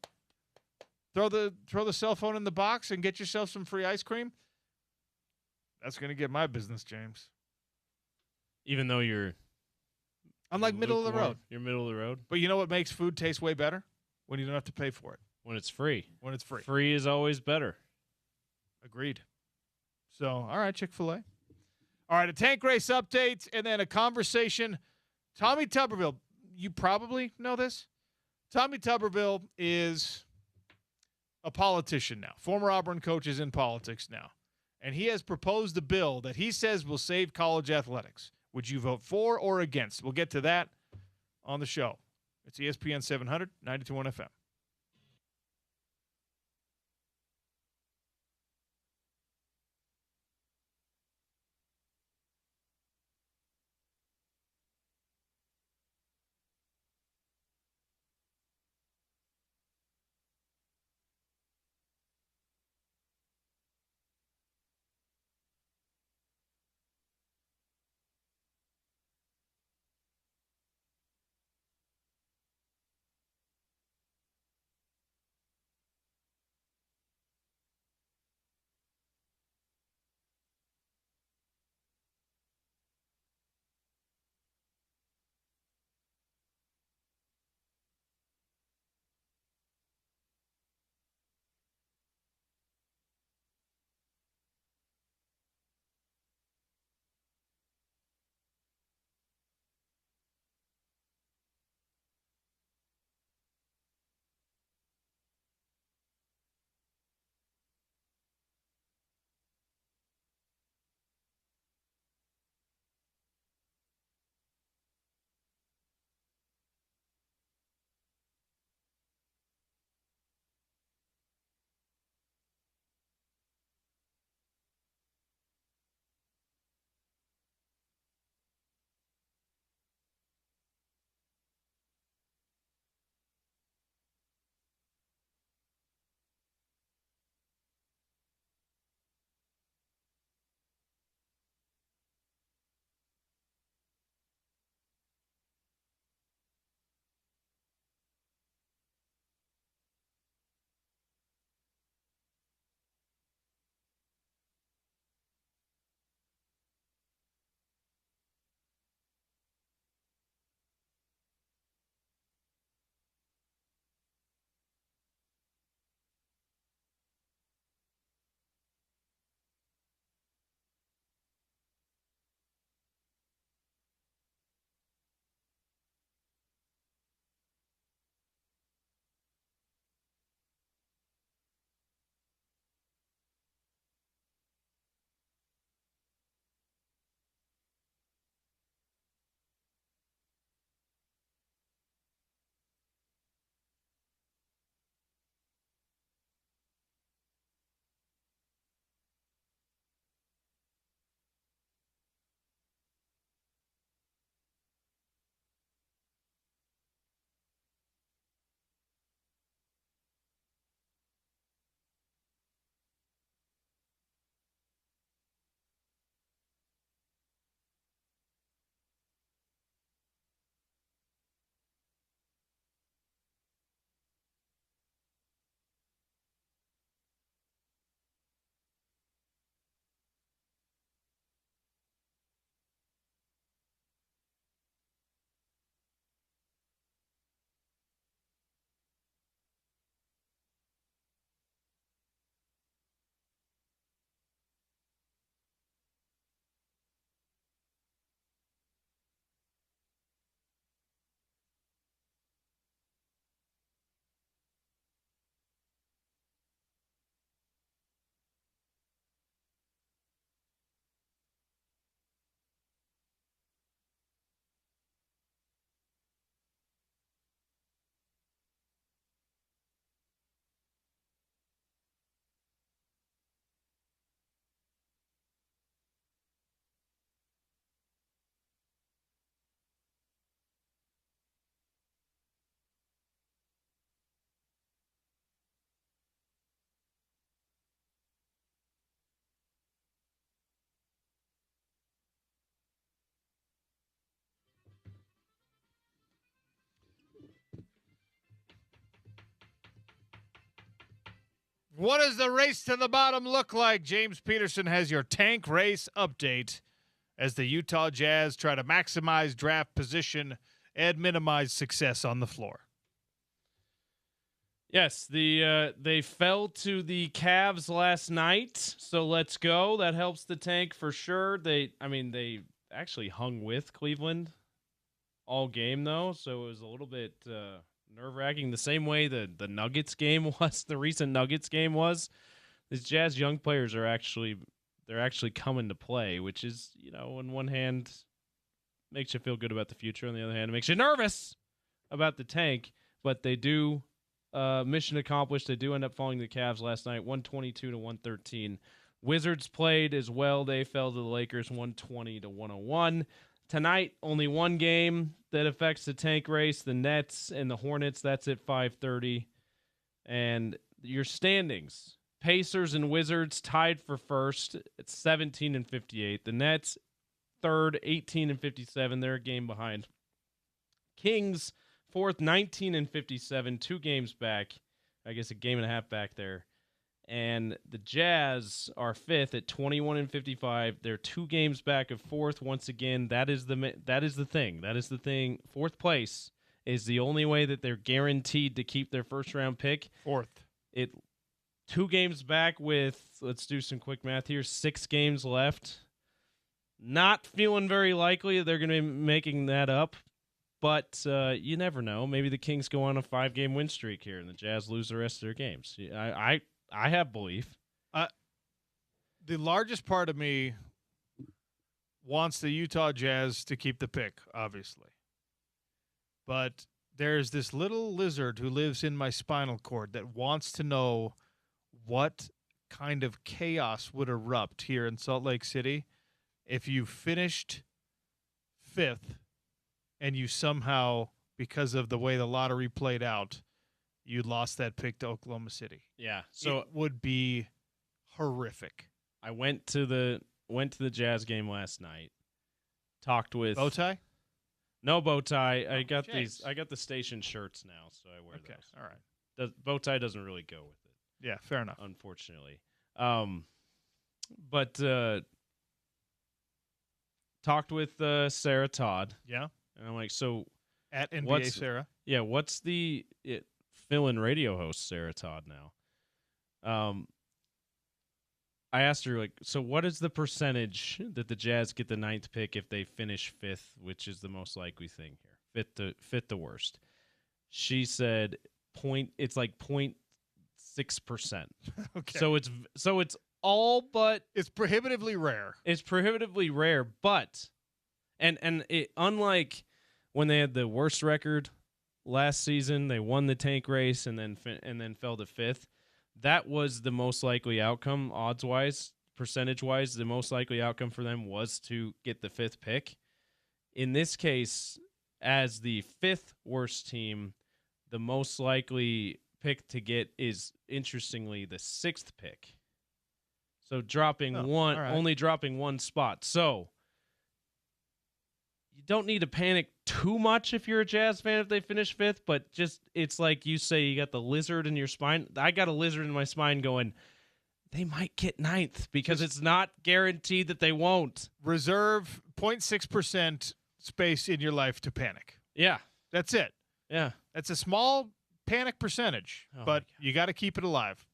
Speaker 1: throw the cell phone in the box and get yourself some free ice cream. That's going to get my business, James.
Speaker 2: Even though
Speaker 1: I'm like middle of the road.
Speaker 2: You're middle of the road.
Speaker 1: But you know what makes food taste way better? When you don't have to pay for it.
Speaker 2: When it's free.
Speaker 1: When it's free.
Speaker 2: Free is always better.
Speaker 1: Agreed. So, all right, Chick-fil-A. All right, a tank race update and then a conversation. Tommy Tuberville, you probably know this. Tommy Tuberville is a politician now. Former Auburn coach is in politics now. And he has proposed a bill that he says will save college athletics. Would you vote for or against? We'll get to that on the show. It's ESPN 700, 92.1 FM. What does the race to the bottom look like? James Peterson has your tank race update as the Utah Jazz try to maximize draft position and minimize success on the floor.
Speaker 2: Yes, they fell to the Cavs last night, so let's go. That helps the tank for sure. They actually hung with Cleveland all game though, so it was a little bit nerve-wracking. The same way the Nuggets game was, the recent Nuggets game was. These Jazz young players are actually coming to play, which is, on one hand makes you feel good about the future, on the other hand it makes you nervous about the tank, but they do. Mission accomplished. They do end up falling to the Cavs last night, 122-113. Wizards played as well. They fell to the Lakers, 120-101. Tonight, only one game that affects the tank race, the Nets and the Hornets. That's at 5:30. And your standings, Pacers and Wizards tied for first at 17-58. The Nets, third, 18-57. They're a game behind. Kings, fourth, 19-57, 2 games back. I guess a game and a half back there. And the Jazz are fifth at 21-55. They're 2 games back of fourth. Once again, that is the thing. Fourth place is the only way that they're guaranteed to keep their first round pick.
Speaker 1: Fourth.
Speaker 2: 2 games back with, let's do some quick math here, 6 games left. Not feeling very likely that they're going to be making that up. But you never know. Maybe the Kings go on a 5-game win streak here, and the Jazz lose the rest of their games. I have belief.
Speaker 1: The largest part of me wants the Utah Jazz to keep the pick, obviously. But there's this little lizard who lives in my spinal cord that wants to know what kind of chaos would erupt here in Salt Lake City if you finished 5th and you somehow, because of the way the lottery played out, you lost that pick to Oklahoma City.
Speaker 2: Yeah, so
Speaker 1: it would be horrific.
Speaker 2: I went to the Jazz game last night. Talked with
Speaker 1: bow tie.
Speaker 2: No bow tie. I got
Speaker 1: James.
Speaker 2: I got the station shirts now, so I wear those.
Speaker 1: All right.
Speaker 2: Bow tie doesn't really go with it.
Speaker 1: Yeah, fair enough.
Speaker 2: Unfortunately, but talked with Sarah Todd.
Speaker 1: Yeah.
Speaker 2: And I'm like, so
Speaker 1: at NBA Sarah.
Speaker 2: Yeah, what's the fill-in radio host Sarah Todd now? I asked her, like, so what is the percentage that the Jazz get the 9th pick if they finish 5th, which is the most likely thing here, fifth the worst? She said it's like 0.6%.
Speaker 1: Okay.
Speaker 2: So it's all but
Speaker 1: it's prohibitively rare.
Speaker 2: It's prohibitively rare, but and it, unlike when they had the worst record last season, they won the tank race and then fell to 5th. That was the most likely outcome, odds-wise, percentage-wise. The most likely outcome for them was to get the 5th pick. In this case, as the 5th worst team, the most likely pick to get is, interestingly, the 6th pick. So only dropping one spot. So you don't need to panic too much if you're a Jazz fan if they finish 5th, but just it's like you say, you got the lizard in your spine. I got a lizard in my spine going, they might get 9th because it's not guaranteed that they won't.
Speaker 1: Reserve 0.6% space in your life to panic.
Speaker 2: Yeah.
Speaker 1: That's it.
Speaker 2: Yeah.
Speaker 1: That's a small panic percentage, but you got to keep it alive.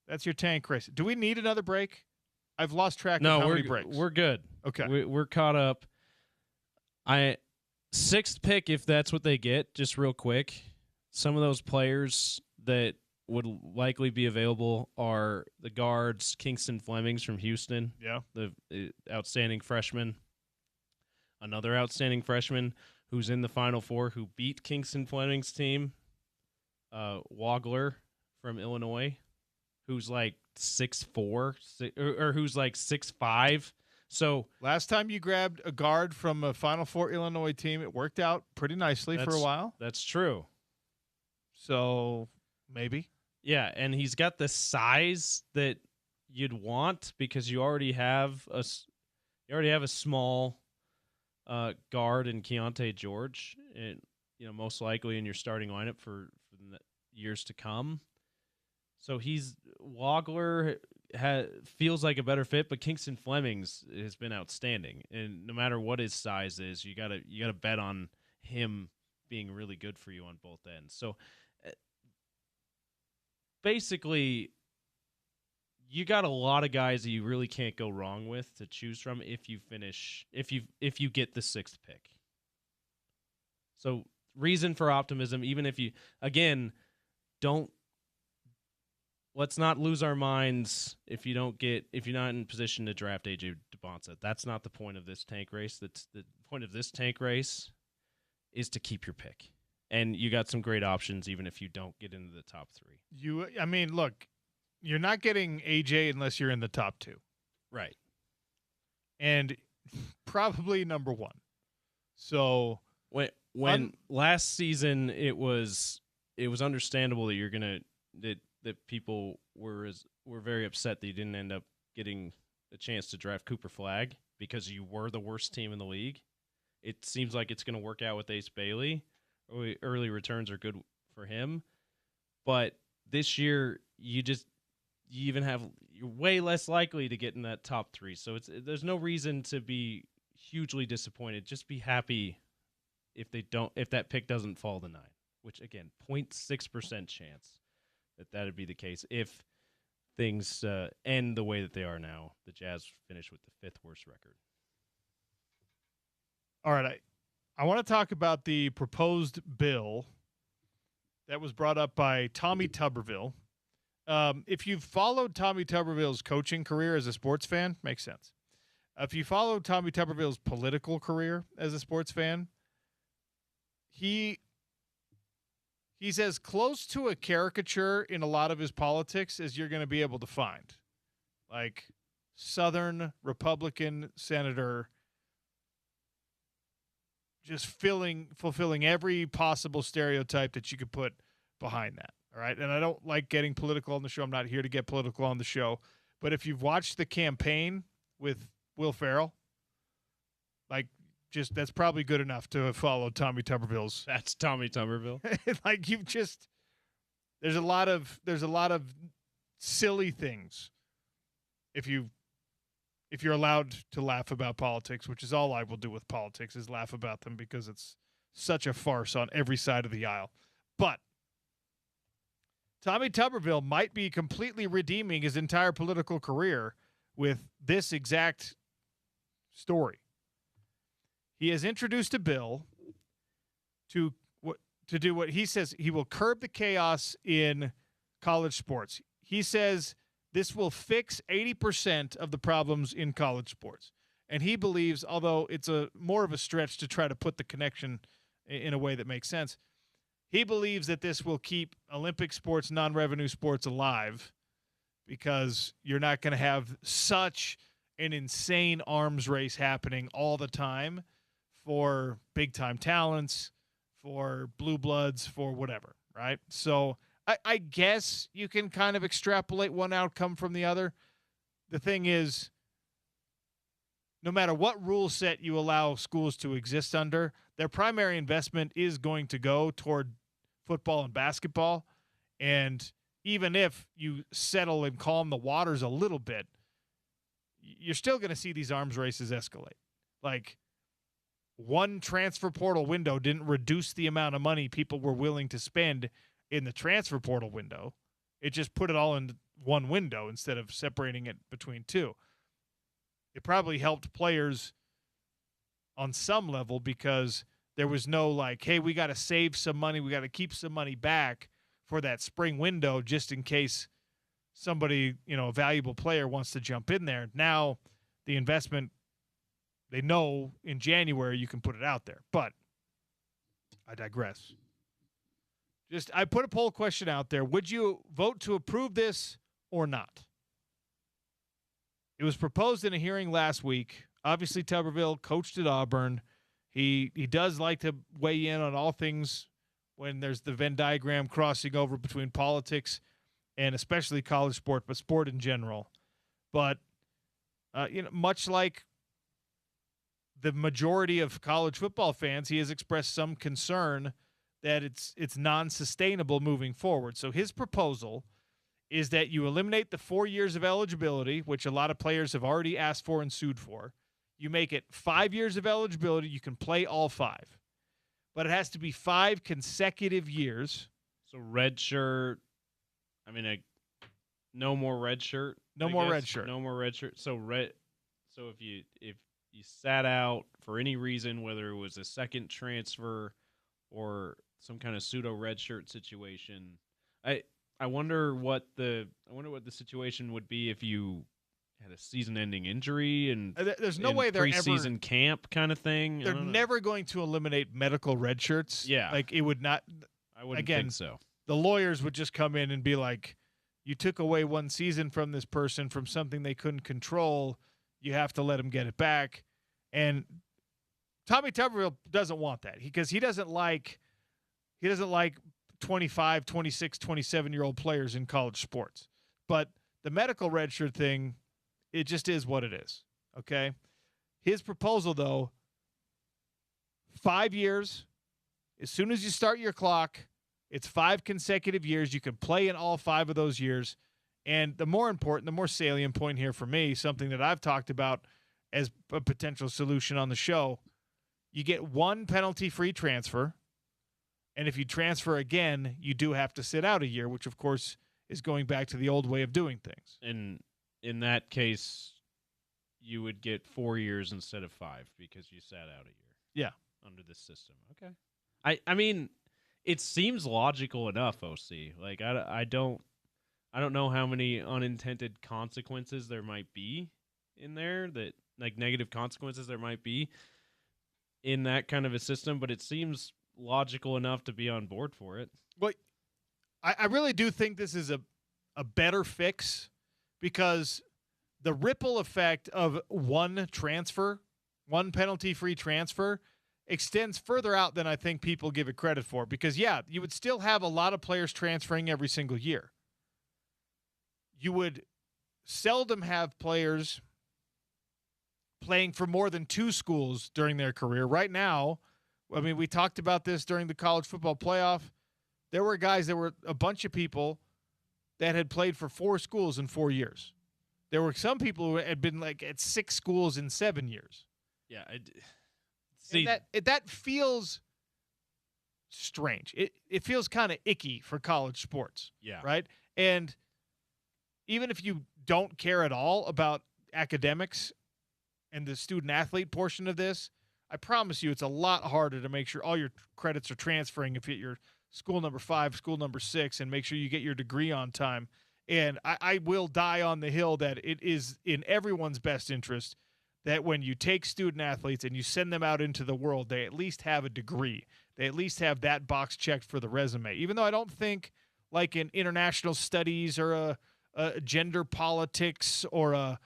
Speaker 1: That's your tank race. Do we need another break? I've lost track of how many breaks.
Speaker 2: We're good.
Speaker 1: Okay.
Speaker 2: We're caught up. 6th pick, if that's what they get, just real quick. Some of those players that would likely be available are the guards, Kingston Flemings from Houston.
Speaker 1: Yeah. The
Speaker 2: outstanding freshman. Another outstanding freshman who's in the Final Four who beat Kingston Fleming's team, Wagler from Illinois, who's like 6'4", or who's like 6'5". So
Speaker 1: last time you grabbed a guard from a Final Four Illinois team, it worked out pretty nicely for a while.
Speaker 2: That's true.
Speaker 1: So maybe.
Speaker 2: Yeah, and he's got the size that you'd want because you already have a small guard in Keontae George, and most likely in your starting lineup for the years to come. So he's Wagler feels like a better fit, but Kingston Fleming's has been outstanding. And no matter what his size is, you gotta bet on him being really good for you on both ends. So basically, you got a lot of guys that you really can't go wrong with to choose from if you get the 6th pick. So reason for optimism, even if you, again, let's not lose our minds if you're not in position to draft AJ DeBonsa. That's not the point of this tank race. That's the point of this tank race is to keep your pick. And you got some great options even if you don't get into the top 3.
Speaker 1: Look, you're not getting AJ unless you're in the top 2.
Speaker 2: Right.
Speaker 1: And probably number 1. So
Speaker 2: when last season it was understandable that that people were very upset that you didn't end up getting a chance to draft Cooper Flagg because you were the worst team in the league. It seems like it's going to work out with Ace Bailey. Early returns are good for him, but this year you're way less likely to get in that top 3. So there's no reason to be hugely disappointed. Just be happy if that pick doesn't fall to 9, which again, 0.6% chance that'd be the case if things end the way that they are now. The Jazz finish with the 5th worst record.
Speaker 1: All right, I want to talk about the proposed bill that was brought up by Tommy Tuberville. If you've followed Tommy Tuberville's coaching career as a sports fan, makes sense. If you follow Tommy Tuberville's political career as a sports fan, he's as close to a caricature in a lot of his politics as you're going to be able to find. Like Southern Republican senator just fulfilling every possible stereotype that you could put behind that. All right. And I don't like getting political on the show. I'm not here to get political on the show. But if you've watched the campaign with Will Ferrell, that's probably good enough to have followed Tommy Tuberville's.
Speaker 2: That's Tommy Tuberville.
Speaker 1: There's a lot of silly things if you're allowed to laugh about politics, which is all I will do with politics is laugh about them because it's such a farce on every side of the aisle. But Tommy Tuberville might be completely redeeming his entire political career with this exact story. He has introduced a bill to do what he says. He will curb the chaos in college sports. He says this will fix 80% of the problems in college sports. And he believes, although it's more of a stretch to try to put the connection in a way that makes sense, he believes that this will keep Olympic sports, non-revenue sports alive because you're not going to have such an insane arms race happening all the time for big-time talents, for blue bloods, for whatever, right? So I guess you can kind of extrapolate one outcome from the other. The thing is, no matter what rule set you allow schools to exist under, their primary investment is going to go toward football and basketball. And even if you settle and calm the waters a little bit, you're still going to see these arms races escalate. Like, one transfer portal window didn't reduce the amount of money people were willing to spend in the transfer portal window. It just put it all in one window instead of separating it between two. It probably helped players on some level because there was no like, hey, we got to save some money. We got to keep some money back for that spring window just in case somebody, a valuable player wants to jump in there. Now the investment, they know in January you can put it out there. But I digress. I put a poll question out there. Would you vote to approve this or not? It was proposed in a hearing last week. Obviously, Tuberville coached at Auburn. He does like to weigh in on all things when there's the Venn diagram crossing over between politics and especially college sport, but sport in general. But, much like the majority of college football fans, he has expressed some concern that it's non-sustainable moving forward. So his proposal is that you eliminate the 4 years of eligibility, which a lot of players have already asked for and sued for. You make it 5 years of eligibility. You can play all 5. But it has to be 5 consecutive years.
Speaker 2: So red shirt, no more red shirt.
Speaker 1: No more red shirt.
Speaker 2: No more red shirt. So if you sat out for any reason, whether it was a second transfer or some kind of pseudo red shirt situation, I wonder what the situation would be if you had a season-ending injury and
Speaker 1: there's no way they're
Speaker 2: preseason camp kind of thing.
Speaker 1: They're never going to eliminate medical red shirts.
Speaker 2: Yeah,
Speaker 1: like it would not.
Speaker 2: I wouldn't think so.
Speaker 1: The lawyers would just come in and be like, "You took away 1 season from this person from something they couldn't control. You have to let them get it back." And Tommy Tuberville doesn't want that because he doesn't like 25, 26, 27-year-old players in college sports. But the medical redshirt thing, it just is what it is, okay? His proposal, though, 5 years. As soon as you start your clock, it's 5 consecutive years. You can play in all 5 of those years. And the more important, the more salient point here for me, something that I've talked about as a potential solution on the show, you get 1 penalty-free transfer. And if you transfer again, you do have to sit out a year, which, of course, is going back to the old way of doing things.
Speaker 2: And in that case, you would get 4 years instead of 5 because you sat out a year.
Speaker 1: Yeah.
Speaker 2: Under this system. Okay. I mean, it seems logical enough, OC. Like, I don't know how many unintended consequences there might be in there, that like negative consequences there might be in that kind of a system, but it seems logical enough to be on board for it.
Speaker 1: Well, I really do think this is a better fix because the ripple effect of 1 transfer, 1 penalty-free transfer, extends further out than I think people give it credit for. Because, yeah, you would still have a lot of players transferring every single year. You would seldom have players playing for more than 2 schools during their career. Right now, I mean, we talked about this during the college football playoff. There were a bunch of people that had played for 4 schools in 4 years. There were some people who had been like at 6 schools in 7 years.
Speaker 2: Yeah.
Speaker 1: See, that feels strange. It feels kind of icky for college sports.
Speaker 2: Yeah.
Speaker 1: Right? And even if you don't care at all about academics and the student-athlete portion of this, I promise you it's a lot harder to make sure all your credits are transferring if you're school number 5, school number 6, and make sure you get your degree on time. And I will die on the hill that it is in everyone's best interest that when you take student-athletes and you send them out into the world, they at least have a degree. They at least have that box checked for the resume. Even though I don't think like in international studies or a gender politics or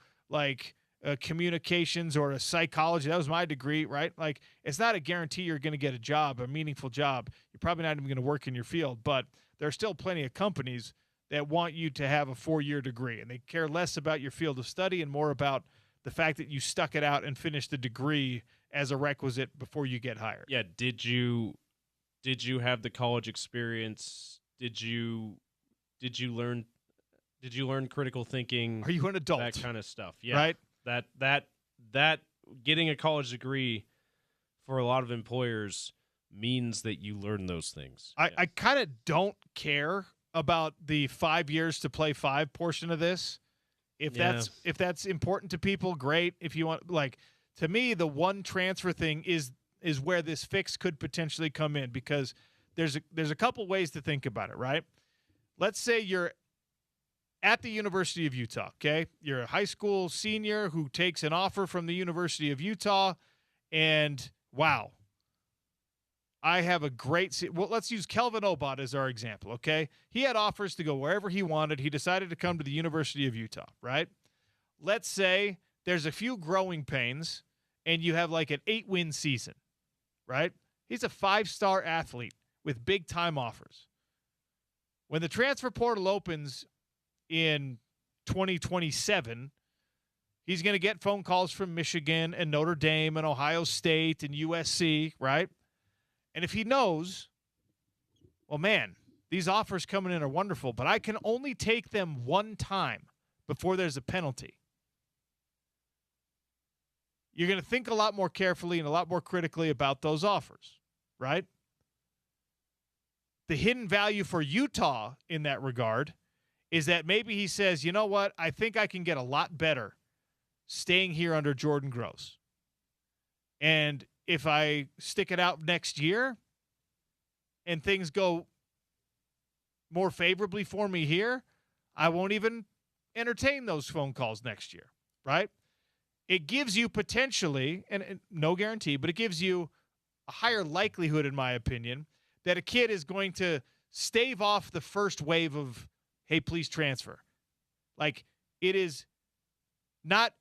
Speaker 1: communications or a psychology. That was my degree, right? Like, it's not a guarantee you're going to get a job, a meaningful job. You're probably not even going to work in your field, but there are still plenty of companies that want you to have a 4-year degree, and they care less about your field of study and more about the fact that you stuck it out and finished the degree as a requisite before you get hired.
Speaker 2: Yeah. Did you have the college experience? Did you learn critical thinking?
Speaker 1: Are you an adult?
Speaker 2: That kind of stuff. Yeah.
Speaker 1: Right.
Speaker 2: That getting a college degree for a lot of employers means that you learn those things.
Speaker 1: I kind of don't care about the 5 years to play 5 portion of this. If that's important to people, great. If you want, like, to me, the 1 transfer thing is where this fix could potentially come in, because there's a couple ways to think about it, right? Let's say you're at the University of Utah, okay? You're a high school senior who takes an offer from the University of Utah, and wow, I have a great – well, let's use Kelvin Obot as our example, okay? He had offers to go wherever he wanted. He decided to come to the University of Utah, right? Let's say there's a few growing pains, and you have like an 8-win season, right? He's a 5-star athlete with big-time offers. When the transfer portal opens in 2027, he's going to get phone calls from Michigan and Notre Dame and Ohio State and USC, right? And if he knows, well, man, these offers coming in are wonderful, but I can only take them one time before there's a penalty. You're going to think a lot more carefully and a lot more critically about those offers, right? The hidden value for Utah in that regard is that maybe he says, you know what, I think I can get a lot better staying here under Jordan Gross. And if I stick it out next year and things go more favorably for me here, I won't even entertain those phone calls next year, right? It gives you potentially, and no guarantee, but it gives you a higher likelihood, in my opinion, that a kid is going to stave off the first wave of, hey, please transfer. Like, it is not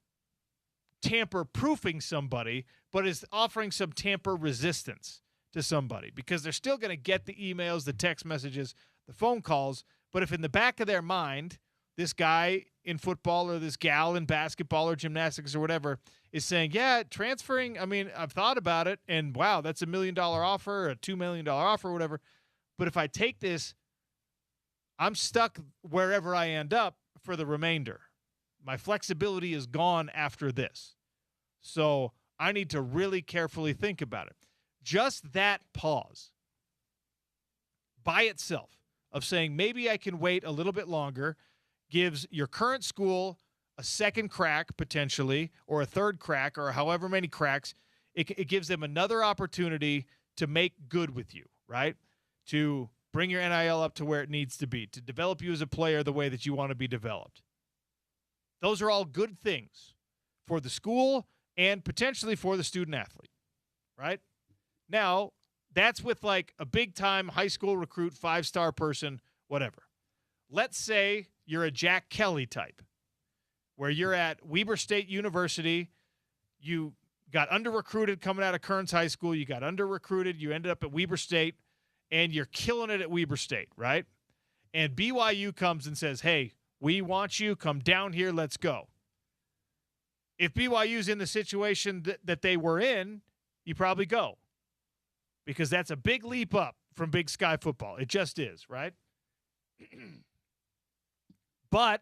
Speaker 1: tamper-proofing somebody, but is offering some tamper resistance to somebody because they're still going to get the emails, the text messages, the phone calls. But if in the back of their mind, this guy in football or this gal in basketball or gymnastics or whatever is saying, yeah, transferring, I mean, I've thought about it, and wow, that's $1 million offer, a $2 million offer, whatever. But if I take this, I'm stuck wherever I end up for the remainder. My flexibility is gone after this. So I need to really carefully think about it. Just that pause by itself of saying maybe I can wait a little bit longer gives your current school a second crack potentially, or a third crack, or however many cracks. It gives them another opportunity to make good with you, right? To bring your NIL up to where it needs to be, to develop you as a player the way that you want to be developed. Those are all good things for the school and potentially for the student athlete, right? Now, that's with like a big-time high school recruit, 5-star person, whatever. Let's say you're a Jack Kelly type, where you're at Weber State University, you got under-recruited coming out of Kearns High School, you got under-recruited, you ended up at Weber State, and you're killing it at Weber State, right? And BYU comes and says, hey, we want you, come down here, let's go. If BYU's in the situation that they were in, you probably go. Because that's a big leap up from Big Sky football. It just is, right? But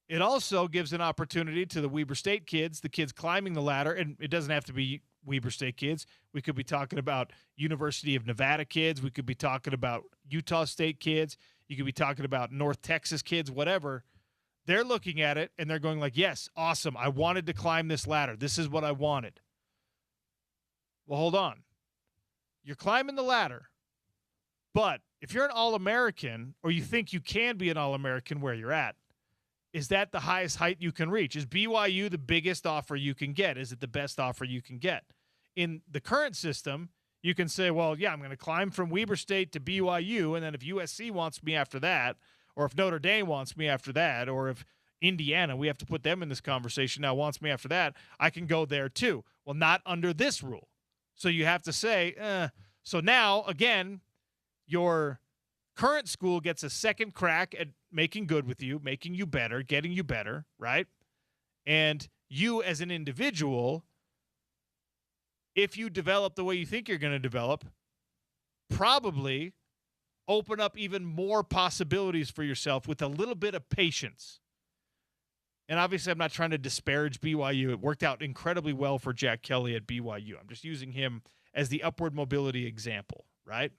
Speaker 1: it also gives an opportunity to the Weber State kids, the kids climbing the ladder, and it doesn't have to be Weber State kids. We could be talking about University of Nevada kids. We could be talking about Utah State kids. You could be talking about North Texas kids, whatever. They're looking at it, and they're going like, yes, awesome. I wanted to climb this ladder. This is what I wanted. Well, hold on. You're climbing the ladder, but if you're an All-American or you think you can be an All-American where you're at, is that the highest height you can reach? Is BYU the biggest offer you can get? Is it the best offer you can get? In the current system, you can say, well, yeah, I'm going to climb from Weber State to BYU, and then if USC wants me after that, or if Notre Dame wants me after that, or if Indiana, we have to put them in this conversation now, wants me after that, I can go there too. Well, not under this rule. So you have to say, so now, again, your current school gets a second crack at making good with you, making you better, getting you better, right? And you as an individual, if you develop the way you think you're going to develop, probably open up even more possibilities for yourself with a little bit of patience. And obviously, I'm not trying to disparage BYU. It worked out incredibly well for Jack Kelly at BYU. I'm just using him as the upward mobility example, right?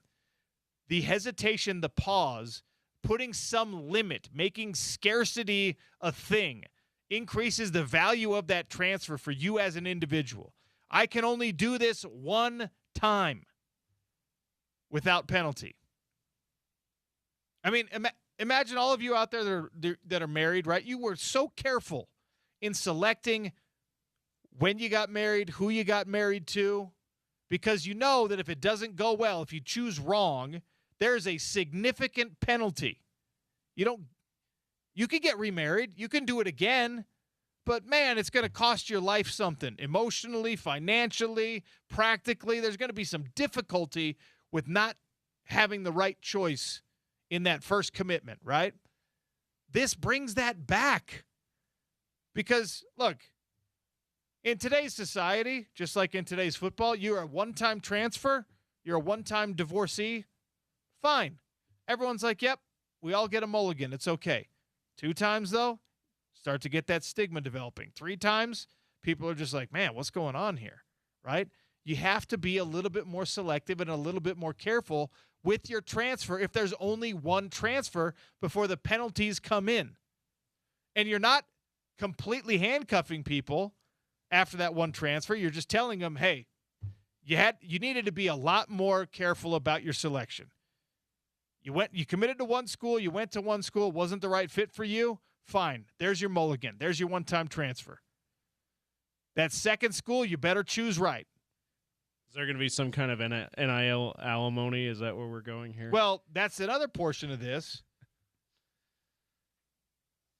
Speaker 1: The hesitation, the pause, putting some limit, making scarcity a thing, increases the value of that transfer for you as an individual. I can only do this one time without penalty. I mean, imagine all of you out there that are married, right? You were so careful in selecting when you got married, who you got married to, because you know that if it doesn't go well, if you choose wrong, there's a significant penalty. You can get remarried. You can do it again. But, man, it's going to cost your life something. Emotionally, financially, practically. There's going to be some difficulty with not having the right choice in that first commitment, right? This brings that back. Because, look, in today's society, just like in today's football, you're a one-time transfer, you're a one-time divorcee, Fine. Everyone's like, yep, we all get a mulligan. It's okay. 2 times, though, start to get that stigma developing. 3 times, people are just like, man, what's going on here, right? You have to be a little bit more selective and a little bit more careful with your transfer if there's only one transfer before the penalties come in. And you're not completely handcuffing people after that one transfer. You're just telling them, hey, you needed to be a lot more careful about your selection. You committed to one school, you went to one school, wasn't the right fit for you, fine. There's your mulligan. There's your one-time transfer. That second school, you better choose right.
Speaker 2: Is there going to be some kind of NIL alimony? Is that where we're going here?
Speaker 1: Well, that's another portion of this.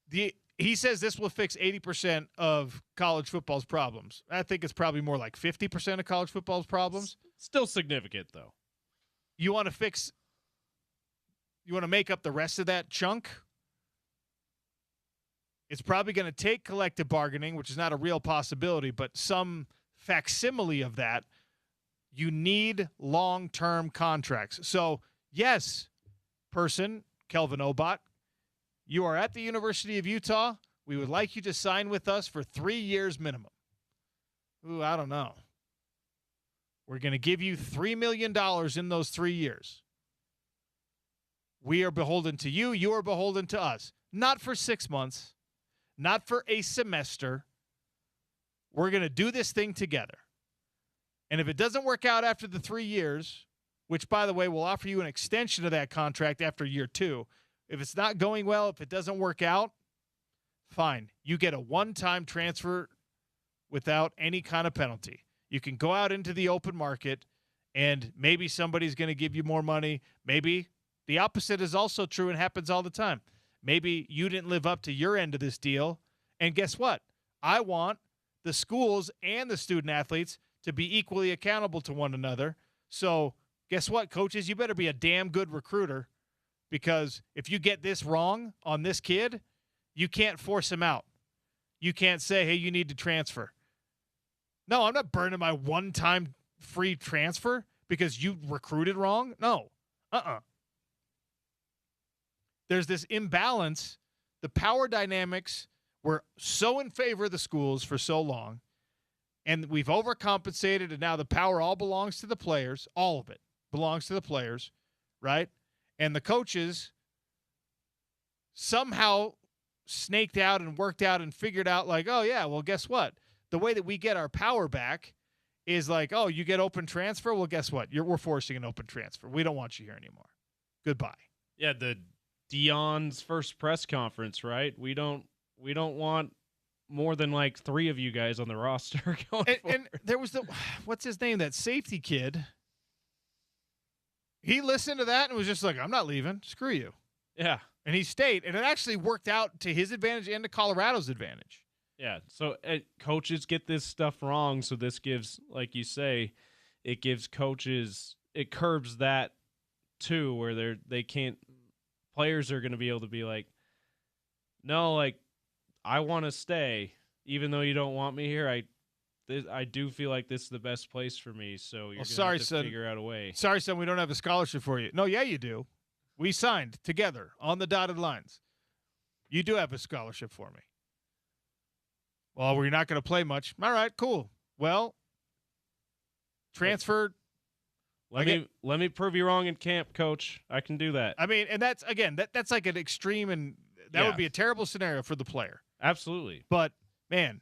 Speaker 1: He says this will fix 80% of college football's problems. I think it's probably more like 50% of college football's problems.
Speaker 2: Still significant, though.
Speaker 1: You want to make up the rest of that chunk? It's probably going to take collective bargaining, which is not a real possibility, but some facsimile of that. You need long-term contracts. So, yes, Kelvin Obot, you are at the University of Utah. We would like you to sign with us for 3 years minimum. Ooh, I don't know. We're going to give you $3 million in those 3 years. We are beholden to you. You are beholden to us. Not for 6 months. Not for a semester. We're going to do this thing together. And if it doesn't work out after the 3 years, which, by the way, we'll offer you an extension of that contract after year 2. If it's not going well, if it doesn't work out, fine. You get a one-time transfer without any kind of penalty. You can go out into the open market, and maybe somebody's going to give you more money. Maybe the opposite is also true and happens all the time. Maybe you didn't live up to your end of this deal, and guess what? I want the schools and the student-athletes to be equally accountable to one another. So guess what, coaches? You better be a damn good recruiter, because if you get this wrong on this kid, you can't force him out. You can't say, hey, you need to transfer. No, I'm not burning my one-time free transfer because you recruited wrong. No. There's this imbalance. The power dynamics were so in favor of the schools for so long, and we've overcompensated, and now the power all belongs to the players. All of it belongs to the players, right? And the coaches somehow snaked out and worked out and figured out, like, oh, yeah, well, guess what? The way that we get our power back is like, oh, you get open transfer? Well, guess what? We're forcing an open transfer. We don't want you here anymore. Goodbye.
Speaker 2: Yeah, the Dion's first press conference, right? We don't want more than like 3 of you guys on the roster going forward.
Speaker 1: And there was what's his name? That safety kid. He listened to that and was just like, I'm not leaving. Screw you.
Speaker 2: Yeah.
Speaker 1: And he stayed. And it actually worked out to his advantage and to Colorado's advantage.
Speaker 2: Yeah. So coaches get this stuff wrong. So this gives, like you say, it gives coaches, it curbs that too, where they can't, players are going to be able to be like, no, like, I want to stay, even though you don't want me here. I do feel like this is the best place for me, so you're going to have to figure out a way.
Speaker 1: Sorry, son, we don't have a scholarship for you. No, yeah, you do. We signed together on the dotted lines. You do have a scholarship for me. Well, we're not going to play much. All right, cool. Well, transfer.
Speaker 2: Let me prove you wrong in camp, coach. I can do that.
Speaker 1: I mean, and that's, again, that's like an extreme, and that would be a terrible scenario for the player.
Speaker 2: Absolutely.
Speaker 1: But, man,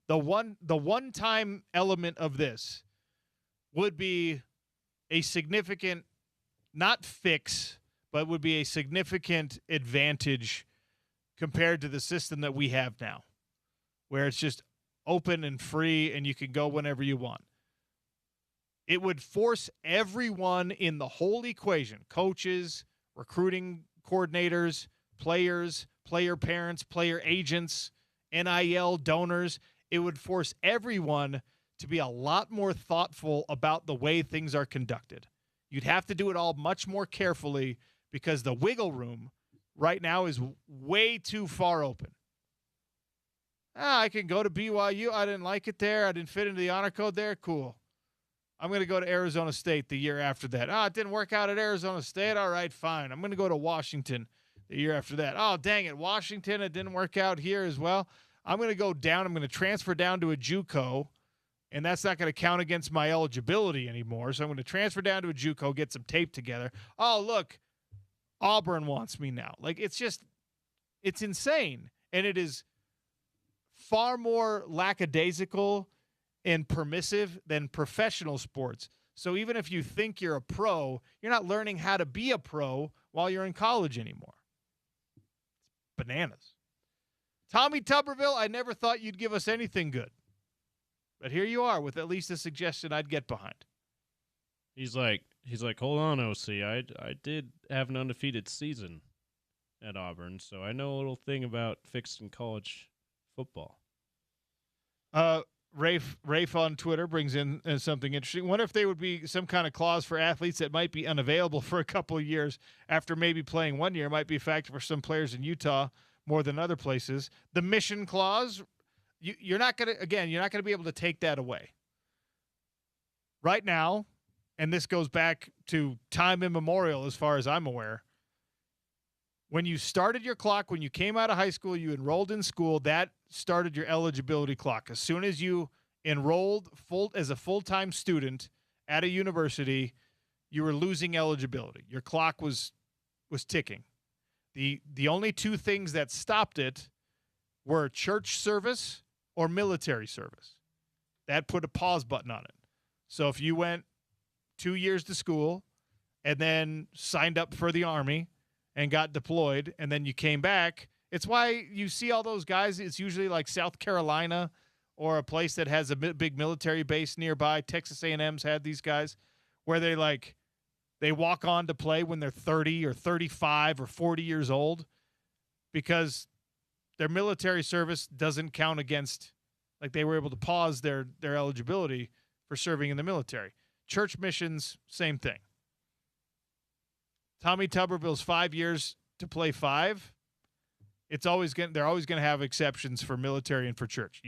Speaker 1: the one-time element of this would be a significant, not fix, but would be a significant advantage compared to the system that we have now, where it's just open and free and you can go whenever you want. It would force everyone in the whole equation, coaches, recruiting coordinators, players, player parents, player agents, NIL donors. It would force everyone to be a lot more thoughtful about the way things are conducted. You'd have to do it all much more carefully because the wiggle room right now is way too far open. I can go to BYU. I didn't like it there. I didn't fit into the honor code there. Cool. I'm going to go to Arizona State the year after that. Oh, it didn't work out at Arizona State. All right, fine. I'm going to go to Washington the year after that. Oh, dang it. Washington, it didn't work out here as well. I'm going to go down. I'm going to transfer down to a JUCO, and that's not going to count against my eligibility anymore. So I'm going to transfer down to a JUCO, get some tape together. Oh, look, Auburn wants me now. Like, it's insane. And it is far more lackadaisical and permissive than professional sports. So even if you think you're a pro, you're not learning how to be a pro while you're in college anymore. It's bananas. Tommy Tuberville, I never thought you'd give us anything good. But here you are with at least a suggestion I'd get behind.
Speaker 2: He's like, hold on, OC. I did have an undefeated season at Auburn, so I know a little thing about fixing college football.
Speaker 1: Rafe on Twitter brings in something interesting. Wonder if there would be some kind of clause for athletes that might be unavailable for a couple of years after maybe playing 1 year. Might be a factor for some players in Utah more than other places. The mission clause, you're not going to be able to take that away. Right now, and this goes back to time immemorial as far as I'm aware, when you started your clock, when you came out of high school, you enrolled in school, that started your eligibility clock. As soon as you enrolled as a full-time student at a university, you were losing eligibility. Your clock was ticking. The only two things that stopped it were church service or military service. That put a pause button on it. So if you went 2 years to school and then signed up for the Army and got deployed, and then you came back, it's why you see all those guys. It's usually like South Carolina or a place that has a big military base nearby. Texas A&M's had these guys where they walk on to play when they're 30 or 35 or 40 years old because their military service doesn't count against, like they were able to pause their eligibility for serving in the military. Church missions, same thing. Tommy Tuberville's 5 years to play 5. They're always going to have exceptions for military and for church.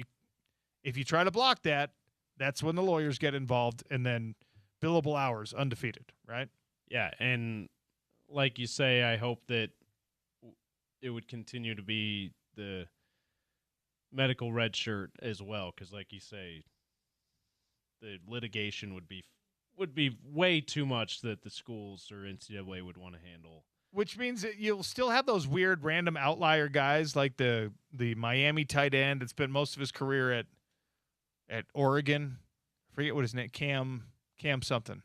Speaker 1: If you try to block that, that's when the lawyers get involved, and then billable hours, undefeated, right?
Speaker 2: Yeah, and like you say, I hope that it would continue to be the medical red shirt as well, because like you say, the litigation would be way too much that the schools or NCAA would want to handle.
Speaker 1: Which means that you'll still have those weird random outlier guys like the Miami tight end that spent most of his career at Oregon. I forget what his name, Cam something.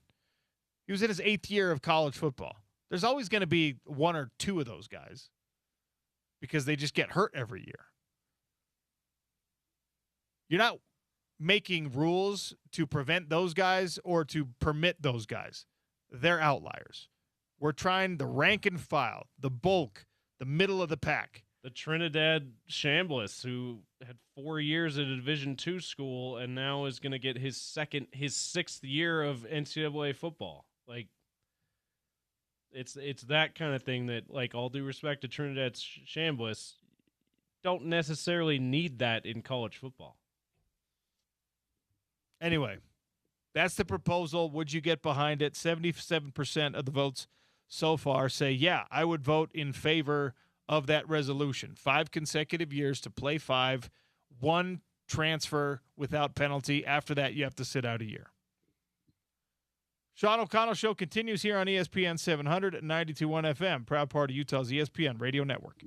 Speaker 1: He was in his 8th year of college football. There's always going to be one or two of those guys because they just get hurt every year. You're not making rules to prevent those guys or to permit those guys. They're outliers. We're trying the rank and file, the bulk, the middle of the pack.
Speaker 2: The Trinidad Chambliss, who had 4 years at a Division II school and now is going to get his 6th year of NCAA football. Like, it's that kind of thing that, like, all due respect to Trinidad Chambliss, don't necessarily need that in college football.
Speaker 1: Anyway, that's the proposal. Would you get behind it? 77% of the votes so far say, yeah, I would vote in favor of that resolution. 5 consecutive years to play 5, 1 transfer without penalty. After that, you have to sit out a year. Sean O'Connell Show continues here on ESPN 700 at 92.1 FM, proud part of Utah's ESPN radio network.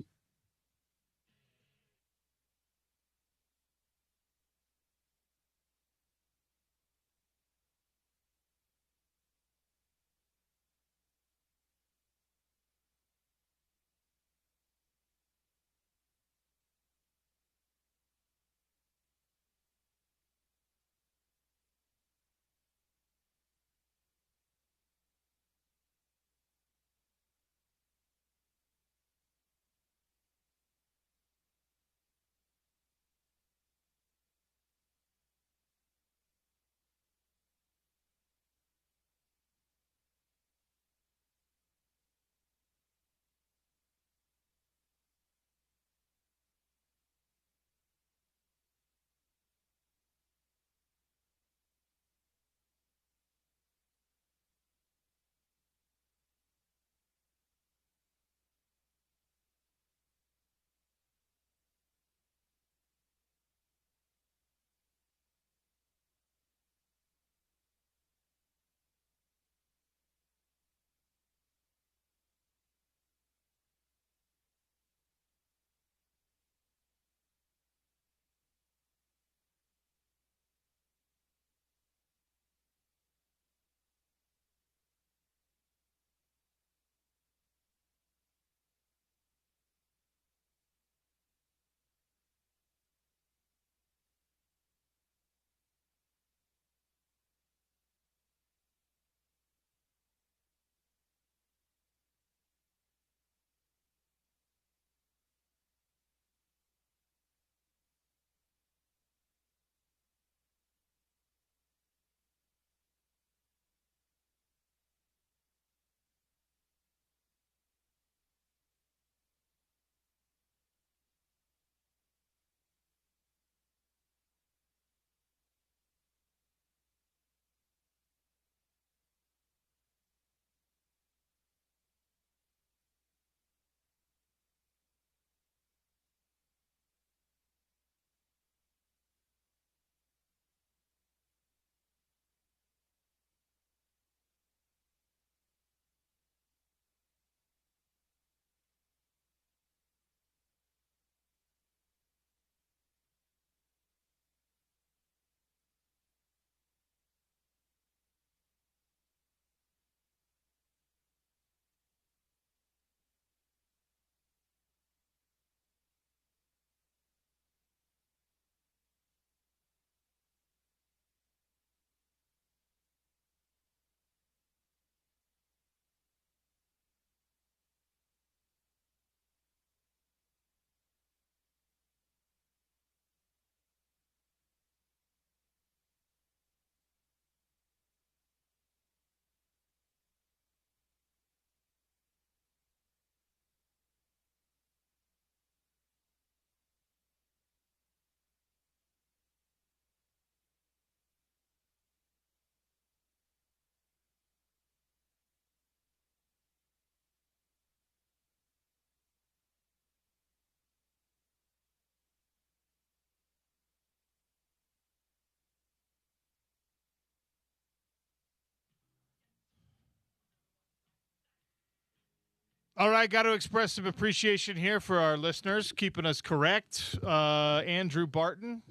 Speaker 1: All right, got to express some appreciation here for our listeners, keeping us correct. Andrew Barton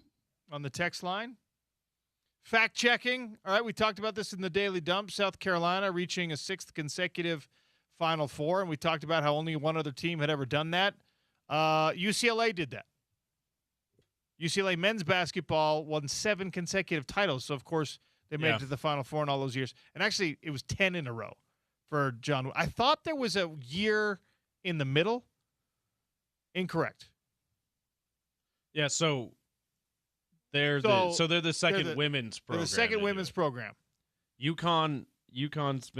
Speaker 1: on the text line. Fact-checking. All right, we talked about this in the Daily Dump. South Carolina reaching a 6th consecutive Final Four, and we talked about how only one other team had ever done that. UCLA did that. UCLA men's basketball won 7 consecutive titles, so, of course, they made it to the Final Four in all those years. And actually, it was 10 in a row for John. I thought there was a year in the middle. Incorrect.
Speaker 2: Yeah, so they're the second women's program.
Speaker 1: They're the second women's program.
Speaker 2: UConn's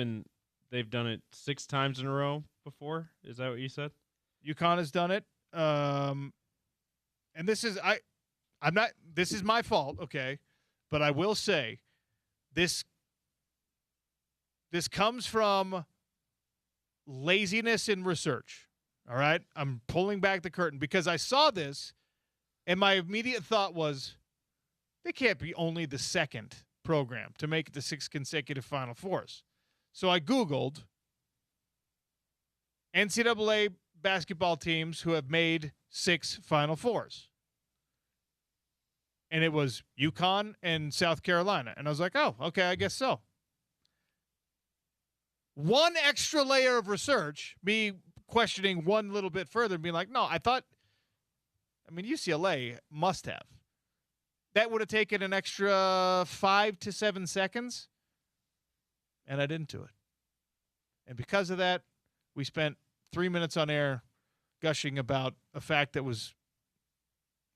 Speaker 2: they've done it 6 times in a row before. Is that what you said?
Speaker 1: UConn has done it. And this is this is my fault, okay? But I will say this comes from laziness in research. All right? I'm pulling back the curtain because I saw this and my immediate thought was they can't be only the second program to make it to 6 consecutive Final Fours. So I Googled NCAA basketball teams who have made 6 Final Fours. And it was UConn and South Carolina. And I was like, oh, okay, I guess so. One extra layer of research, me questioning one little bit further and being like, no, UCLA must have. That would have taken an extra 5 to 7 seconds, and I didn't do it. And because of that, we spent 3 minutes on air gushing about a fact that was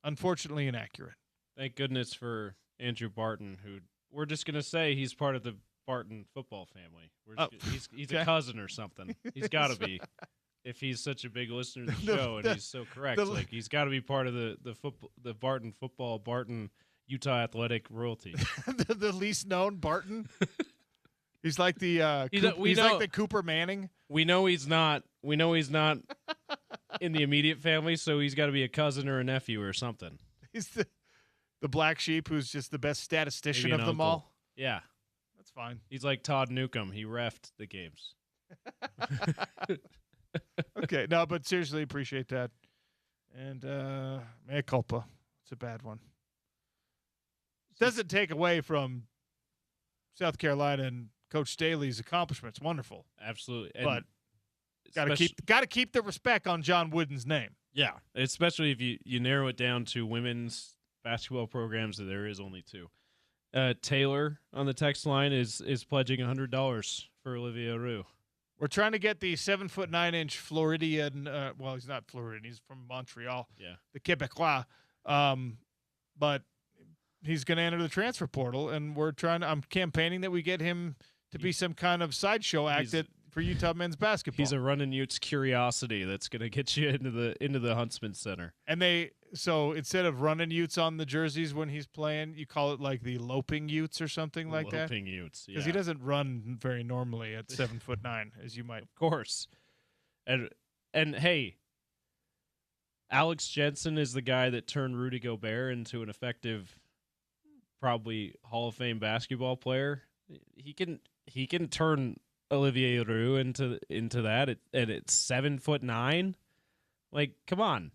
Speaker 1: unfortunately inaccurate.
Speaker 2: Thank goodness for Andrew Barton, who we're just going to say he's part of the Barton football family. He's a cousin or something. He's got to be. If he's such a big listener to the show and he's so correct, he's got to be part of the Barton football, Barton Utah athletic royalty.
Speaker 1: the least known Barton. He's like the like the Cooper Manning.
Speaker 2: We know he's not in the immediate family, so he's got to be a cousin or a nephew or something.
Speaker 1: He's the black sheep who's just the best statistician of them all.
Speaker 2: Yeah,
Speaker 1: that's fine.
Speaker 2: He's like Todd Newcomb. He reffed the games.
Speaker 1: Okay, no, but seriously, appreciate that. And mea culpa. It's a bad one. Doesn't take away from South Carolina and Coach Staley's accomplishments. Wonderful.
Speaker 2: Absolutely.
Speaker 1: And but got to keep the respect on John Wooden's name.
Speaker 2: Yeah, especially if you narrow it down to women's basketball programs, that there is only 2. Taylor on the text line is pledging $100 for Olivier Roux.
Speaker 1: We're trying to get the 7'9" Floridian. Well, he's not Floridian. He's from Montreal.
Speaker 2: Yeah,
Speaker 1: the Quebecois. But he's going to enter the transfer portal, and I'm campaigning that we get him to be some kind of sideshow act for Utah men's basketball.
Speaker 2: He's a Runnin' Utes curiosity that's going to get you into the Huntsman Center.
Speaker 1: And so instead of Runnin' Utes on the jerseys when he's playing, you call it like the Loping Utes or something like that.
Speaker 2: Loping Utes, yeah.
Speaker 1: Because he doesn't run very normally at 7'9", as you might.
Speaker 2: Of course. And hey, Alex Jensen is the guy that turned Rudy Gobert into an effective, probably Hall of Fame basketball player. He can turn Olivier Roux into that at 7'9". Like, come on.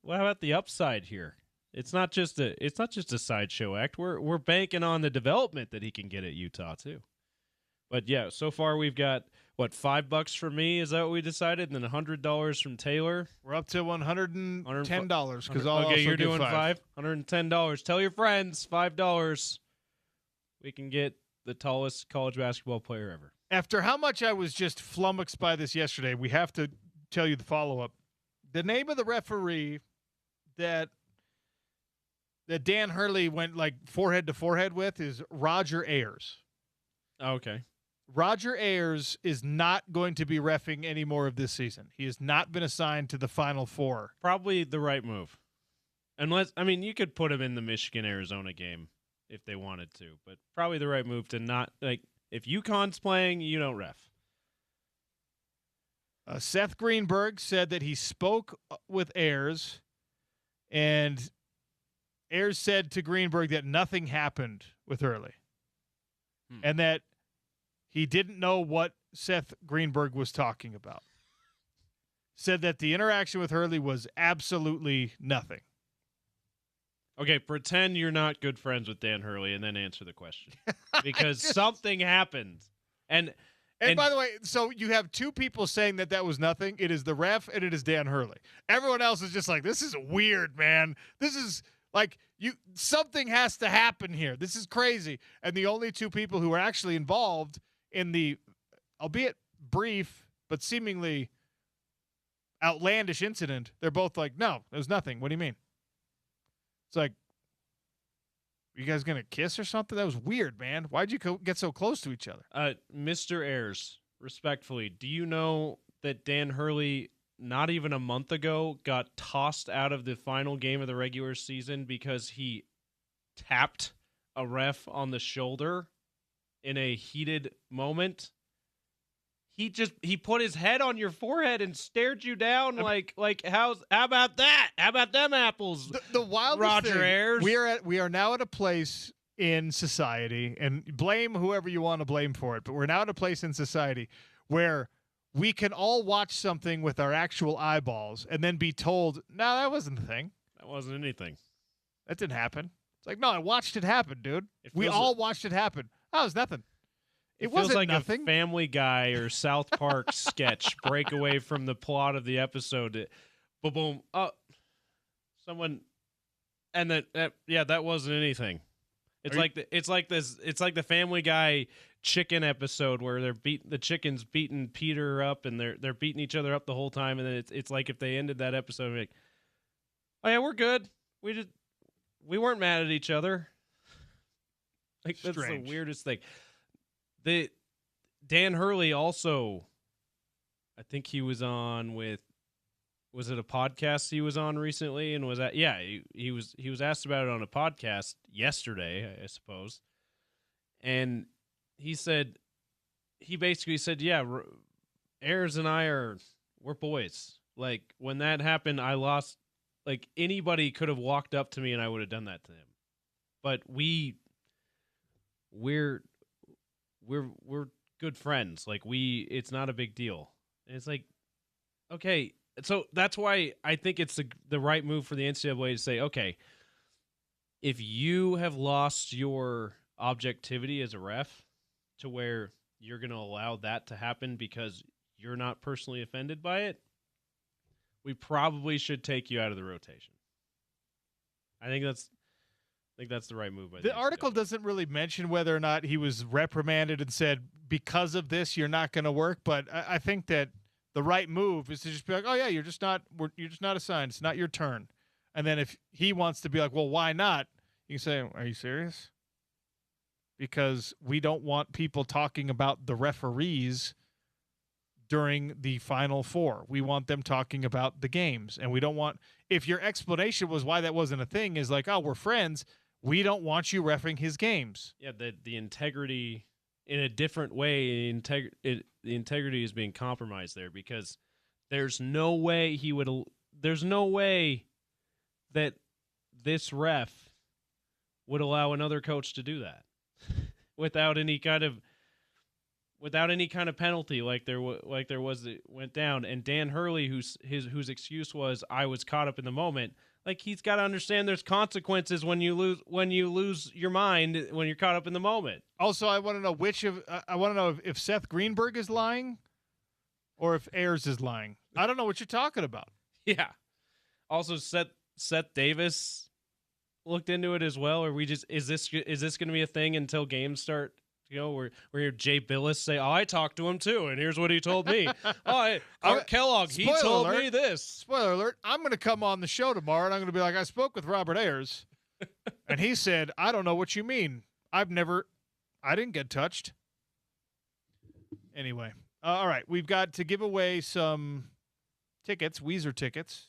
Speaker 2: What about the upside here? It's not just a sideshow act. We're banking on the development that he can get at Utah too. But yeah, so far we've got $5 from me. Is that what we decided? And then $100 from Taylor.
Speaker 1: We're up to $110 because
Speaker 2: you're doing $5. $110. Tell your friends $5. We can get the tallest college basketball player ever.
Speaker 1: After how much I was just flummoxed by this yesterday, we have to tell you the follow-up. The name of the referee that Dan Hurley went like forehead to forehead with is Roger Ayers.
Speaker 2: Okay.
Speaker 1: Roger Ayers is not going to be reffing any more of this season. He has not been assigned to the Final Four.
Speaker 2: Probably the right move. You could put him in the Michigan-Arizona game if they wanted to, but probably the right move to not, like, if UConn's playing, you don't ref.
Speaker 1: Seth Greenberg said that he spoke with Ayers, and Ayers said to Greenberg that nothing happened with Hurley, and that he didn't know what Seth Greenberg was talking about. said that the interaction with Hurley was absolutely nothing.
Speaker 2: Okay, pretend you're not good friends with Dan Hurley and then answer the question. Because something happened. And
Speaker 1: by the way, so you have two people saying that was nothing. It is the ref and it is Dan Hurley. Everyone else is just like, this is weird, man. This is like something has to happen here. This is crazy. And the only two people who are actually involved in the, albeit brief, but seemingly outlandish incident, they're both like, no, there's nothing. What do you mean? It's like, you guys going to kiss or something? That was weird, man. Why'd you get so close to each other?
Speaker 2: Mr. Ayers, respectfully, do you know that Dan Hurley, not even a month ago, got tossed out of the final game of the regular season because he tapped a ref on the shoulder in a heated moment? He put his head on your forehead and stared you down like how about that? How about them apples?
Speaker 1: The wildest
Speaker 2: Roger
Speaker 1: thing,
Speaker 2: Ayers.
Speaker 1: We are now at a place in society, and blame whoever you want to blame for it, but we're now at a place in society where we can all watch something with our actual eyeballs and then be told, no, that wasn't the thing.
Speaker 2: That wasn't anything.
Speaker 1: That didn't happen. It's like, no, I watched it happen, dude. We all watched it happen. Oh, it was nothing.
Speaker 2: It
Speaker 1: wasn't
Speaker 2: feels like
Speaker 1: nothing.
Speaker 2: A Family Guy or South Park sketch break away from the plot of the episode. Boom, boom. Oh, someone, and that wasn't anything. It's like the Family Guy chicken episode where the chicken's beating Peter up and they're beating each other up the whole time, and then it's like if they ended that episode like, oh yeah, we're good. We weren't mad at each other. Like that's the weirdest thing. The Dan Hurley also, I think he was on with, was it a podcast he was on recently? And was that, yeah, he was asked about it on a podcast yesterday, I suppose. And he basically said, yeah, Ayers and we're boys. Like when that happened, I lost, like anybody could have walked up to me and I would have done that to him. But we're good friends. Like it's not a big deal. And it's like, okay. So that's why I think it's the right move for the NCAA to say, okay, if you have lost your objectivity as a ref to where you're going to allow that to happen because you're not personally offended by it, we probably should take you out of the rotation. I think that's the right move.
Speaker 1: The article doesn't really mention whether or not he was reprimanded and said, because of this, you're not going to work. But I think that the right move is to just be like, oh yeah, you're just not assigned. It's not your turn. And then if he wants to be like, well, why not? You can say, are you serious? Because we don't want people talking about the referees during the Final Four. We want them talking about the games. And we don't want, if your explanation was why that wasn't a thing is like, oh, we're friends, we don't want you reffing his games.
Speaker 2: Yeah, the integrity in a different way, the integrity is being compromised there because there's no way that this ref would allow another coach to do that without any kind of penalty like there was it went down. And Dan Hurley, whose excuse was I was caught up in the moment, like he's got to understand there's consequences when you lose your mind when you're caught up in the moment.
Speaker 1: Also, I want to know if Seth Greenberg is lying or if Ayers is lying. I don't know what you're talking about.
Speaker 2: Yeah. Also, Seth Davis looked into it as well. Or is this going to be a thing until games start? You know, where hear Jay Billis say, "Oh, I talked to him too, and here's what he told me." Art Kellogg, he told me this.
Speaker 1: Spoiler alert! I'm going to come on the show tomorrow, and I'm going to be like, "I spoke with Robert Ayers, and he said, I don't know what you mean. I didn't get touched." Anyway, all right, we've got to give away some tickets, Weezer tickets,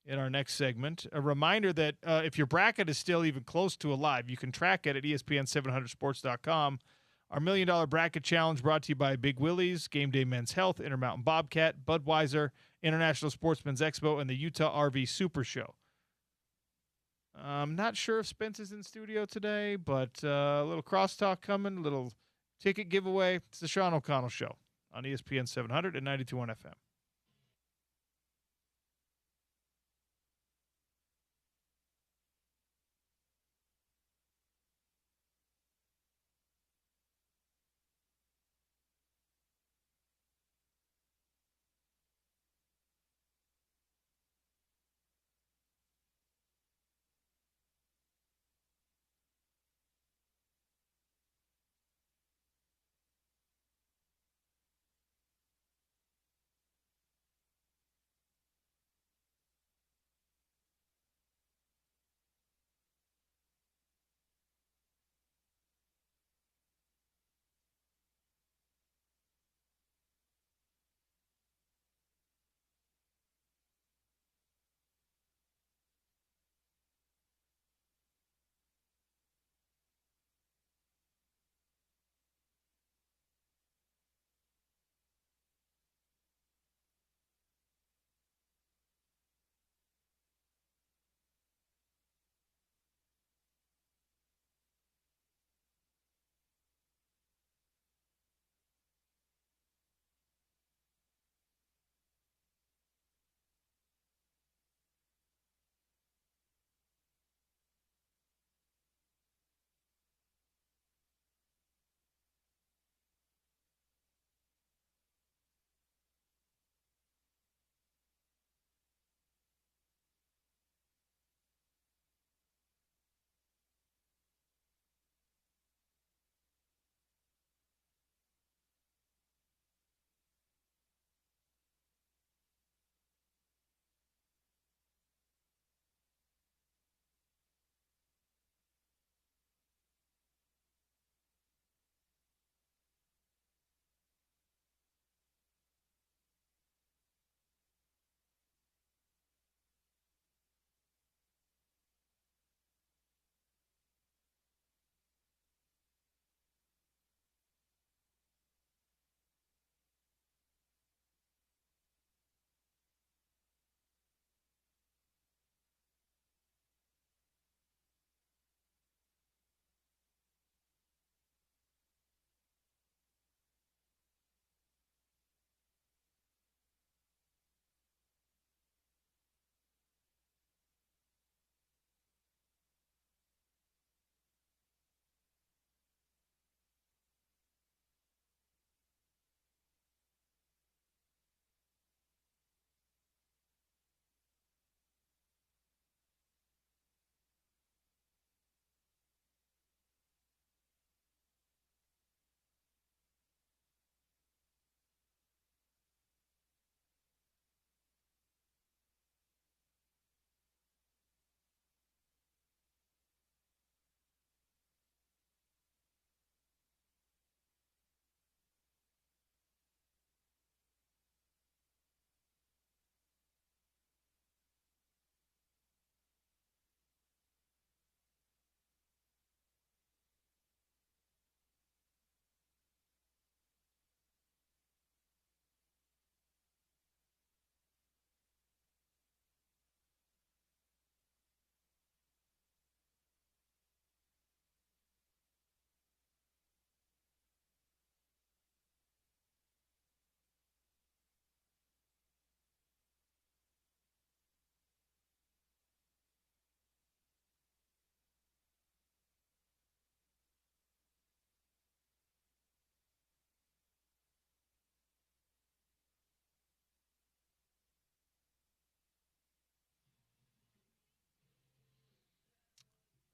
Speaker 1: in our next segment. A reminder that if your bracket is still even close to alive, you can track it at ESPN700sports.com. Our $1 Million Bracket Challenge brought to you by Big Willie's, Game Day Men's Health, Intermountain Bobcat, Budweiser, International Sportsman's Expo, and the Utah RV Super Show. I'm not sure if Spence is in studio today, but a little crosstalk coming, a little ticket giveaway. It's the Sean O'Connell Show on ESPN 700 and 92.1 FM.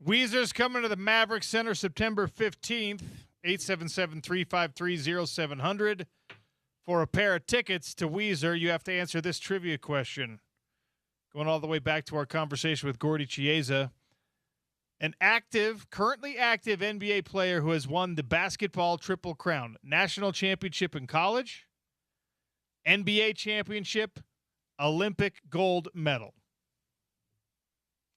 Speaker 1: Weezer's coming to the Maverick Center September 15th, 877-353-0700. For a pair of tickets to Weezer, you have to answer this trivia question. Going all the way back to our conversation with Gordy Chiesa. An currently active NBA player who has won the basketball Triple Crown. National championship in college, NBA championship, Olympic gold medal.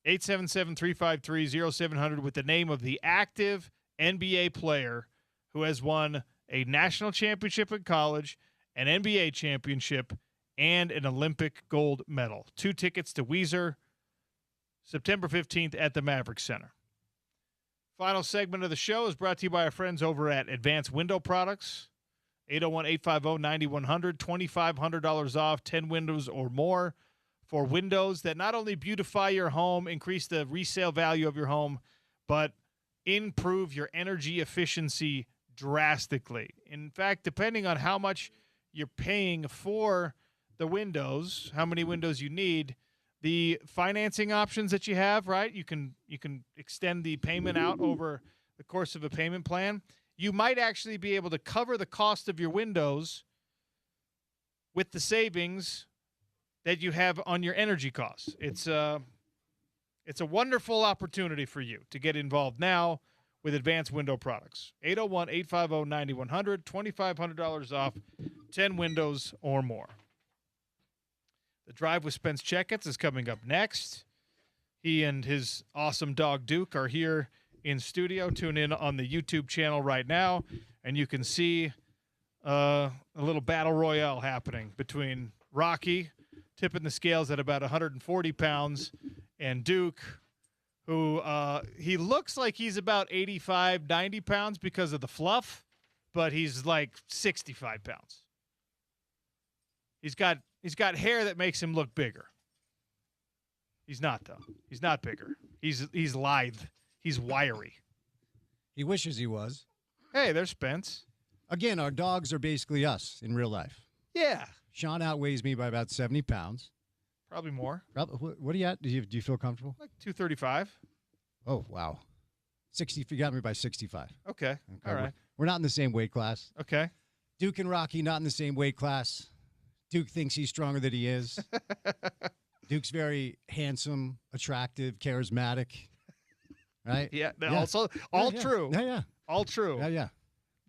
Speaker 1: 877-353-0700 with the name of the active NBA player who has won a national championship in college, an NBA championship, and an Olympic gold medal. 2 tickets to Weezer, September 15th at the Maverick Center. Final segment of the show is brought to you by our friends over at Advanced Window Products. 801-850-9100, $2,500 off, 10 windows or more for windows that not only beautify your home, increase the resale value of your home, but improve your energy efficiency drastically. In fact, depending on how much you're paying for the windows, how many windows you need, the financing options that you have, right? You can extend the payment out over the course of a payment plan. You might actually be able to cover the cost of your windows with the savings that you have on your energy costs. It's a wonderful opportunity for you to get involved now with Advanced Window Products. 801-850-9100, $2,500 off, 10 windows or more. The Drive with Spence Checketts is coming up next. He and his awesome dog Duke are here in studio. Tune in on the YouTube channel right now, and you can see a little battle royale happening between Rocky, tipping the scales at about 140 pounds, and Duke, who he looks like he's about 85, 90 pounds because of the fluff, but he's like 65 pounds. He's got hair that makes him look bigger. He's not, though. He's not bigger. He's lithe. He's wiry.
Speaker 5: He wishes he was.
Speaker 1: Hey, there's Spence.
Speaker 5: Again, our dogs are basically us in real life.
Speaker 1: Yeah.
Speaker 5: Sean outweighs me by about 70 pounds.
Speaker 1: Probably more.
Speaker 5: What are you at? Do you feel comfortable?
Speaker 1: Like 235.
Speaker 5: Oh, wow. 60. You got me by 65.
Speaker 1: Okay. All right.
Speaker 5: We're not in the same weight class.
Speaker 1: Okay.
Speaker 5: Duke and Rocky not in the same weight class. Duke thinks he's stronger than he is. Duke's very handsome, attractive, charismatic. Right?
Speaker 1: Yeah. Also, all true.
Speaker 5: Yeah.
Speaker 1: All true.
Speaker 5: Yeah.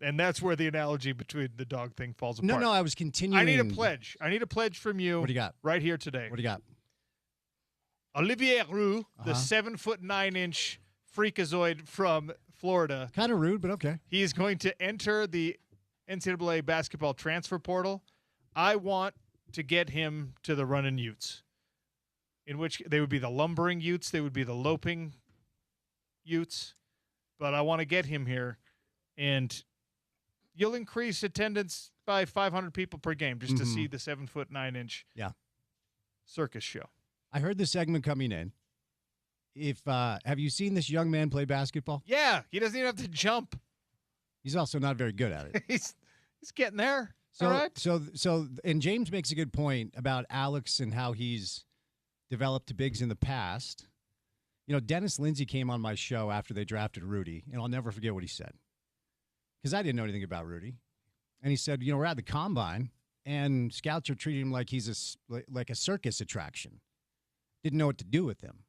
Speaker 1: And that's where the analogy between the dog thing falls apart.
Speaker 5: No, I was continuing.
Speaker 1: I need a pledge. I need a pledge from you.
Speaker 5: What do you got?
Speaker 1: Right here today.
Speaker 5: What do you got?
Speaker 1: Olivier Roux, the 7'9" freakazoid from Florida.
Speaker 5: Kind of rude, but okay.
Speaker 1: He is going to enter the NCAA basketball transfer portal. I want to get him to the running Utes, in which they would be the lumbering Utes, they would be the loping Utes, but I want to get him here, and you'll increase attendance by 500 people per game just to see the 7'9" circus show.
Speaker 5: I heard the segment coming in. Have you seen this young man play basketball?
Speaker 1: Yeah, he doesn't even have to jump.
Speaker 5: He's also not very good at it.
Speaker 1: He's getting there.
Speaker 5: So,
Speaker 1: all right.
Speaker 5: And James makes a good point about Alex and how he's developed to bigs in the past. You know, Dennis Lindsay came on my show after they drafted Rudy, and I'll never forget what he said. Because I didn't know anything about Rudy. And he said, we're at the combine, and scouts are treating him like he's like a circus attraction. Didn't know what to do with him.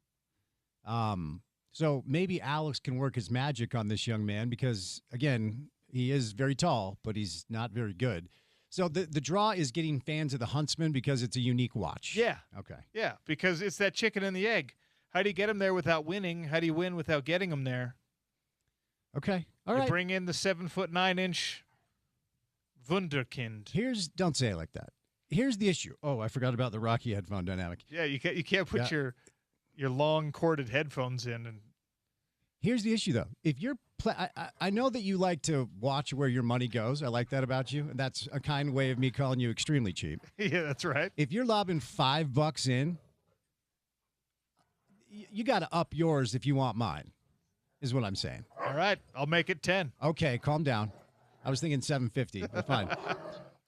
Speaker 5: So maybe Alex can work his magic on this young man because, again, he is very tall, but he's not very good. So the draw is getting fans of the Huntsman because it's a unique watch.
Speaker 1: Yeah.
Speaker 5: Okay.
Speaker 1: Yeah, because it's that chicken and the egg. How do you get him there without winning? How do you win without getting him there?
Speaker 5: Okay. All right.
Speaker 1: Bring in the 7'9" wunderkind.
Speaker 5: Don't say it like that. Here's the issue. Oh, I forgot about the Rocky headphone dynamic.
Speaker 1: Yeah, you can't put your long corded headphones in. And
Speaker 5: here's the issue, though. If you're I know that you like to watch where your money goes. I like that about you. And that's a kind way of me calling you extremely cheap.
Speaker 1: Yeah, that's right.
Speaker 5: If you're lobbing $5 in, you got to up yours if you want mine, is what I'm saying.
Speaker 1: All right, I'll make it 10.
Speaker 5: Okay, calm down. I was thinking $750. But fine.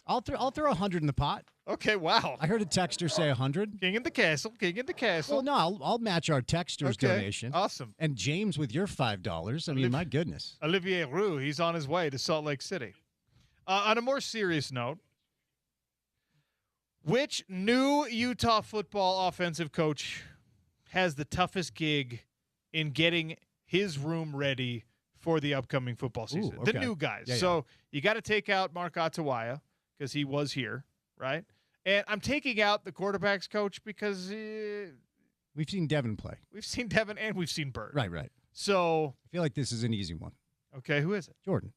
Speaker 5: I'll throw 100 in the pot.
Speaker 1: Okay, wow.
Speaker 5: I heard a texter say 100.
Speaker 1: King in the castle, king in the castle.
Speaker 5: Well, no, I'll match our texter's donation.
Speaker 1: Awesome.
Speaker 5: And James with your $5. I mean, my goodness.
Speaker 1: Olivier Roux, he's on his way to Salt Lake City. On a more serious note, which new Utah football offensive coach has the toughest gig in getting his room ready for the upcoming football season?
Speaker 5: Ooh, okay.
Speaker 1: The new guys.
Speaker 5: Yeah,
Speaker 1: so you got to take out Mark Atawaya because he was here, right? And I'm taking out the quarterbacks coach because
Speaker 5: we've seen Devin play.
Speaker 1: We've seen Devin and we've seen Bird.
Speaker 5: Right.
Speaker 1: So
Speaker 5: I feel like this is an easy one.
Speaker 1: Okay, who is it?
Speaker 5: Jordan.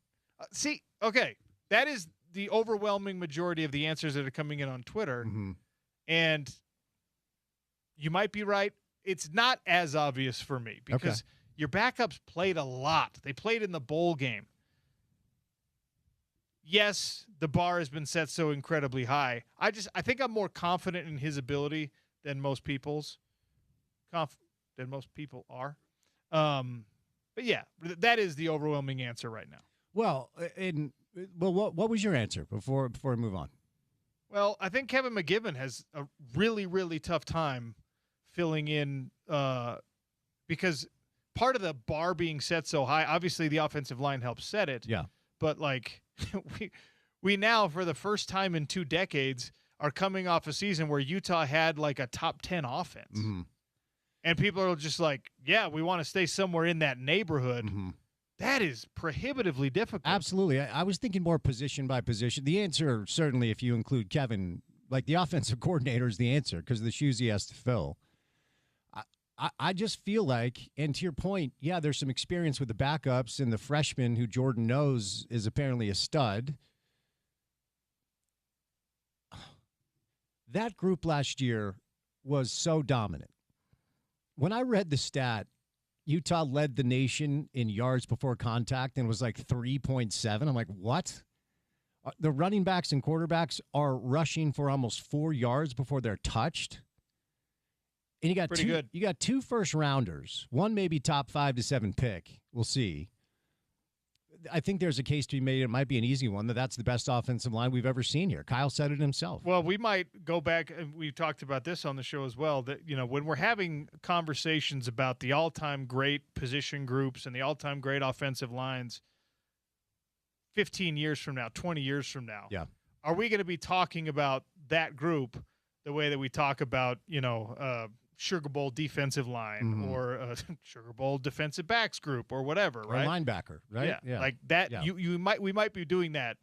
Speaker 1: Okay, that is the overwhelming majority of the answers that are coming in on Twitter.
Speaker 5: Mm-hmm.
Speaker 1: And you might be right. It's not as obvious for me because your backups played a lot. They played in the bowl game. Yes, the bar has been set so incredibly high. I think I'm more confident in his ability than most people's. Than most people are. But yeah, that is the overwhelming answer right now.
Speaker 5: Well, what was your answer before we move on?
Speaker 1: Well, I think Kevin McGibbon has a really, really tough time filling in because part of the bar being set so high, obviously the offensive line helps set it.
Speaker 5: Yeah.
Speaker 1: But like we now, for the first time in 2 decades, are coming off a season where Utah had like a top 10 offense.
Speaker 5: Mm-hmm.
Speaker 1: And people are just like, yeah, we want to stay somewhere in that neighborhood.
Speaker 5: Mm-hmm.
Speaker 1: That is prohibitively difficult.
Speaker 5: Absolutely. I was thinking more position by position. The answer, certainly, if you include Kevin, like the offensive coordinator is the answer because of the shoes he has to fill. I just feel like, and to your point, yeah, there's some experience with the backups and the freshman who Jordan knows is apparently a stud. That group last year was so dominant. When I read the stat, Utah led the nation in yards before contact and was like 3.7. I'm like, what? The running backs and quarterbacks are rushing for almost 4 yards before they're touched. And you got
Speaker 1: pretty good.
Speaker 5: You got 2 first rounders. One maybe top 5 to 7 pick. We'll see. I think there's a case to be made. It might be an easy one that's the best offensive line we've ever seen here. Kyle said it himself.
Speaker 1: Well, we might go back, and we've talked about this on the show as well, that, when we're having conversations about the all-time great position groups and the all-time great offensive lines 15 years from now, 20 years from now, are we going to be talking about that group the way that we talk about, Sugar Bowl defensive line or a Sugar Bowl defensive backs group or whatever,
Speaker 5: or
Speaker 1: right?
Speaker 5: Linebacker, right?
Speaker 1: Yeah. Like that.
Speaker 5: Yeah.
Speaker 1: We might be doing that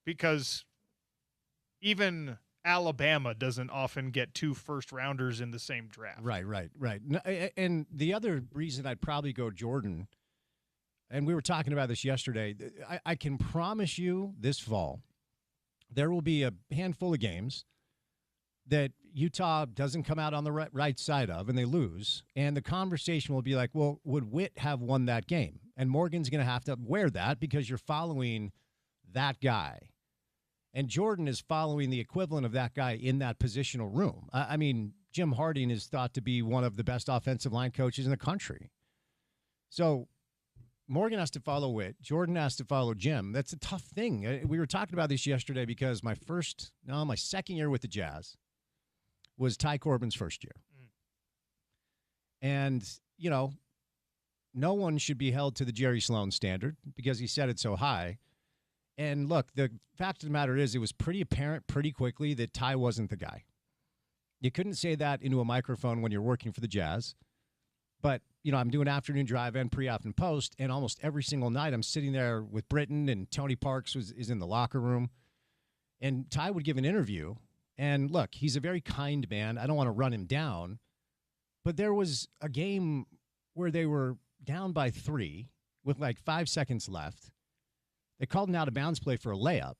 Speaker 1: because even Alabama doesn't often get 2 first rounders in the same draft.
Speaker 5: Right. And the other reason I'd probably go Jordan, and we were talking about this yesterday, I can promise you this fall there will be a handful of games that Utah doesn't come out on the right side of, and they lose. And the conversation will be like, well, would Witt have won that game? And Morgan's going to have to wear that because you're following that guy. And Jordan is following the equivalent of that guy in that positional room. I mean, Jim Harding is thought to be one of the best offensive line coaches in the country. So Morgan has to follow Witt. Jordan has to follow Jim. That's a tough thing. We were talking about this yesterday because my second year with the Jazz was Ty Corbin's first year. And, no one should be held to the Jerry Sloan standard because he set it so high. And look, the fact of the matter is it was pretty apparent pretty quickly that Ty wasn't the guy. You couldn't say that into a microphone when you're working for the Jazz. But, I'm doing afternoon drive and pre-op and post, and almost every single night I'm sitting there with Britton, and Tony Parks is in the locker room. And Ty would give an interview. And look, he's a very kind man. I don't want to run him down. But there was a game where they were down by 3 with like 5 seconds left. They called an out-of-bounds play for a layup.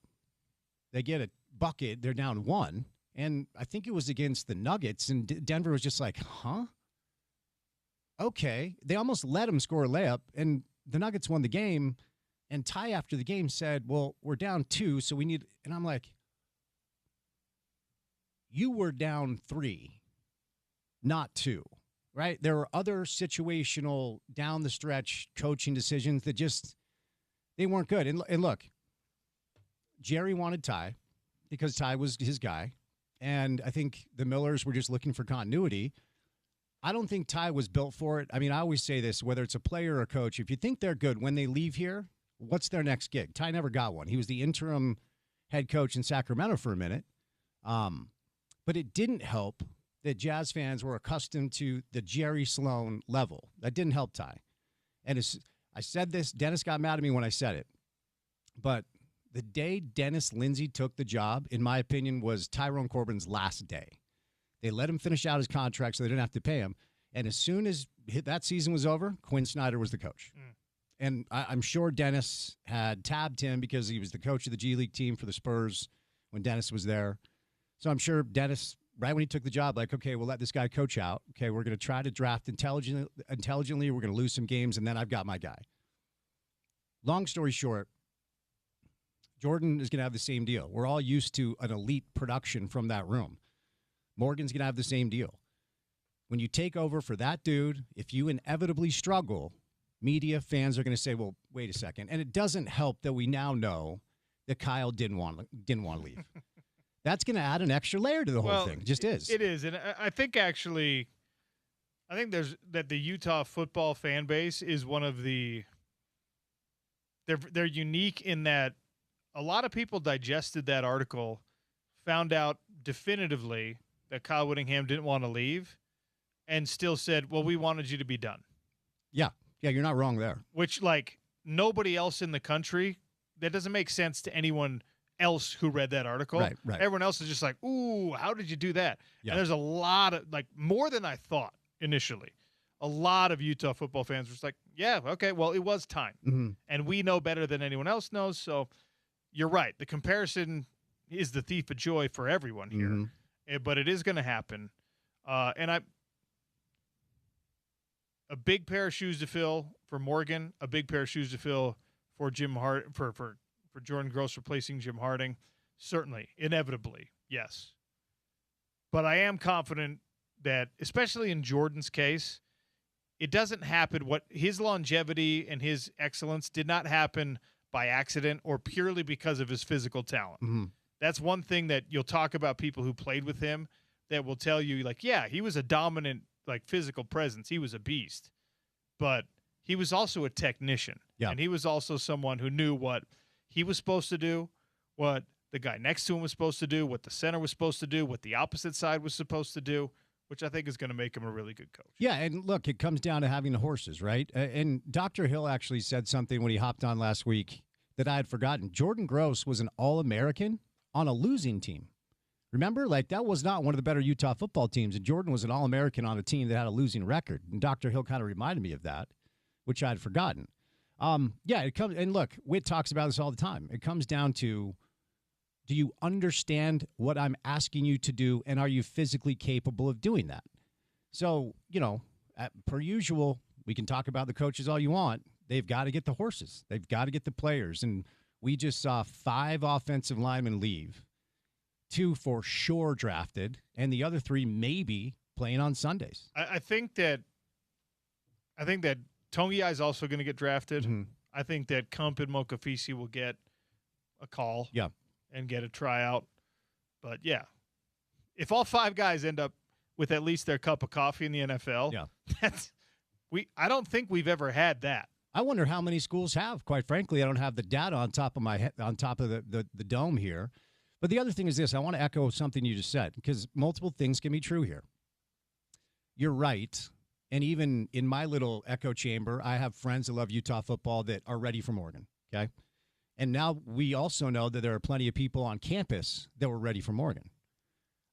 Speaker 5: They get a bucket. They're down 1. And I think it was against the Nuggets. And Denver was just like, huh? Okay. They almost let him score a layup. And the Nuggets won the game. And Ty, after the game, said, well, we're down 2, so we need – and I'm like, you were down 3, not 2, right? There were other situational down-the-stretch coaching decisions that just – they weren't good. And look, Jerry wanted Ty because Ty was his guy. and I think the Millers were just looking for continuity. I don't think Ty was built for it. I mean, I always say this, whether it's a player or a coach, if you think they're good when they leave here, what's their next gig? Ty never got one. He was the interim head coach in Sacramento for a minute. But it didn't help that Jazz fans were accustomed to the Jerry Sloan level. That didn't help Ty. And I said this, Dennis got mad at me when I said it. But the day Dennis Lindsay took the job, in my opinion, was Tyrone Corbin's last day. They let him finish out his contract so they didn't have to pay him. And as soon as that season was over, Quinn Snyder was the coach. And I'm sure Dennis had tabbed him because he was the coach of the G League team for the Spurs when Dennis was there. So I'm sure Dennis, right when he took the job, like, okay, we'll let this guy coach out. Okay, we're going to try to draft intelligently. We're going to lose some games, and then I've got my guy. Long story short, Jordan is going to have the same deal. We're all used to an elite production from that room. Morgan's going to have the same deal. When you take over for that dude, if you inevitably struggle, media, fans are going to say, well, wait a second. And it doesn't help that we now know that Kyle didn't want to leave. That's going to add an extra layer to the whole thing. It just is.
Speaker 1: It is. And I think actually, that the Utah football fan base is one of the – they're unique in that a lot of people digested that article, found out definitively that Kyle Whittingham didn't want to leave, and still said, well, we wanted you to be done.
Speaker 5: Yeah. Yeah, you're not wrong there.
Speaker 1: Which, like, nobody else in the country, that doesn't make sense to anyone else who read that article.
Speaker 5: Right.
Speaker 1: Everyone else is just like, ooh, how did you do that?
Speaker 5: Yeah.
Speaker 1: And there's a lot of, like, more than I thought initially. A lot of Utah football fans were just like, yeah, okay, well, it was time.
Speaker 5: Mm-hmm.
Speaker 1: And we know better than anyone else knows, so you're right. The comparison is the thief of joy for everyone here.
Speaker 5: Mm-hmm.
Speaker 1: But it is going to happen. And a big pair of shoes to fill for Morgan, a big pair of shoes to fill for for Jordan Gross replacing Jim Harding. Certainly, inevitably, yes. But I am confident that, especially in Jordan's case, it doesn't happen. What his longevity and his excellence did not happen by accident or purely because of his physical talent.
Speaker 5: Mm-hmm.
Speaker 1: That's one thing that you'll talk about people who played with him that will tell you, like, yeah, he was a dominant, like, physical presence. He was a beast. But he was also a technician.
Speaker 5: Yeah.
Speaker 1: And he was also someone who knew what he was supposed to do, what the guy next to him was supposed to do, what the center was supposed to do, what the opposite side was supposed to do, which I think is going to make him a really good coach.
Speaker 5: Yeah, and look, it comes down to having the horses, right? And Dr. Hill actually said something when he hopped on last week that I had forgotten. Jordan Gross was an All-American on a losing team. Remember? Like, that was not one of the better Utah football teams, and Jordan was an All-American on a team that had a losing record. And Dr. Hill kind of reminded me of that, which I had forgotten. Yeah, it comes, and look, Witt talks about this all the time. It comes down to, do you understand what I'm asking you to do, and are you physically capable of doing that? So, per usual, we can talk about the coaches all you want. They've got to get the horses. They've got to get the players. And we just saw 5 offensive linemen leave, 2 for sure drafted, and the other 3 maybe playing on Sundays.
Speaker 1: I think that Tongiai is also going to get drafted.
Speaker 5: Mm-hmm.
Speaker 1: I think that Kump and Mokafisi will get a call.
Speaker 5: Yeah.
Speaker 1: And get a tryout. But, yeah, if all 5 guys end up with at least their cup of coffee in the NFL,
Speaker 5: yeah,
Speaker 1: I don't think we've ever had that.
Speaker 5: I wonder how many schools have. Quite frankly, I don't have the data on top of my head, on top of the dome here. But the other thing is this. I want to echo something you just said, because multiple things can be true here. You're right. And even in my little echo chamber, I have friends that love Utah football that are ready for Morgan, okay? And now we also know that there are plenty of people on campus that were ready for Morgan.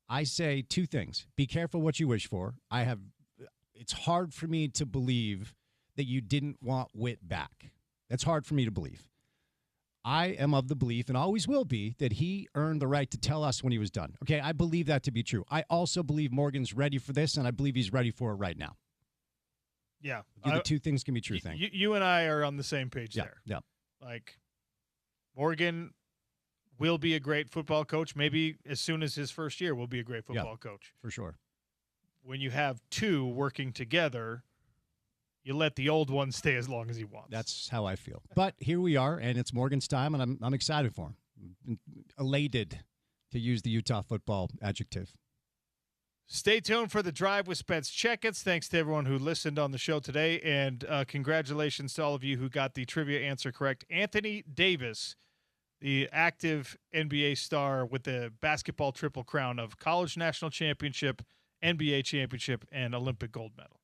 Speaker 5: I say 2 things. Be careful what you wish for. It's hard for me to believe that you didn't want Witt back. That's hard for me to believe. I am of the belief, and always will be, that he earned the right to tell us when he was done. Okay, I believe that to be true. I also believe Morgan's ready for this, and I believe he's ready for it right now.
Speaker 1: Yeah.
Speaker 5: The 2 things can be true thing.
Speaker 1: You and I are on the same page there.
Speaker 5: Yeah.
Speaker 1: Like, Morgan will be a great football coach. Maybe as soon as his first year will be a great football coach.
Speaker 5: For sure.
Speaker 1: When you have 2 working together, you let the old one stay as long as he wants.
Speaker 5: That's how I feel. But here we are, and it's Morgan's time, and I'm excited for him. Elated to use the Utah football adjective.
Speaker 1: Stay tuned for the drive with Spence Checketts. Thanks to everyone who listened on the show today, and congratulations to all of you who got the trivia answer correct. Anthony Davis, the active NBA star with the basketball triple crown of college national championship, NBA championship, and Olympic gold medal.